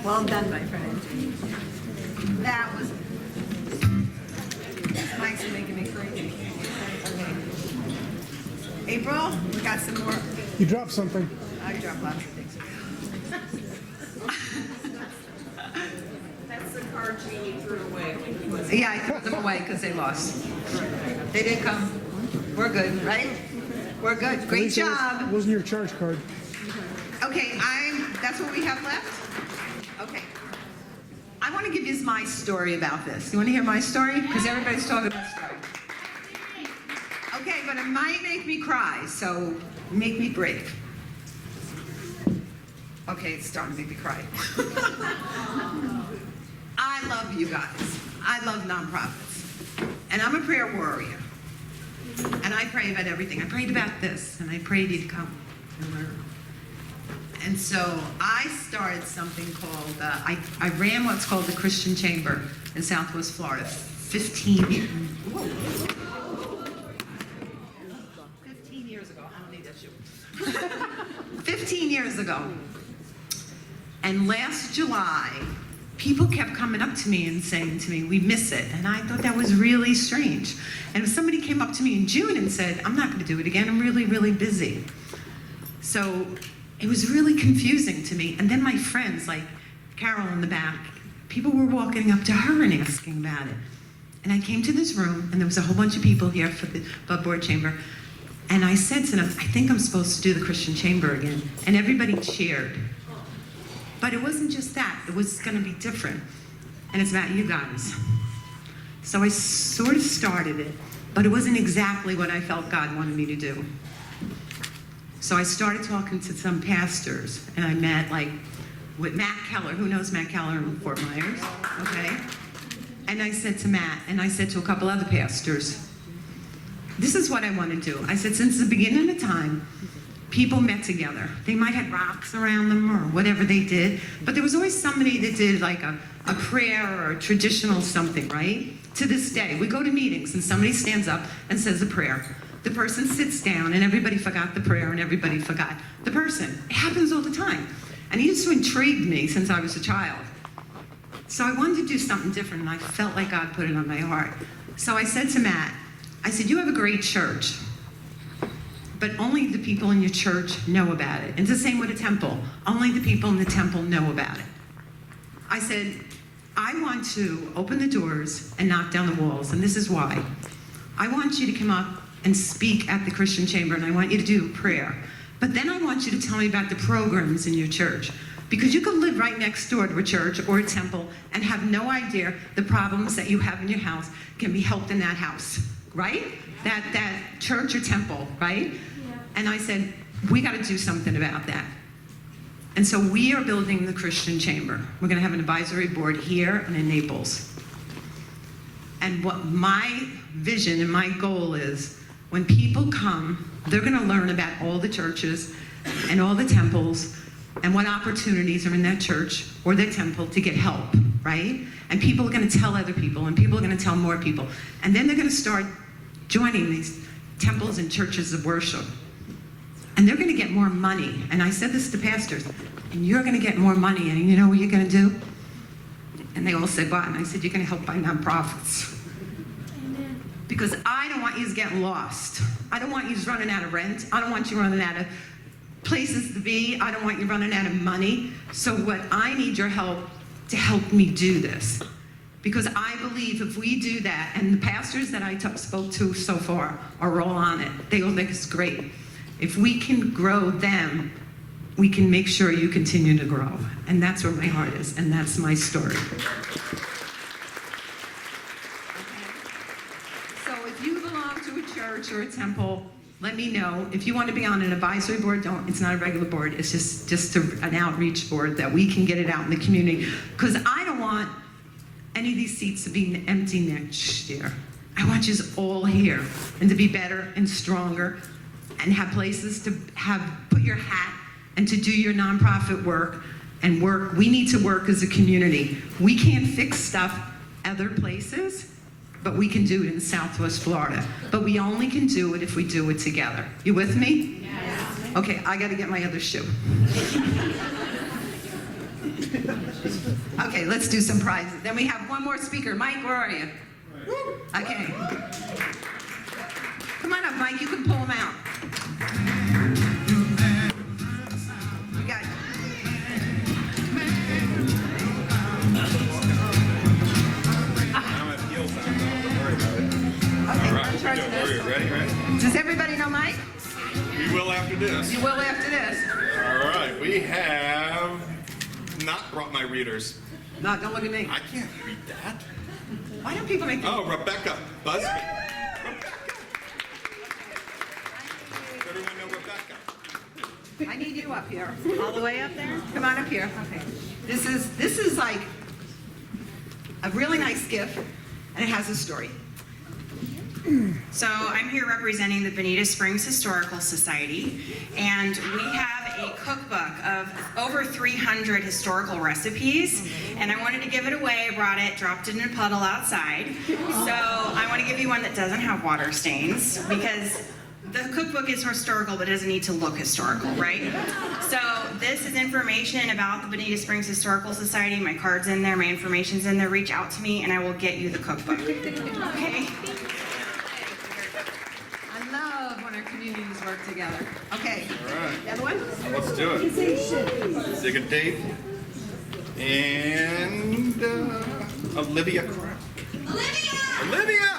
Well done, my friend. That was. Mike's making me crazy. Okay. April, we got some more. You dropped something. I dropped lots of things. That's the card Jeannie threw away when he was. Yeah, I threw them away because they lost. They didn't come. We're good, right? We're good. Great At least job. It wasn't your charge card. Okay, that's what we have left? Okay. I want to give you my story about this. You want to hear my story? Because everybody's talking about story. Okay, but it might make me cry, so make me brave. Okay, it's starting to make me cry. I love you guys. I love nonprofits. And I'm a prayer warrior. And I pray about everything. I prayed about this, and I prayed you'd come and learn. And so I started something called, I ran what's called the Christian Chamber in Southwest Florida 15 years. 15 years ago. I don't need that shoe. 15 years ago. And last July, people kept coming up to me and saying to me, we miss it. And I thought that was really strange. And if somebody came up to me in June and said, I'm not going to do it again, I'm really, really busy. So it was really confusing to me. And then my friends, like Carol in the back, people were walking up to her and asking about it. And I came to this room, and there was a whole bunch of people here for the Above Board Chamber. And I said to them, I think I'm supposed to do the Christian Chamber again. And everybody cheered. But it wasn't just that. It was going to be different. And it's about you guys. So I sort of started it, but it wasn't exactly what I felt God wanted me to do. So I started talking to some pastors, and I met with Matt Keller. Who knows Matt Keller in Fort Myers? Okay. And I said to Matt, and I said to a couple other pastors, this is what I want to do. I said, since the beginning of time, people met together. They might have rocks around them or whatever they did, but there was always somebody that did like a prayer or a traditional something, right? To this day, we go to meetings and somebody stands up and says a prayer. The person sits down and everybody forgot the prayer and everybody forgot the person. It happens all the time. And it used to intrigue me since I was a child. So I wanted to do something different, and I felt like God put it on my heart. So I said to Matt, I said, you have a great church, but only the people in your church know about it. And it's the same with a temple. Only the people in the temple know about it. I said, I want to open the doors and knock down the walls, and this is why. I want you to come up and speak at the Christian Chamber, and I want you to do a prayer. But then I want you to tell me about the programs in your church. Because you could live right next door to a church or a temple and have no idea the problems that you have in your house can be helped in that house, right? That church or temple, right? Yeah. And I said, we got to do something about that. And so we are building the Christian Chamber. We're going to have an advisory board here and in Naples. And what my vision and my goal is, when people come, they're going to learn about all the churches and all the temples and what opportunities are in that church or that temple to get help, right? And people are going to tell other people, and people are going to tell more people. And then they're going to start joining these temples and churches of worship. And they're going to get more money. And I said this to pastors, and you're going to get more money, and you know what you're going to do? And they all said, what? And I said, you're going to help by nonprofits. Because I don't want you getting lost. I don't want you running out of rent. I don't want you running out of places to be. I don't want you running out of money. So what I need your help to help me do this. Because I believe if we do that, and the pastors that I spoke to so far are all on it. They all think it's great. If we can grow them, we can make sure you continue to grow. And that's where my heart is, and that's my story. So if you belong to a church or a temple, let me know. If you want to be on an advisory board, don't. It's not a regular board. It's just an outreach board that we can get it out in the community. Because I don't want any of these seats to be empty next year. I want you all here and to be better and stronger and have places to put your hat and to do your nonprofit work and work. We need to work as a community. We can't fix stuff other places, but we can do it in Southwest Florida. But we only can do it if we do it together. You with me? Yes. Okay, I gotta get my other shoe. Okay, let's do some prizes. Then we have one more speaker. Mike, where are you? Okay. Come on up, Mike. You can pull them out. You got it. All right, ready? Does everybody know Mike? We will after this. You will after this. All right, we have not brought my readers. No, don't look at me. I can't read that. Why don't people make Oh, Rebecca Busby. Everyone know Rebecca? I need you up here. All the way up there? Come on up here. Okay. This is like a really nice gift, and it has a story. So I'm here representing the Bonita Springs Historical Society, and we have a cookbook of over 300 historical recipes, and I wanted to give it away. I brought it, dropped it in a puddle outside. So I want to give you one that doesn't have water stains, because the cookbook is historical, but it doesn't need to look historical, right? So this is information about the Bonita Springs Historical Society. My card's in there, my information's in there. Reach out to me, and I will get you the cookbook. Okay? Communities work together. Okay. All right. The other one? Let's do it. Dig a date. And Olivia Crab. Olivia!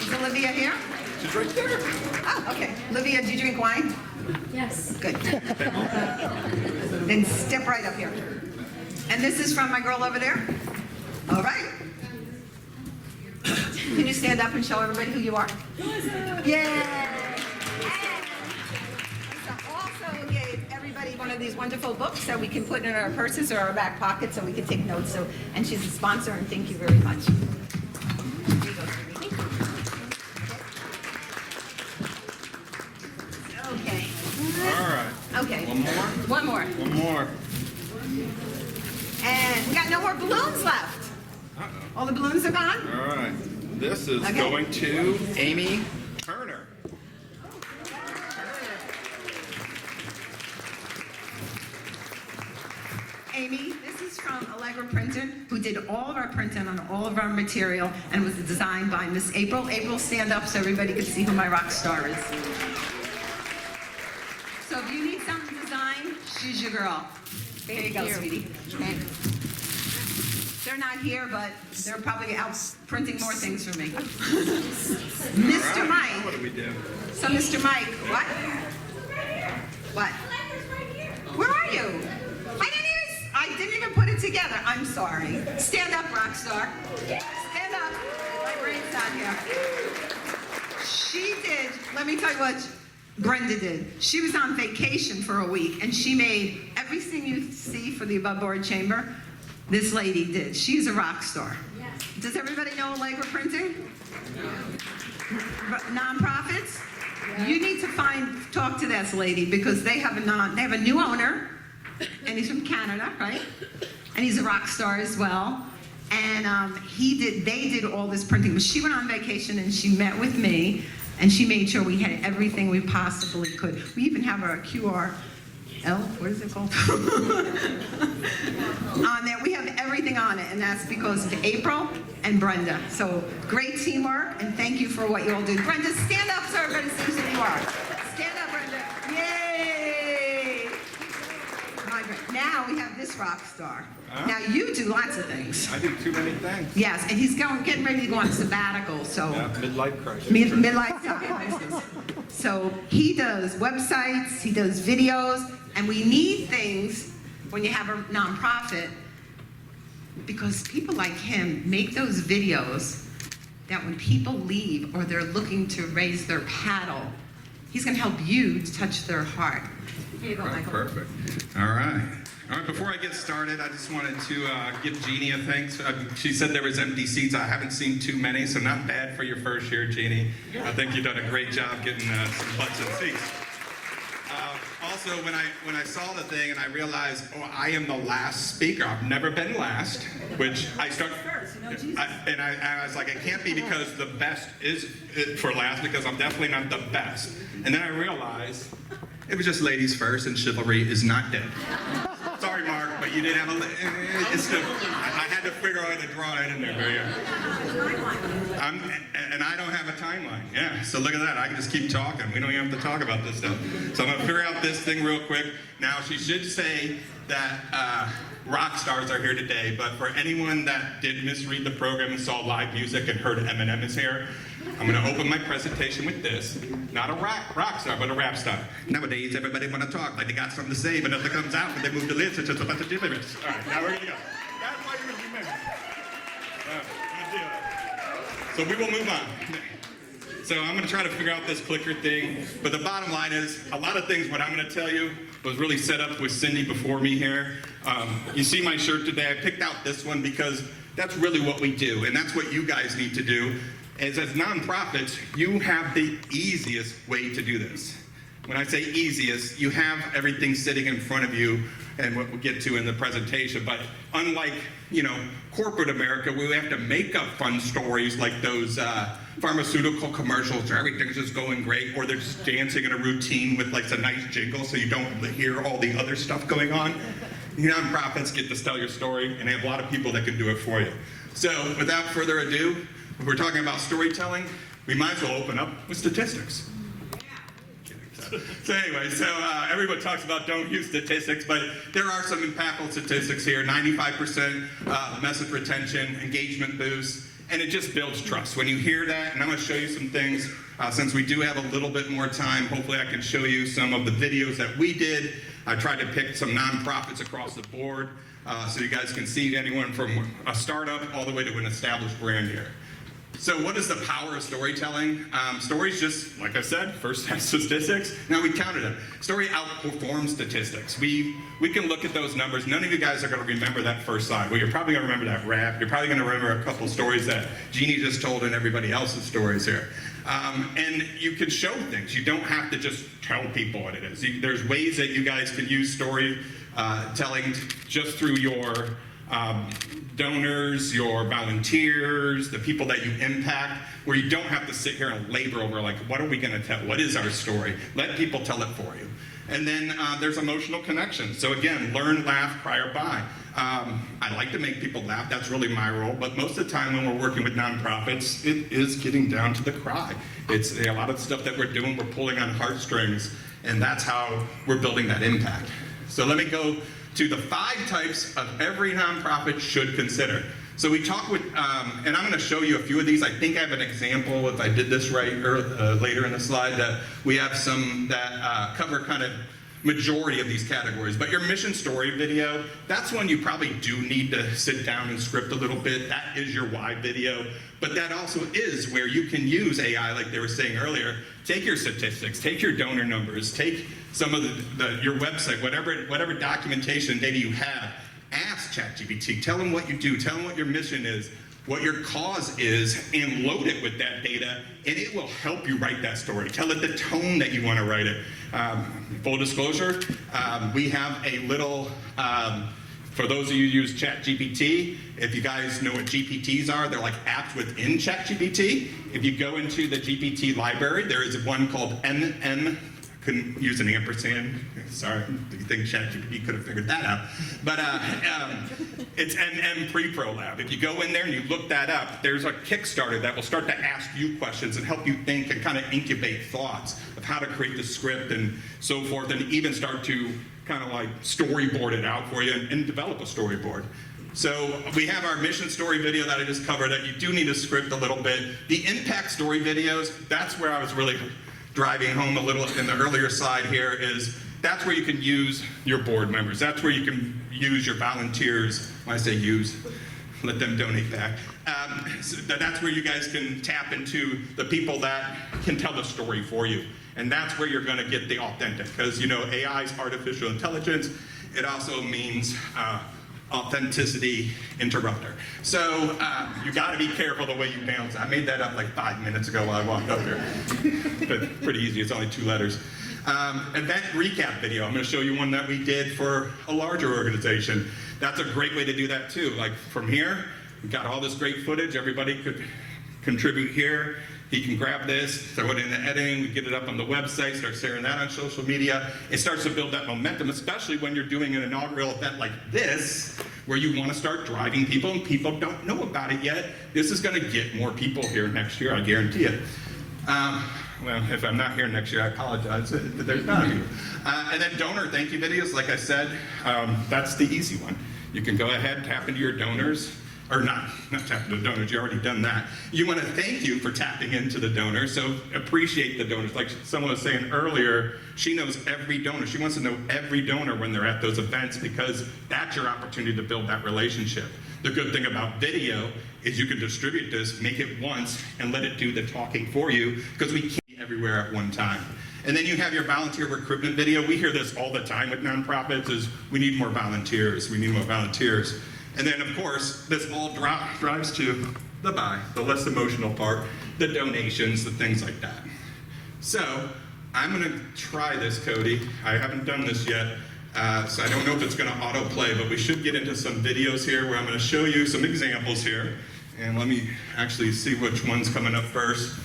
Is Olivia here? She's right there. Oh, okay. Olivia, do you drink wine? Yes. Good. Then step right up here. And this is from my girl over there? All right. Can you stand up and show everybody who you are? Yay! Lisa also gave everybody one of these wonderful books so we can put in our purses or our back pockets so we can take notes. So, and she's a sponsor, and thank you very much. Here you go, sweetie. Okay. All right. Okay. One more? One more. And we got no more balloons left. All the balloons are gone? All right. This is Okay. going to Amy Turner. Amy, this is from Allegra Printing, who did all of our printing on all of our material and was designed by Miss April. April, stand up so everybody can see who my rock star is. So if you need something designed, she's your girl. There you go, sweetie. Okay. They're not here, but they're probably out printing more things for me. Mr. Mike. What do we do? So, Mr. Mike, what? What? Where are you? I didn't even put it together. I'm sorry. Stand up, rock star. Stand up. My brain's not here. She did, let me tell you what Brenda did. She was on vacation for a week, and she made everything you see for the above board chamber. This lady did. She's a rock star. Yes. Does everybody know Allegra Printing? Nonprofits? Yeah. You need to talk to this lady because they have a new owner, and he's from Canada, right? And he's a rock star as well. And they did all this printing. But she went on vacation and she met with me, and she made sure we had everything we possibly could. We even have our QR. What is it called? On there, we have everything on it, and that's because of April and Brenda. So great teamwork, and thank you for what you all do. Brenda, stand up so everybody sees who you are. Stand up, Brenda. Yay! Now we have this this rock star. Now, you do lots of things. I do too many things. Yes, and he's getting ready to go on sabbatical, so. Yeah, midlife crisis. Midlife crisis. So he does websites, he does videos, and we need things when you have a nonprofit, because people like him make those videos that when people leave or they're looking to raise their paddle, he's going to help you touch their heart. Here you go, Michael. Perfect. All right. All right, before I get started, I just wanted to give Jeannie a thanks. She said there was empty seats. I haven't seen too many, so not bad for your first year, Jeannie. I think you've done a great job getting some butts and seats. Also, when I saw the thing and I realized, oh, I am the last speaker. I've never been last, which I start. I was like, it can't be because the best is for last, because I'm definitely not the best. And then I realized it was just ladies first, and chivalry is not dead. Sorry, Mark, but you didn't have a. I had to figure out how to draw it in there for you. And I don't have a timeline. Yeah, so look at that. I can just keep talking. We don't even have to talk about this stuff. So I'm going to figure out this thing real quick. Now, she should say that rock stars are here today, but for anyone that did misread the program and saw live music and heard Eminem is here, I'm going to open my presentation with this. Not a rock star, but a rap star. Nowadays, everybody want to talk like they got something to say, but nothing comes out when they move the lips. It's just a bunch of gibberish. All right, now we're going to go. That's why you remember. So we will move on. So I'm going to try to figure out this clicker thing, but the bottom line is, a lot of things, what I'm going to tell you, was really set up with Cindy before me here. You see my shirt today. I picked out this one because that's really what we do, and that's what you guys need to do. As nonprofits, you have the easiest way to do this. When I say easiest, you have everything sitting in front of you, and what we'll get to in the presentation. But unlike, corporate America, we have to make up fun stories like those pharmaceutical commercials where everything's just going great, or they're just dancing in a routine with like a nice jingle so you don't hear all the other stuff going on. Nonprofits get to tell your story, and they have a lot of people that can do it for you. So without further ado, if we're talking about storytelling, we might as well open up with statistics. So anyway, everyone talks about don't use statistics, but there are some impactful statistics here. 95% message retention, engagement boost, and it just builds trust. When you hear that, and I'm going to show you some things, since we do have a little bit more time, hopefully I can show you some of the videos that we did. I tried to pick some nonprofits across the board, so you guys can see anyone from a startup all the way to an established brand here. So what is the power of storytelling? Stories just, like I said, first have statistics. Now we counted them. Story outperforms statistics. We can look at those numbers. None of you guys are going to remember that first slide. Well, you're probably going to remember that rap. You're probably going to remember a couple stories that Jeannie just told and everybody else's stories here. And you can show things. You don't have to just tell people what it is. There's ways that you guys can use storytelling just through your donors, your volunteers, the people that you impact, where you don't have to sit here and labor over, like, what are we going to tell? What is our story? Let people tell it for you. And then there's emotional connection. So again, learn, laugh, cry, or buy. I like to make people laugh. That's really my role. But most of the time when we're working with nonprofits, it is getting down to the cry. It's a lot of stuff that we're doing, we're pulling on heartstrings, and that's how we're building that impact. So let me go to the 5 types of every nonprofit should consider. So we talk with, and I'm going to show you a few of these. I think I have an example, if I did this right, or later in the slide, that we have some that cover kind of majority of these categories. But your mission story video, that's one you probably do need to sit down and script a little bit. That is your why video. But that also is where you can use AI, like they were saying earlier. Take your statistics, take your donor numbers, take some of your website, whatever documentation data you have. Ask ChatGPT, tell them what you do, tell them what your mission is, what your cause is, and load it with that data, and it will help you write that story. Tell it the tone that you want to write it. Full disclosure, we have a little, for those of you who use ChatGPT, if you guys know what GPTs are, they're like apps within ChatGPT. If you go into the GPT library, there is one called couldn't use an ampersand. Sorry, do you think ChatGPT could have figured that out? But it's NM Pre-Pro Lab. If you go in there and you look that up, there's a Kickstarter that will start to ask you questions and help you think and kind of incubate thoughts of how to create the script and so forth, and even start to kind of like storyboard it out for you and develop a storyboard. So we have our mission story video that I just covered that you do need to script a little bit. The impact story videos, that's where I was really driving home a little in the earlier slide here, is that's where you can use your board members. That's where you can use your volunteers. When I say use, let them donate back. So that's where you guys can tap into the people that can tell the story for you. And that's where you're gonna get the authentic, because you know AI is artificial intelligence. It also means authenticity interrupter. So you gotta be careful the way you bounce. I made that up like 5 minutes ago while I walked up here. But pretty easy, it's only 2 letters. Event recap video. I'm gonna show you one that we did for a larger organization. That's a great way to do that too. Like from here, we got all this great footage, everybody could contribute here. He can grab this, throw it in the editing, we get it up on the website, start sharing that on social media. It starts to build that momentum, especially when you're doing an inaugural event like this, where you want to start driving people and people don't know about it yet. This is going to get more people here next year, I guarantee it. Well, if I'm not here next year, I apologize. There's none of you. And then donor thank you videos, like I said, that's the easy one. You can go ahead and tap into your donors. Or not tap into the donors, you already done that. You want to thank you for tapping into the donors, so appreciate the donors. Like someone was saying earlier, she knows every donor. She wants to know every donor when they're at those events because that's your opportunity to build that relationship. The good thing about video is you can distribute this, make it once, and let it do the talking for you because we can't be everywhere at one time. And then you have your volunteer recruitment video. We hear this all the time with nonprofits is we need more volunteers, we need more volunteers. And then, of course, this all drives to the buy, the less emotional part, the donations, the things like that. So I'm going to try this, Cody. I haven't done this yet, so I don't know if it's going to autoplay, but we should get into some videos here where I'm going to show you some examples here. And let me actually see which one's coming up first.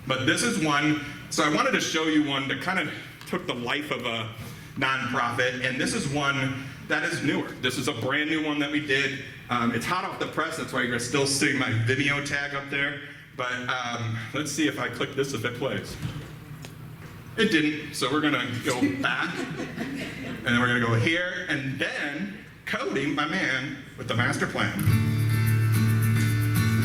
But this is one. So I wanted to show you one that kind of took the life of a nonprofit, and this is one that is newer. This is a brand new one that we did. It's hot off the press, that's why you're still seeing my video tag up there. But let's see if I click this, if it plays. It didn't, so we're gonna go back, and then we're gonna go here, and then Cody, my man, with the master plan.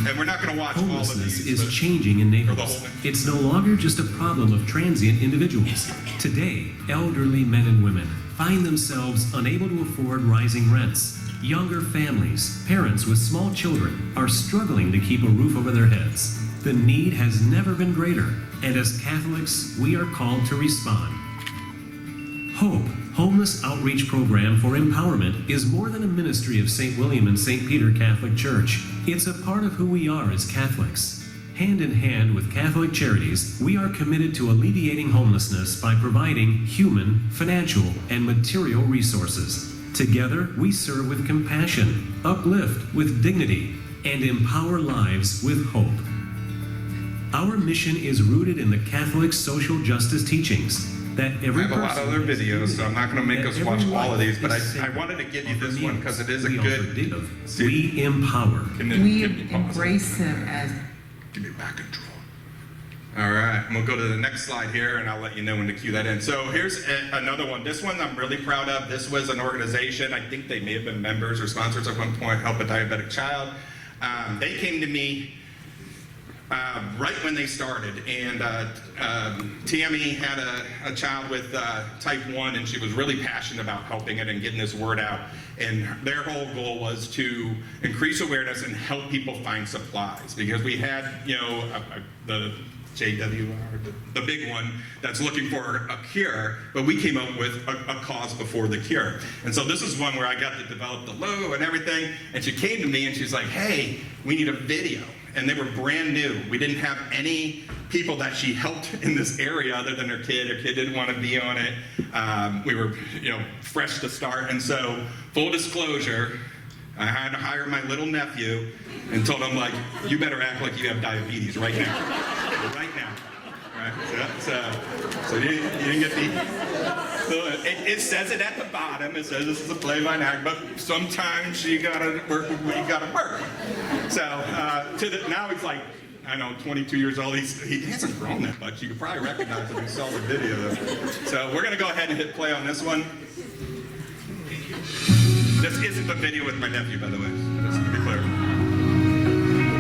And we're not gonna watch all of Homelessness these. is changing in Naples. It's no longer just a problem of transient individuals. Today, elderly men and women find themselves unable to afford rising rents. Younger families, parents with small children, are struggling to keep a roof over their heads. The need has never been greater, and as Catholics, we are called to respond. HOPE, Homeless Outreach Program for Empowerment, is more than a ministry of St. William and St. Peter Catholic Church. It's a part of who we are as Catholics. Hand in hand with Catholic Charities, we are committed to alleviating homelessness by providing human, financial, and material resources. Together, we serve with compassion, uplift with dignity, and empower lives with hope. Our mission is rooted in the Catholic social justice teachings that every I have a lot of other videos, so I'm not going to make us watch all of these, but I wanted to give you this one because it is a good... We empower. We embrace him as... Give me back control. All right, and we'll go to the next slide here, and I'll let you know when to cue that in. So here's another one. This one I'm really proud of. This was an organization, I think they may have been members or sponsors at one point, Help a Diabetic Child. They came to me right when they started, and Tammy had a child with type 1, and she was really passionate about helping it and getting this word out. And their whole goal was to increase awareness and help people find supplies, because we had, you know, the JWR, the big one that's looking for a cure, but we came up with a cause before the cure. And so this is one where I got to develop the logo and everything, and she came to me and she's like, hey, we need a video. And they were brand new. We didn't have any people that she helped in this area other than her kid. Her kid didn't want to be on it. We were, you know, fresh to start. And so, full disclosure, I had to hire my little nephew and told him, like, you better act like you have diabetes right now. Right now. Right? So you didn't get the... It says it at the bottom. It says this is a play-by act, but sometimes you gotta work with what you gotta work. So now he's like, I know, 22 years old. He hasn't grown that much. You could probably recognize him if you saw the video. So we're gonna go ahead and hit play on this one. This isn't the video with my nephew, by the way, just to be clear.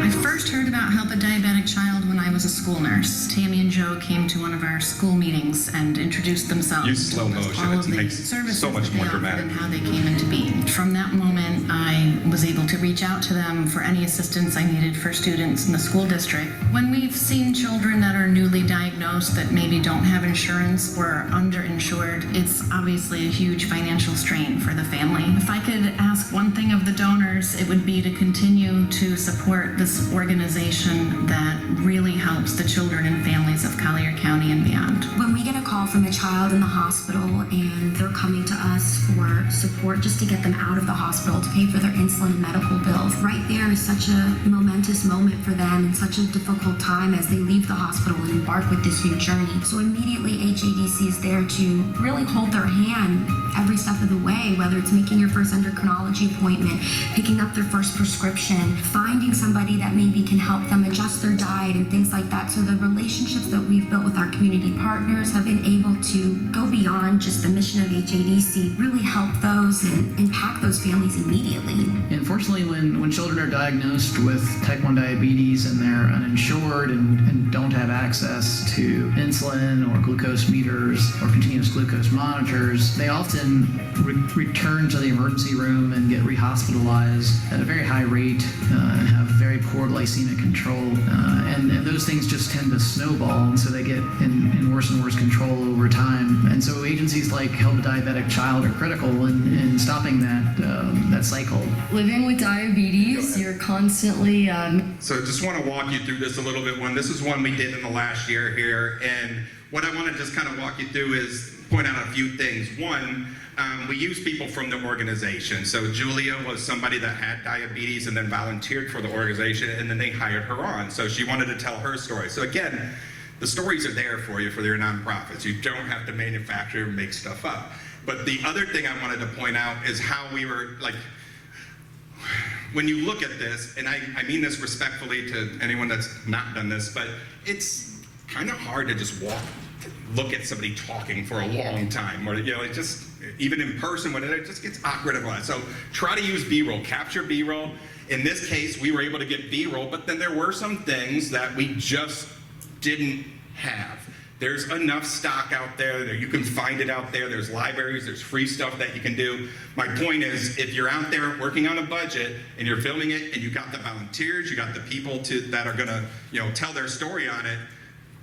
I first heard about Help a Diabetic Child when I was a school nurse. Tammy and Joe came to one of our school meetings and introduced themselves. Use slow motion. All It of the makes services so much that they more offered dramatic. and how they came into being. From that moment, I was able to reach out to them for any assistance I needed for students in the school district. When we've seen children that are newly diagnosed that maybe don't have insurance or are underinsured, it's obviously a huge financial strain for the family. If I could ask one thing of the donors, it would be to continue to support this organization that really helps the children and families of Collier County and beyond. When we get a call from a child in the hospital and they're coming to us for support just to get them out of the hospital to pay for their insulin and medical bills, right there is such a momentous moment for them and such a difficult time as they leave the hospital and embark with this new journey. So immediately HADC is there to really hold their hand every step of the way, whether it's making your first endocrinology appointment, picking up their first prescription, finding somebody that maybe can help them adjust their diet and things like that. So the relationships that we've built with our community partners have been able to go beyond just the mission of HADC, really help those and impact those families immediately. Unfortunately, when children are diagnosed with type 1 diabetes and they're uninsured and don't have access to insulin or glucose meters or continuous glucose monitors, they often return to the emergency room and get rehospitalized at a very high rate and have very poor glycemic control. And those things just tend to snowball, and so they get in worse and worse control over time. And so agencies like Help a Diabetic Child are critical in stopping that cycle. Living with diabetes, you're constantly... So just want to walk you through this a little bit. This is one we did in the last year here, and what I want to just kind of walk you through is point out a few things. One, we use people from the organization. So Julia was somebody that had diabetes and then volunteered for the organization, and then they hired her on. So she wanted to tell her story. So again, the stories are there for you for your nonprofits. You don't have to manufacture and make stuff up. But the other thing I wanted to point out is how we were, like, when you look at this, and I mean this respectfully to anyone that's not done this, but it's kind of hard to just look at somebody talking for a long time, or it just, even in person, when it just gets awkward and all. So try to use B-roll, capture B-roll. In this case, we were able to get B-roll, but then there were some things that we just didn't have. There's enough stock out there. You can find it out there. There's libraries. There's free stuff that you can do. My point is, if you're out there working on a budget and you're filming it, and you got the volunteers, you got the people that are gonna, tell their story on it.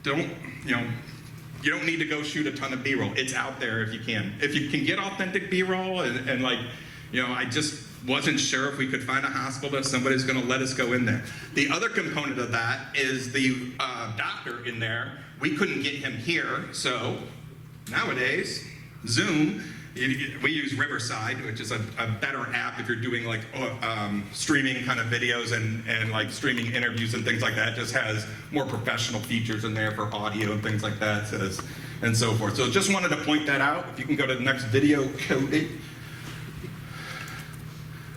You don't need to go shoot a ton of B-roll. It's out there if you can. If you can get authentic B-roll, and I just wasn't sure if we could find a hospital, if somebody's going to let us go in there. The other component of that is the doctor in there. We couldn't get him here, so nowadays, Zoom, we use Riverside, which is a better app if you're doing streaming kind of videos and streaming interviews and things like that. It just has more professional features in there for audio and things like that, and so forth. So just wanted to point that out. If you can go to the next video, Cody.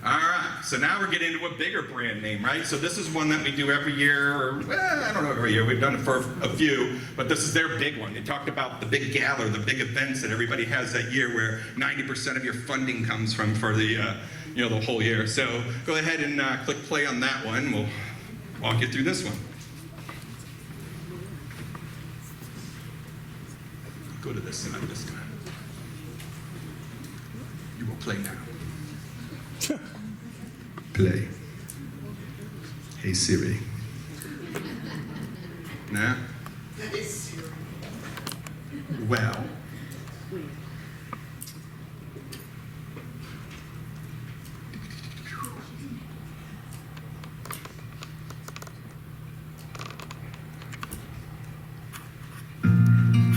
All right, so now we're getting into a bigger brand name, right? So this is one that we do every year, or I don't know, every year. We've done it for a few, but this is their big one. They talked about the big gala, the big events that everybody has that year, where 90% of your funding comes from for the the whole year. So go ahead and click play on that one. We'll walk you through this one. Go to this and I'm just gonna. You will play now. Play. Hey Siri. Nah. Well.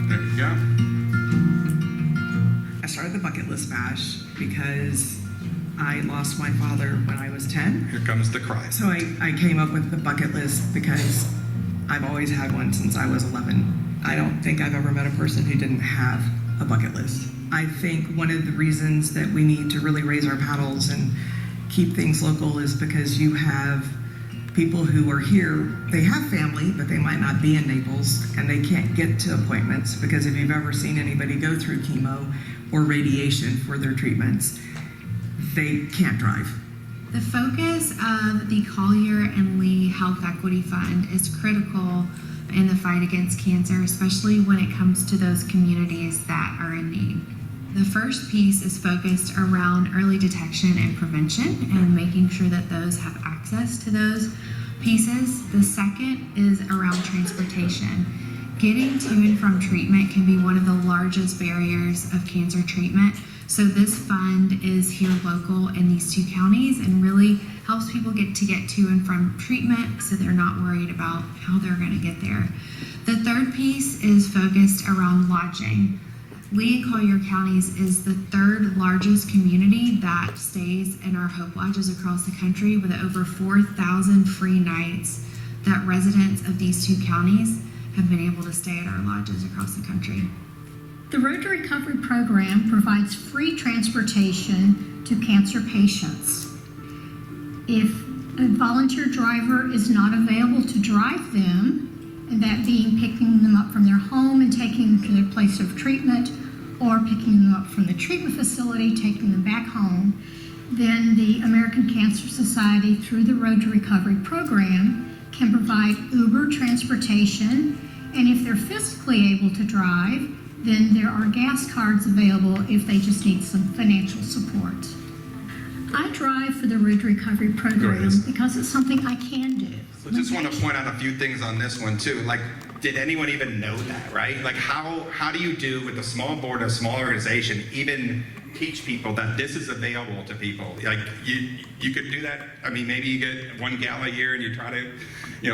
There you go. I started the Bucket List Bash because I lost my father when I was 10. Here comes the cry. So I came up with the bucket list because I've always had one since I was 11. I don't think I've ever met a person who didn't have a bucket list. I think one of the reasons that we need to really raise our paddles and keep things local is because you have people who are here, they have family, but they might not be in Naples, and they can't get to appointments because if you've ever seen anybody go through chemo or radiation for their treatments, they can't drive. The focus of the Collier and Lee Health Equity Fund is critical in the fight against cancer, especially when it comes to those communities that are in need. The first piece is focused around early detection and prevention and making sure that those have access to those pieces. The second is around transportation. Getting to and from treatment can be one of the largest barriers of cancer treatment. So this fund is here local in these two counties and really helps people get to and from treatment so they're not worried about how they're going to get there. The third piece is focused around lodging. Lee and Collier counties is the third largest community that stays in our Hope Lodges across the country, with over 4,000 free nights that residents of these two counties have been able to stay at our lodges across the country. The Road to Recovery program provides free transportation to cancer patients. If a volunteer driver is not available to drive them, and that being picking them up from their home and taking them to their place of treatment, or picking them up from the treatment facility, taking them back home, then the American Cancer Society, through the Road to Recovery program, can provide Uber transportation, and if they're physically able to drive, then there are gas cards available if they just need some financial support. I drive for the Road to Recovery program because it's something I can do. So just want to point out a few things on this one too. Like, did anyone even know that, right? Like, how do you do with a small board, a small organization, even teach people that this is available to people? Like, you could do that. I mean, maybe you get one gala a year and you try to,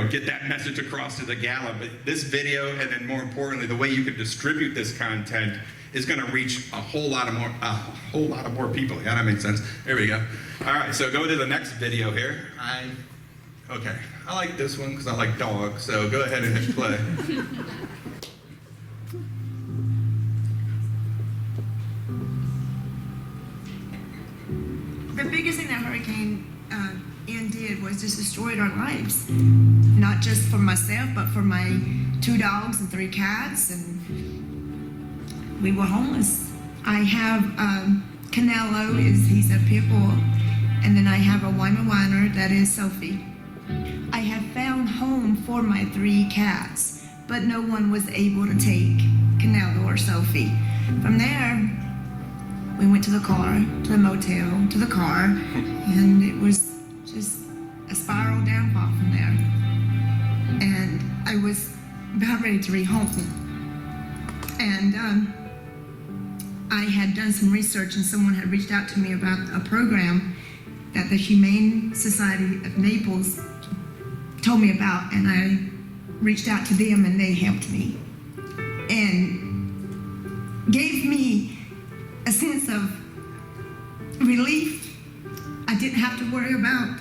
get that message across to the gala. But this video, and then more importantly, the way you could distribute this content is going to reach a whole lot of more people. Yeah, that makes sense. There we go. All right, so go to the next video here. Okay, I like this one because I like dogs, so go ahead and hit play. The biggest thing that Hurricane Ian did was just destroyed our lives. Not just for myself, but for my 2 dogs and 3 cats, and we were homeless. I have Canelo, he's a pit bull, and then I have a Weimaraner that is Sophie. I have found home for my 3 cats, but no one was able to take Canelo or Sophie. From there, we went to the car, to the motel, to the car, and it was just a spiral downfall from there. And I was about ready to rehome. And I had done some research, and someone had reached out to me about a program that the Humane Society of Naples told me about, and I reached out to them, and they helped me and gave me a sense of relief. I didn't have to worry about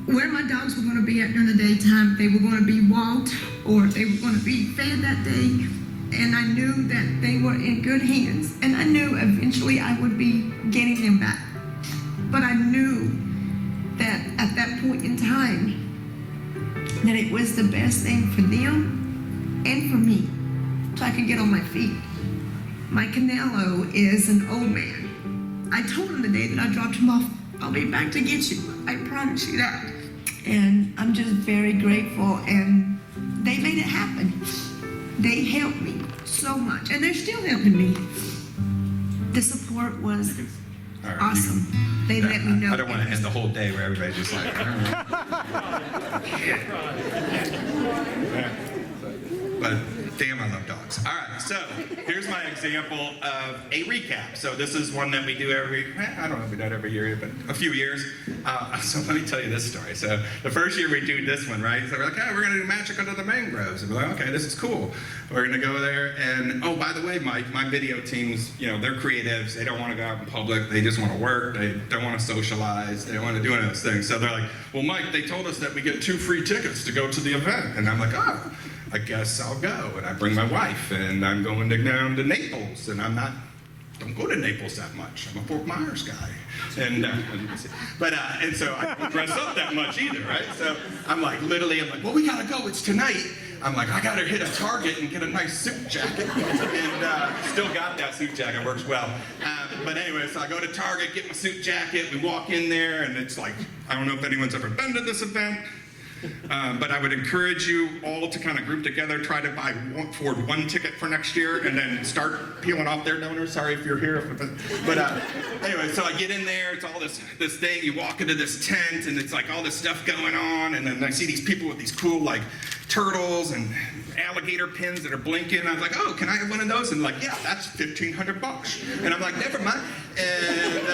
where my dogs were going to be at during the daytime. They were going to be walked or they were going to be fed that day, and I knew that they were in good hands, and I knew eventually I would be getting them back. But I knew that at that point in time that it was the best thing for them and for me, so I could get on my feet. My Canelo is an old man. I told him the day that I dropped him off, I'll be back to get you. I promise you that. And I'm just very grateful, and they made it happen. They helped me so much, and they're still helping me. The support was awesome. They let me know. I don't want to end the whole day where everybody's just like, but damn, I love dogs. All right, so here's my example of a recap. So this is one that we do I don't know if we do it every year, but a few years. So let me tell you this story. So the first year we do this one, right? So we're like, we're going to do Magic Under the Mangroves. And we're like, okay, this is cool. We're going to go there. And, oh, by the way, Mike, my video teams, they're creatives. They don't want to go out in public. They just want to work. They don't want to socialize. They don't want to do any of those things. So they're like, well, Mike, they told us that we get 2 free tickets to go to the event. And I'm like, oh, I guess I'll go. And I bring my wife, and I'm going down to Naples, and I'm not don't go to Naples that much. I'm a Fort Myers guy. And, as you can see. And so I don't dress up that much either, right? So I'm like, well, we gotta go, it's tonight. I'm like, I gotta hit a Target and get a nice suit jacket. And still got that suit jacket, works well. But anyway, so I go to Target, get my suit jacket, we walk in there, and it's like, I don't know if anyone's ever been to this event, but I would encourage you all to kind of group together, try to afford one ticket for next year, and then start peeling off their donors. Sorry if you're here. But anyway, so I get in there, it's all this thing, you walk into this tent, and it's like all this stuff going on, and then I see these people with these cool, like, turtles and alligator pins that are blinking. I was like, oh, can I have one of those? And like, yeah, that's $1,500. And I'm like, never mind. And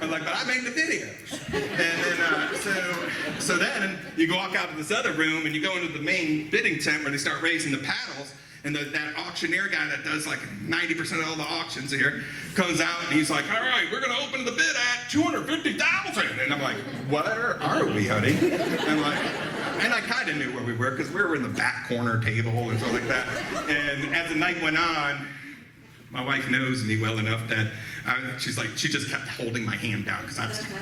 I'm like, but I made the videos. And then, so then you walk out to this other room and you go into the main bidding tent where they start raising the paddles. And that auctioneer guy that does like 90% of all the auctions here comes out and he's like, all right, we're going to open the bid at $250,000. And I'm like, where are we, honey? And I kind of knew where we were because we were in the back corner table and stuff like that. And as the night went on, my wife knows me well enough that she just kept holding my hand down because I was like,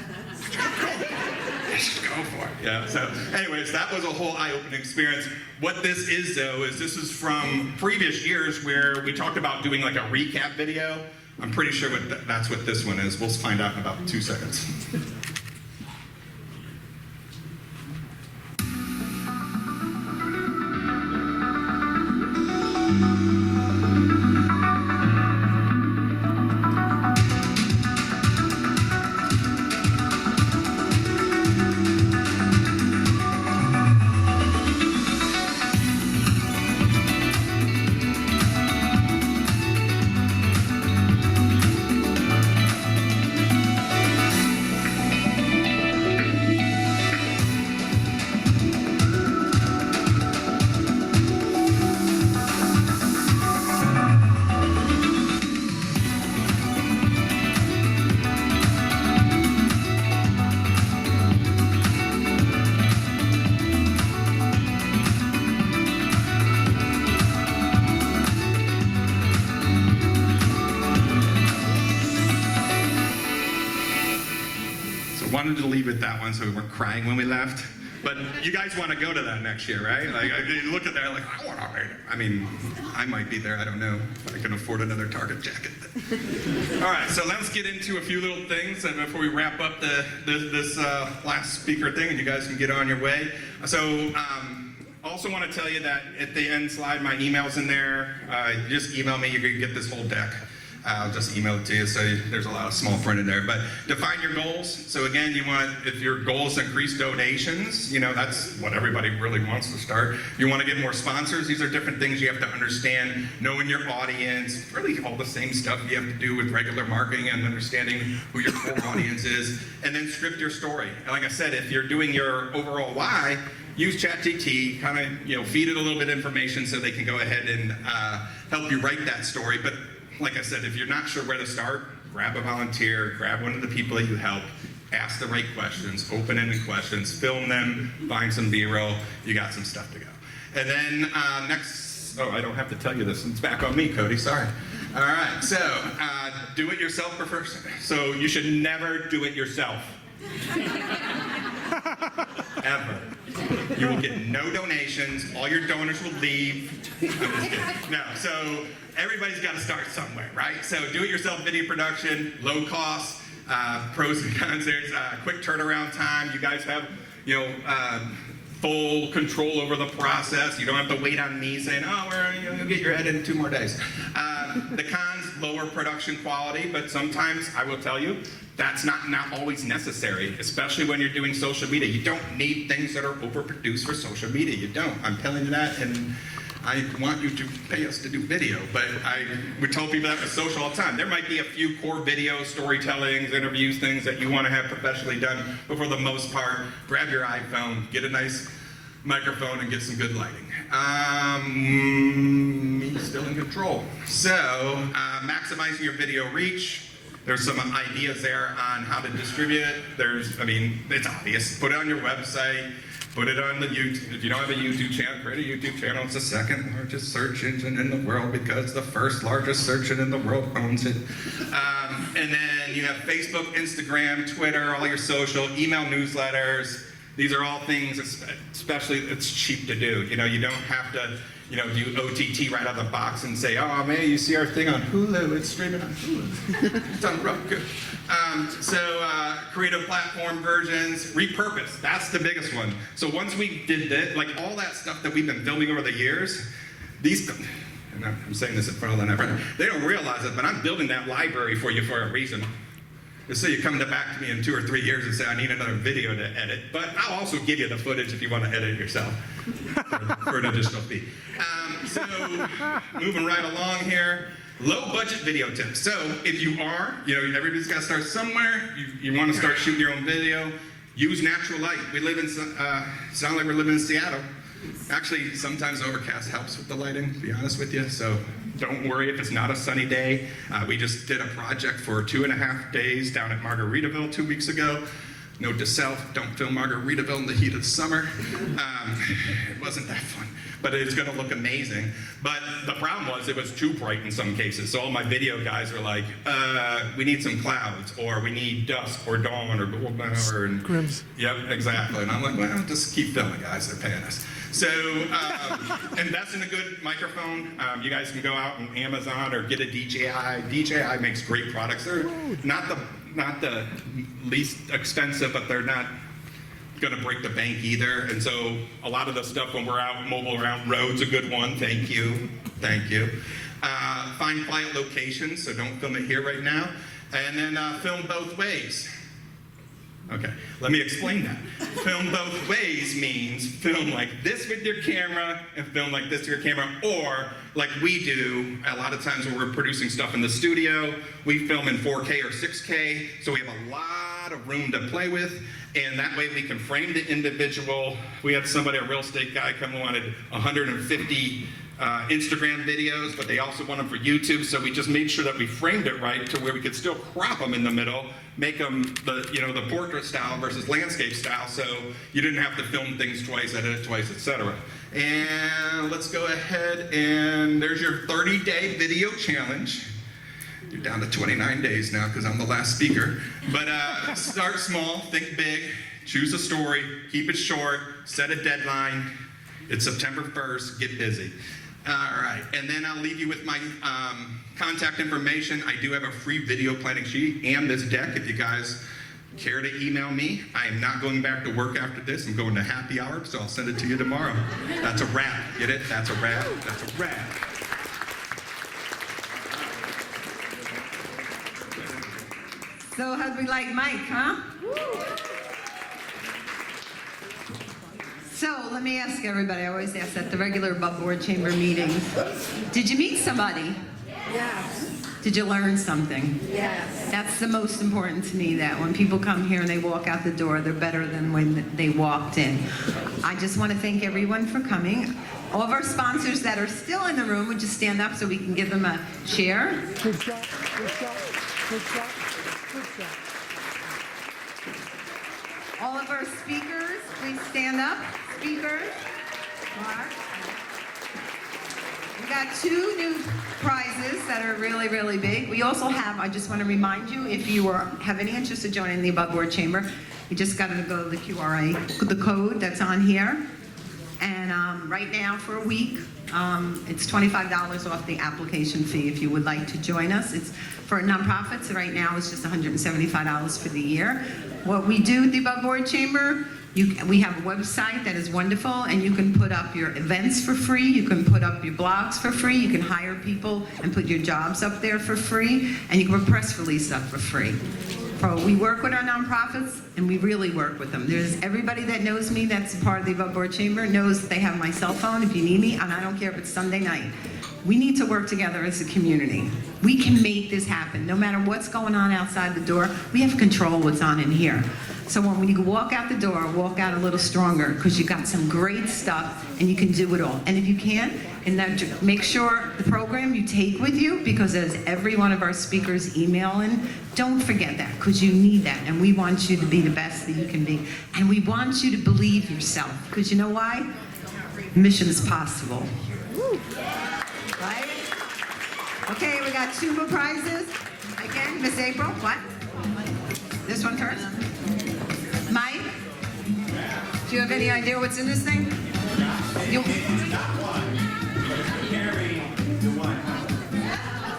just go for it. Yeah. So, anyways, that was a whole eye-opening experience. What this is, though, is this is from previous years where we talked about doing like a recap video. I'm pretty sure that's what this one is. We'll find out in about 2 seconds. Wanted to leave it that one so we weren't crying when we left. But you guys want to go to that next year, right? Like, you look at that, like, I want to. I mean, I might be there. I don't know if I can afford another Target jacket. All right, so let's get into a few little things and before we wrap up this last speaker thing, and you guys can get on your way. So, also want to tell you that at the end slide, my email's in there. Just email me. You can get this whole deck. I'll just email it to you, so there's a lot of small print in there. But define your goals. So again, if your goal is to increase donations, that's what everybody really wants to start. You want to get more sponsors. These are different things you have to understand. Knowing your audience, really all the same stuff you have to do with regular marketing and understanding who your core audience is. And then script your story. And like I said, if you're doing your overall why, use ChatGPT, kind of feed it a little bit of information so they can go ahead and help you write that story. But like I said, if you're not sure where to start, grab a volunteer, grab one of the people that you help, ask the right questions, open-ended questions, film them, find some B-roll, you got some stuff to go. And then next, I don't have to tell you this, it's back on me, Cody, sorry. All right, so do it yourself first. So you should never do it yourself. Ever. You will get no donations, all your donors will leave. I'm just kidding. No, so everybody's got to start somewhere, right? So do-it-yourself video production, low cost, pros and cons. There's quick turnaround time. You guys have, full control over the process. You don't have to wait on me saying, you'll get your head in 2 more days. The cons, lower production quality, but sometimes I will tell you, that's not always necessary, especially when you're doing social media. You don't need things that are overproduced for social media. You don't. I'm telling you that, and I want you to pay us to do video, but we tell people that with social all the time. There might be a few core video, storytellings, interviews, things that you want to have professionally done, but for the most part, grab your iPhone, get a nice microphone, and get some good lighting. Me still in control. So, maximizing your video reach. There's some ideas there on how to distribute it. It's obvious. Put it on your website. Put it on the YouTube. If you don't have a YouTube channel, create a YouTube channel. It's the second largest search engine in the world because the first largest search engine in the world owns it. And then you have Facebook, Instagram, Twitter, all your social, email newsletters. These are all things, especially it's cheap to do. You know, you don't have to, you know, do OTT right out of the box and say, oh man, you see our thing on Hulu, it's streaming on Hulu. It's on Roku. Creative platform versions, repurpose, that's the biggest one. So once we did that, like all that stuff that we've been filming over the years, these, and I'm saying this in front of the network, they don't realize it, but I'm building that library for you for a reason. Just so you come back to me in 2 or 3 years and say, I need another video to edit, but I'll also give you the footage if you want to edit it yourself for an additional fee. Moving right along here, low budget video tips. So if you are, you know, everybody's got to start somewhere, you want to start shooting your own video, use natural light. We live in, sound like we're living in Seattle. Actually, sometimes overcast helps with the lighting, to be honest with you, so don't worry if it's not a sunny day. We just did a project for 2.5 days down at Margaritaville 2 weeks ago. Note to self, don't film Margaritaville in the heat of the summer. It wasn't that fun, but it's gonna look amazing. But the problem was it was too bright in some cases, so all my video guys were like, we need some clouds, or we need dusk, or dawn, or golden hour, and Grims. Yep, exactly. And I'm like, well, just keep filming, guys, they're paying us. So, invest in a good microphone. You guys can go out on Amazon or get a DJI. DJI makes great products. They're not the least expensive, but they're not going to break the bank either. And so, a lot of the stuff when we're out mobile around roads, a good one. Thank you. Thank you. Find quiet locations, so don't film it here right now. And then film both ways. Okay, let me explain that. Film both ways means film like this with your camera and film like this with your camera, or like we do a lot of times when we're producing stuff in the studio, we film in 4K or 6K, so we have a lot of room to play with, and that way we can frame the individual. We had somebody, a real estate guy, come who wanted 150 Instagram videos, but they also want them for YouTube, so we just made sure that we framed it right to where we could still crop them in the middle, make them the portrait style versus landscape style, so you didn't have to film things twice, edit it twice, etc. And let's go ahead, and there's your 30-day video challenge. You're down to 29 days now because I'm the last speaker, but start small, think big, choose a story, keep it short, set a deadline. It's September 1st, get busy. All right, and then I'll leave you with my contact information. I do have a free video planning sheet and this deck if you guys care to email me. I am not going back to work after this. I'm going to happy hour, so I'll send it to you tomorrow. That's a wrap, get it? That's a wrap, that's a wrap. So how'd we like Mike, huh? So let me ask everybody, I always ask at the regular above board chamber meetings, did you meet somebody? Yes. Did you learn something? Yes. That's the most important to me, that when people come here and they walk out the door, they're better than when they walked in. I just want to thank everyone for coming. All of our sponsors that are still in the room, would you stand up so we can give them a chair? Good shot, good shot, good shot, good shot. All of our speakers, please stand up. Speakers. Mark. We got 2 new prizes that are really, really big. We also have, I just want to remind you, if you have any interest in joining the above board chamber, you just got to go to the the code that's on here. And right now for a week, it's $25 off the application fee if you would like to join us. It's for nonprofits. Right now it's just $175 for the year. What we do at the above board chamber, we have a website that is wonderful, and you can put up your events for free, you can put up your blogs for free, you can hire people and put your jobs up there for free, and you can put press release up for free. We work with our nonprofits, and we really work with them. There's everybody that knows me that's a part of the above board chamber knows that they have my cell phone if you need me, and I don't care if it's Sunday night. We need to work together as a community. We can make this happen. No matter what's going on outside the door, we have control what's on in here. So when you walk out the door, walk out a little stronger because you got some great stuff and you can do it all. And if you can't, and that, make sure the program you take with you, because as every one of our speakers email in, don't forget that because you need that. And we want you to be the best that you can be. And we want you to believe yourself because you know why? Mission is possible. Right? Okay, we got 2 more prizes. Again, Miss April, what? This one first? Mike? Do you have any idea what's in this thing?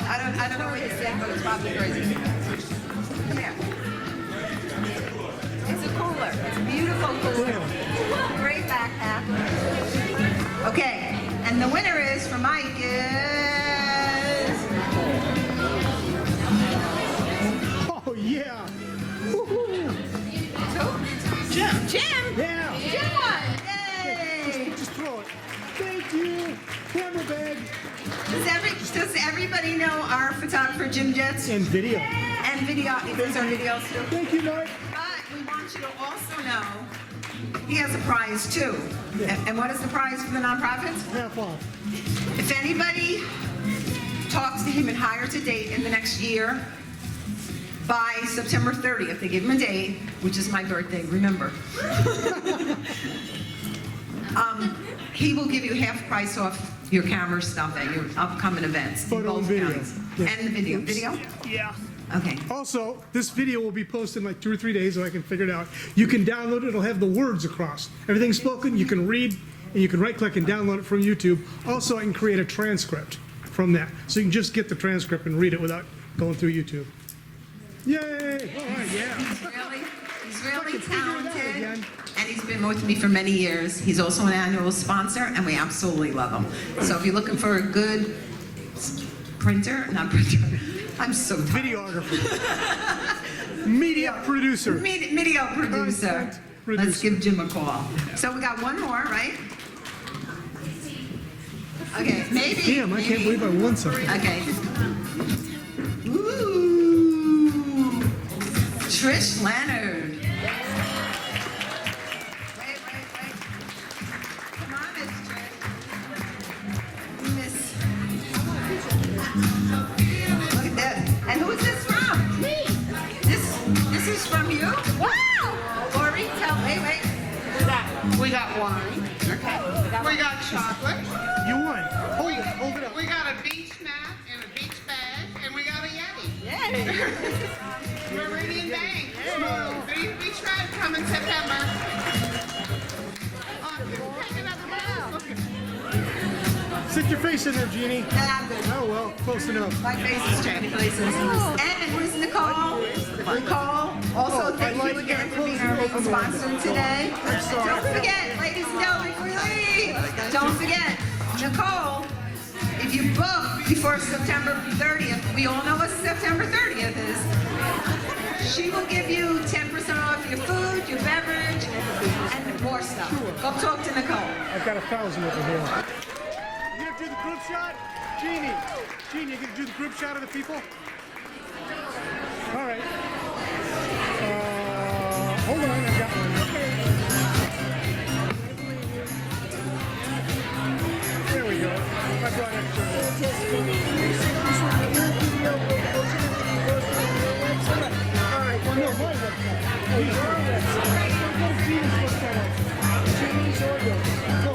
I don't know what you said, but it's probably crazy. Come here. It's a cooler. It's a beautiful cooler. Great backpack. Okay, and the winner is for Mike is... Oh, yeah. Jim. Jim? Yeah. Jim won. Yay. Just throw it. Thank you. Camera bag. Does everybody know our photographer, Jim Jets? And video. And video. He does our videos too. Thank you, Mike. But we want you to also know he has a prize too. Yeah. And what is the prize for the nonprofits? Half off. If anybody talks to him and hire to date in the next year, by September 30th, they give him a date, which is my birthday, remember. He will give you half price off your camera stuff at your upcoming events. in Photo both and video. counties. Yeah. And the video. Oops. Video? Yeah. Okay. Also, this video will be posted in like 2 or 3 days so I can figure it out. You can download it. It'll have the words across. Everything's spoken. You can read, and you can right-click and download it from YouTube. Also, I can create a transcript from that. So you can just get the transcript and read it without going through YouTube. Yay! All right, yeah. He's really talented, and he's been with me for many years. He's also an annual sponsor, and we absolutely love him. So if you're looking for a good I'm so tired. Videographer. Media producer. Media producer. Let's give Jim a call. So we got one more, right? Okay, maybe. Damn, I can't believe I won something. Okay. Ooh. Trish Leonard. Wait. Come on, Miss Trish. Look at this. And who is this from? Me. This is from you? Wow. Lori, wait. We got wine. Okay. We got chocolate. You won. Hold it up. We got a beach mat and a beach bag, and we got a Yeti. Yay. Meridian Bank. Beach ride coming September. Take another bus. Stick your face in there, Jeannie. Yeah, I'm good. Oh, well, close enough. My face is checking places. And where's Nicole? Nicole, also thank you again for being our main sponsor today. Don't forget, ladies and gentlemen, before you leave, don't forget, Nicole, if you book before September 30th, we all know what September 30th is, she will give you 10% off your food, your beverage, and more stuff. Go talk to Nicole. I've got 1,000 over here. You gonna do the group shot? Jeannie, you gonna do the group shot of the people? All right. Hold on, I got one. There we go. I brought extra. All right, well, no, my website. Oh, your website. Go to Jeannie's website. Jeannie's order. Go.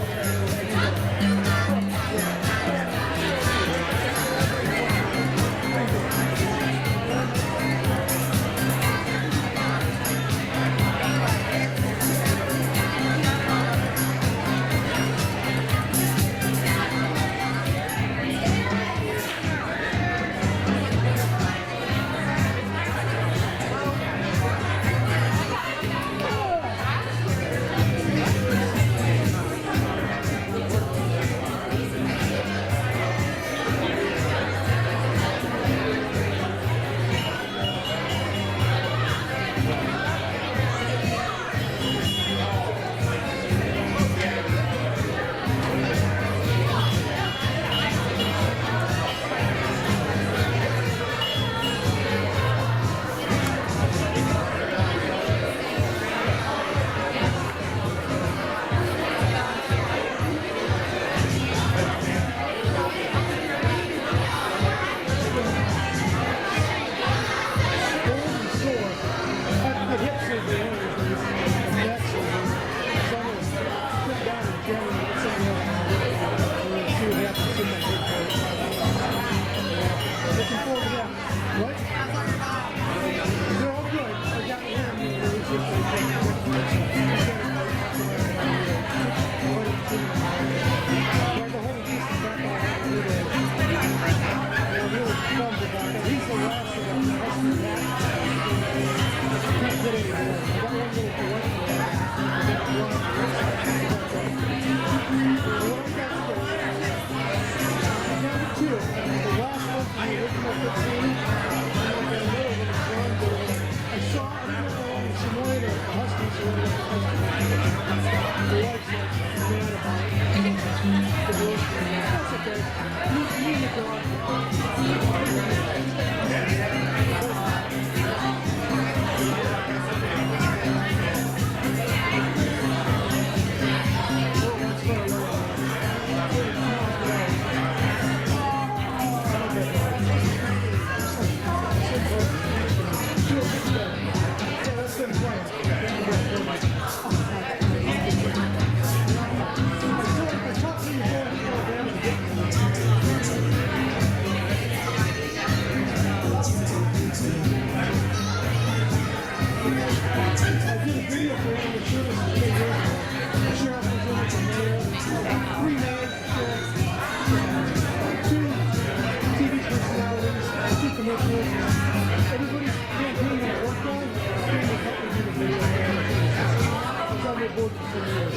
Thank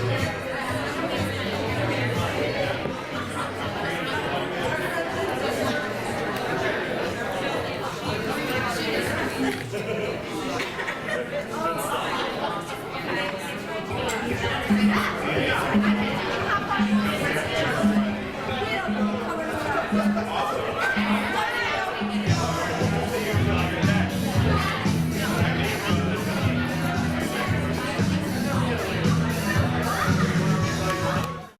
you.